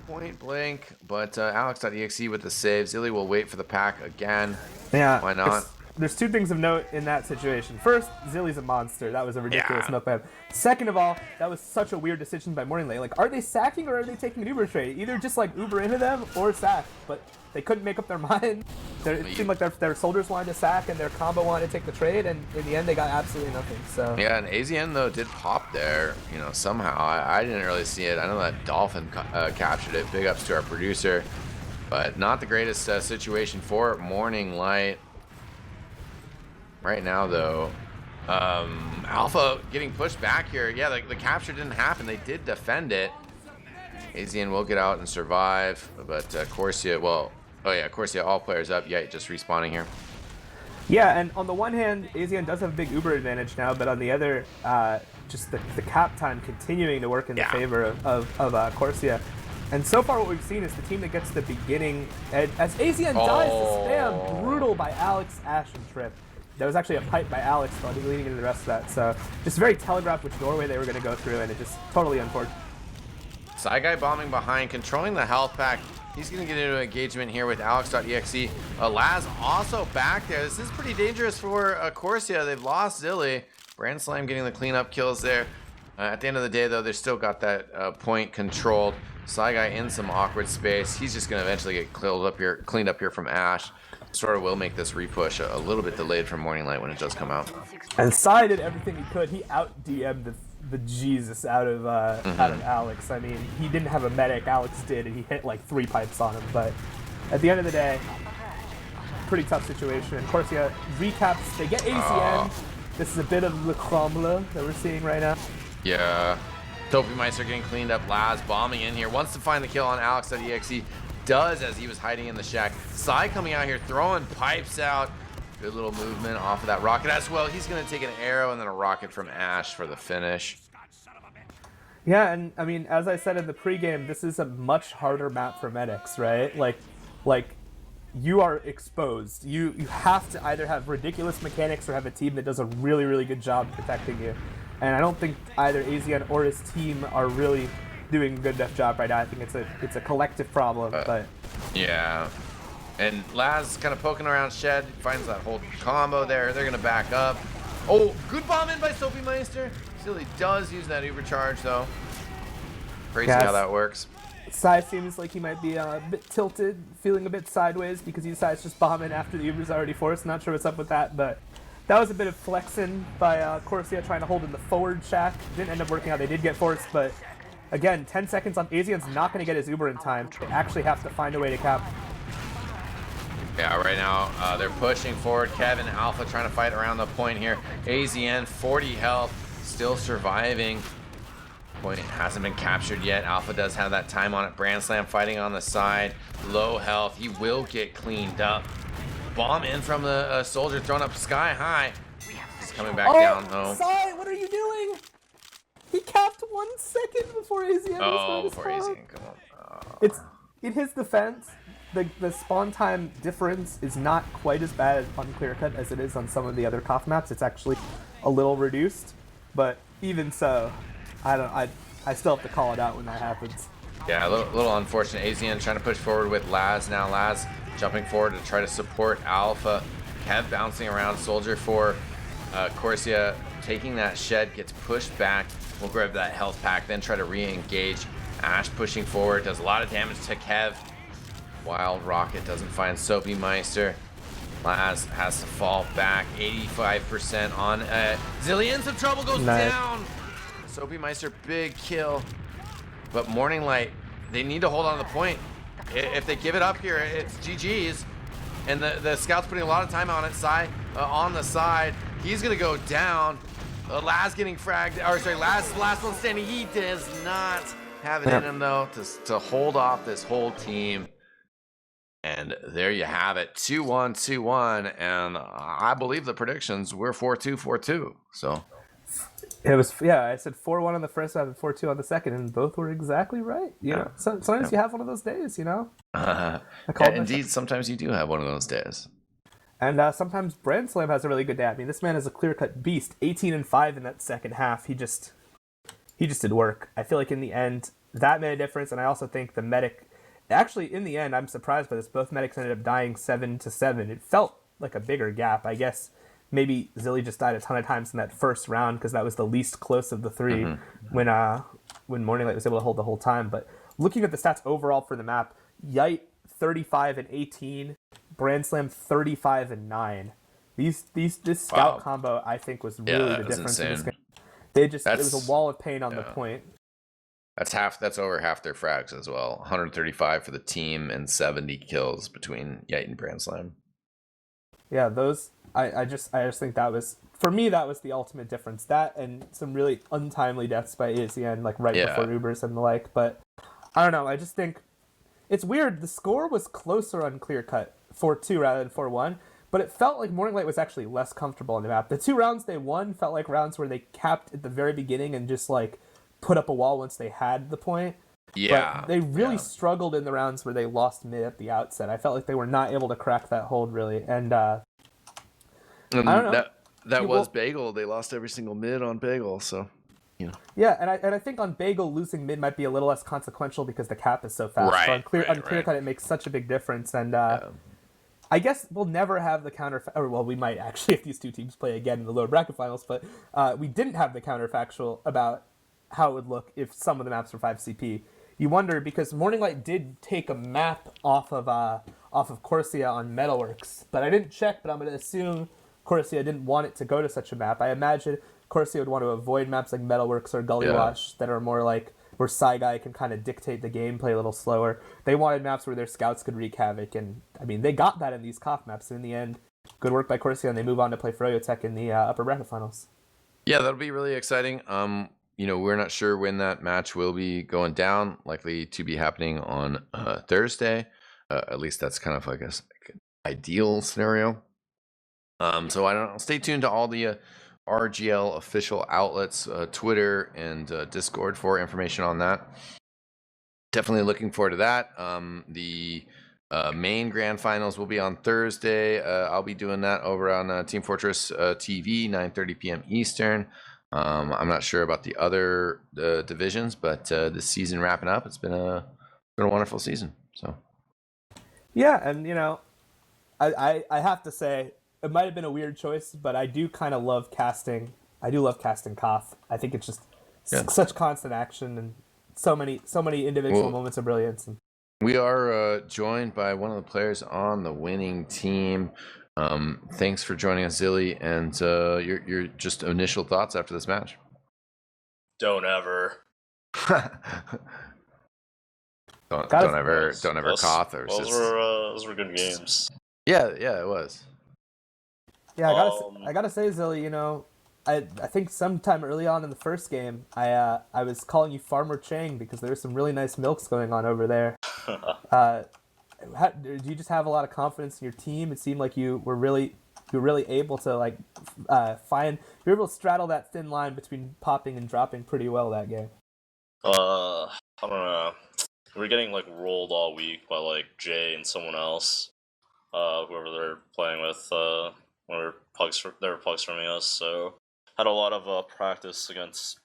Point blank, but Alex.exe with the save. Zilly will wait for the pack again. Yeah. Why not? There's two things of note in that situation. First, Zilly's a monster. That was a ridiculous milk ban. Second of all, that was such a weird decision by Morning Light. Like, are they sacking or are they taking an Uber trade? Either just like Uber into them or sack. But they couldn't make up their mind. It seemed like their soldiers wanted to sack and their combo wanted to take the trade, and in the end they got absolutely nothing. So yeah, and AZN though did pop there, you know, somehow. I didn't really see it. I know that Dolphin captured it. Big ups to our producer, but not the greatest situation for Morning Light. Right now though, Alpha getting pushed back here. Yeah, the capture didn't happen. They did defend it. AZN will get out and survive, but Corsia, well, oh yeah, Corsia, all players up. Yeah, just respawning here. Yeah, and on the one hand, AZN does have a big Uber advantage now, but on the other, just the cap time continuing to work in the favor of Corsia. And so far what we've seen is the team that gets the beginning edge, as AZN dies to spam, brutal by Alex, Ash, and Trip. That was actually a pipe by Alex, but he's leading into the rest of that. So just very telegraphed which doorway they were going to go through, and it just totally unfortunate. Side guy bombing behind, controlling the health pack. He's going to get into an engagement here with Alex.exe. Laz also back there. This is pretty dangerous for Corsia. They've lost Zilly. Brandslam getting the cleanup kills there. At the end of the day, though, they've still got that point controlled. Side guy in some awkward space. He's just going to eventually get cleaned up here from Ash. Sort of will make this repush a little bit delayed from Morning Light when it does come out. And Sai did everything he could. He out DM'd the Jesus out of Alex. I mean, he didn't have a medic. Alex did, and he hit like 3 pipes on him. But at the end of the day, pretty tough situation. And Corsia recaps. They get AZN. This is a bit of le crumble that we're seeing right now. Yeah. Soapy Meister getting cleaned up. Laz bombing in here. Wants to find the kill on Alex.exe. Does as he was hiding in the shack. Sai coming out here throwing pipes out. Good little movement off of that rocket as well. He's going to take an arrow and then a rocket from Ash for the finish. Yeah, and I mean, as I said in the pregame, this is a much harder map for medics, right? Like you are exposed. You have to either have ridiculous mechanics or have a team that does a really, really good job protecting you. And I don't think either AZN or his team are really doing a good enough job right now. I think it's a collective problem, but yeah. And Laz kind of poking around Shed, finds that whole combo there. They're gonna back up. Oh, good bomb in by Sophie Meister. Silly does use that Uber charge though. Crazy how that works. Sai seems like he might be a bit tilted, feeling a bit sideways because he decides just bomb in after the Uber's already forced. Not sure what's up with that, but that was a bit of flexing by Corsia trying to hold in the forward shack. Didn't end up working out. They did get forced, but again, 10 seconds on AZN's not going to get his Uber in time. They actually have to find a way to cap. Yeah, right now they're pushing forward. Kevin Alpha trying to fight around the point here. AZN 40 health, still surviving. Point hasn't been captured yet. Alpha does have that time on it. Brand Slam fighting on the side. Low health. He will get cleaned up. Bomb in from the soldier thrown up sky high. He's coming back down though. Sai, what are you doing? He capped 1 second before AZN. Oh, before AZN. Come on. It's in his defense. The spawn time difference is not quite as bad on Clear Cut as it is on some of the other KOTH maps. It's actually a little reduced, but even so, I still have to call it out when that happens. Yeah, a little unfortunate. AZN trying to push forward with Laz now. Laz jumping forward to try to support Alpha. Kev bouncing around. Soldier for Corsia taking that Shed, gets pushed back. We'll grab that health pack, then try to re-engage. Ash pushing forward, does a lot of damage to Kev. Wild Rocket doesn't find Soapy Meister. Laz has to fall back. 85% on Zillions of Trouble goes down. Soapy Meister, big kill. But Morning Light, they need to hold on to the point. If they give it up here, it's GG's. And the scout's putting a lot of time on it. On the side, he's gonna go down. Laz getting fragged, or sorry, Laz last one standing. He does not have it in him though to hold off this whole team. And there you have it, 2-1, 2-1, and I believe the predictions were 4-2, 4-2. So it was, yeah, I said 4-1 on the first half and 4-2 on the second, and both were exactly right. You know, sometimes you have one of those days, you know. Indeed, sometimes you do have one of those days. And sometimes Brand Slam has a really good day. I mean, this man is a clear-cut beast. 18-5 in that second half. He just did work. I feel like in the end, that made a difference, and I also think the medic. Actually, in the end, I'm surprised by this. Both medics ended up dying 7-7. It felt like a bigger gap. I guess maybe Zilly just died a ton of times in that first round because that was the least close of the three when Morning Light was able to hold the whole time. But looking at the stats overall for the map, Yite 35-18, Brand Slam 35-9. This scout combo I think was really the difference in this game. It was a wall of pain on the point. That's over half their frags as well. 135 for the team and 70 kills between Yite and Brand Slam. Yeah, those I just think that was, for me, that was the ultimate difference. That and some really untimely deaths by AZN, like before Ubers and the like. But I don't know, I just think it's weird. The score was closer on Clear Cut, 4-2 rather than 4-1, but it felt like Morning Light was actually less comfortable on the map. The 2 rounds they won felt like rounds where they capped at the very beginning and just like put up a wall once they had the point. Yeah. But they really struggled in the rounds where they lost mid at the outset. I felt like they were not able to crack that hold really. And I don't know. That was Bagel. They lost every single mid on Bagel, so you know. Yeah, and I think on Bagel losing mid might be a little less consequential because the cap is so fast. Right, so on Clear Cut it makes such a big difference. And I guess we'll never have the well, we might actually if these two teams play again in the lower bracket finals, but we didn't have the counterfactual about how it would look if some of the maps were 5 CP. You wonder, because Morning Light did take a map off of Corsia on Metalworks, but I didn't check, but I'm going to assume Corsia didn't want it to go to such a map. I imagine Corsia would want to avoid maps like Metalworks or Gully Wash that are more like where Psy Guy can kind of dictate the gameplay a little slower. They wanted maps where their scouts could wreak havoc, and I mean, they got that in these KOTH maps. And in the end, good work by Corsia, and they move on to play Froyotech in the upper bracket finals. Yeah, that'll be really exciting. You know, we're not sure when that match will be going down. Likely to be happening on Thursday. At least that's kind of like an ideal scenario. So I don't know. Stay tuned to all the RGL official outlets, Twitter and Discord for information on that. Definitely looking forward to that. The main grand finals will be on Thursday. I'll be doing that over on Team Fortress TV, 9:30 p.m. Eastern. I'm not sure about the other divisions, but this season wrapping up, it's been a wonderful season. So yeah, and you know, I have to say it might have been a weird choice, but I do kind of love casting. I do love casting KOTH. I think it's just such constant action and so many individual moments of brilliance. And we are joined by one of the players on the winning team. Thanks for joining us, Zilly, and your just initial thoughts after this match. Don't ever. don't ever KOTH or those were good games. Yeah, it was. Yeah, I gotta say, Zilly, you know, I think sometime early on in the first game, I was calling you Farmer Chang because there were some really nice milks going on over there. Do you just have a lot of confidence in your team? It seemed like you were really able to like you were able to straddle that thin line between popping and dropping pretty well that game. I don't know. We were getting like rolled all week by like Jay and someone else, whoever they're playing with. They were pugs from us, so had a lot of practice against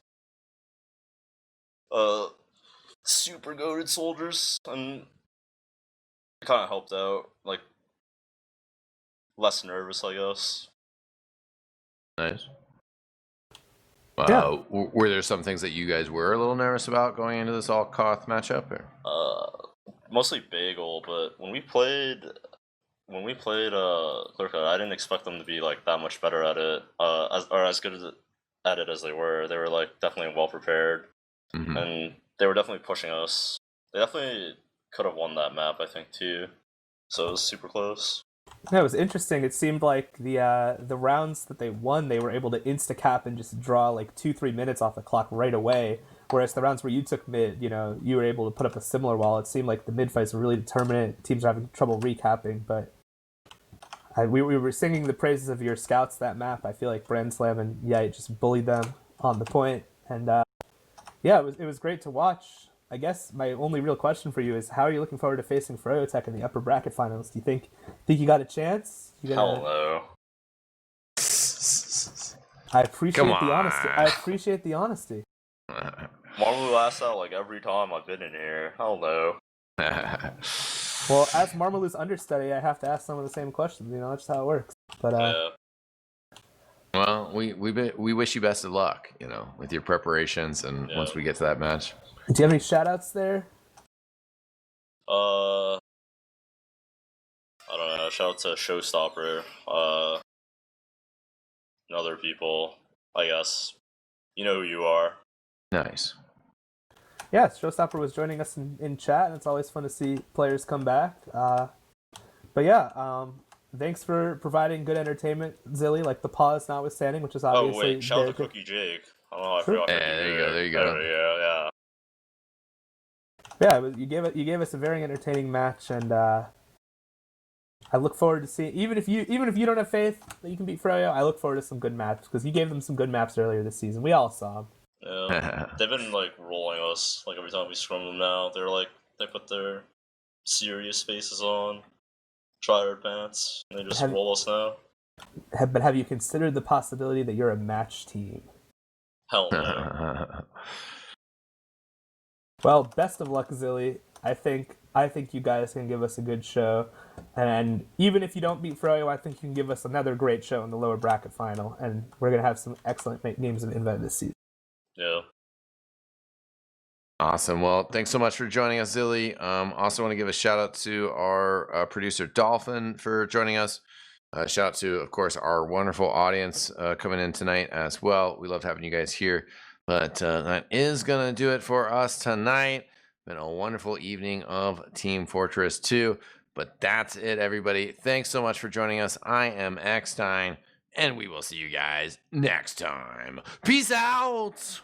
super goated soldiers, and it kind of helped out. Like less nervous, I guess. Nice. Yeah. Were there some things that you guys were a little nervous about going into this all KOTH matchup? Or? Mostly Bagel, but when we played Clear Cut, I didn't expect them to be like that much better at it, as good at it as they were. They were like definitely well prepared, and they were definitely pushing us. They definitely could have won that map, I think, too. So it was super close. Yeah, it was interesting. It seemed like the rounds that they won, they were able to insta-cap and just draw like 2-3 minutes off the clock right away. Whereas the rounds where you took mid, you know, you were able to put up a similar wall. It seemed like the mid fights were really determinate. Teams were having trouble recapping, but we were singing the praises of your scouts that map. I feel like Brand Slam and Yite just bullied them on the point, and yeah, it was great to watch. I guess my only real question for you is, how are you looking forward to facing Froyotech in the upper bracket finals? Do you think you got a chance? Hell no. I appreciate the honesty. I appreciate the honesty. Marvel asked that like every time I've been in here. Hell no. Well, as Marmalu's understudy, I have to ask some of the same questions. You know, that's just how it works. But yeah. Well, we wish you best of luck, you know, with your preparations, and once we get to that match. Do you have any shout-outs there? I don't know. Shout out to Showstopper, and other people. I guess you know who you are. Nice. Yeah, Showstopper was joining us in chat, and it's always fun to see players come back. But yeah, thanks for providing good entertainment, Zilly, like the pause notwithstanding, which is obviously... Oh wait, shout out to Cookie Jake. I don't know, I forgot. Yeah, there you go. Yeah. Yeah, you gave us a very entertaining match, and I look forward to seeing, even if you don't have faith that you can beat Froyo, I look forward to some good maps, because you gave them some good maps earlier this season. We all saw them. Yeah, they've been like rolling us like every time we scrum them now. They're like, they put their serious faces on, tryhard pants, and they just roll us now. But have you considered the possibility that you're a match team? Hell no. Well, best of luck, Zilly. I think you guys can give us a good show, and even if you don't beat Froyo, I think you can give us another great show in the lower bracket final, and we're gonna have some excellent games of Invent this season. Yeah. Awesome. Well, thanks so much for joining us, Zilly. Also want to give a shout out to our producer Dolphin for joining us. Shout out to, of course, our wonderful audience coming in tonight as well. We loved having you guys here. But that is going to do it for us tonight. Been a wonderful evening of Team Fortress 2. But that's it, everybody. Thanks so much for joining us. I am Eckstein, and we will see you guys next time. Peace out!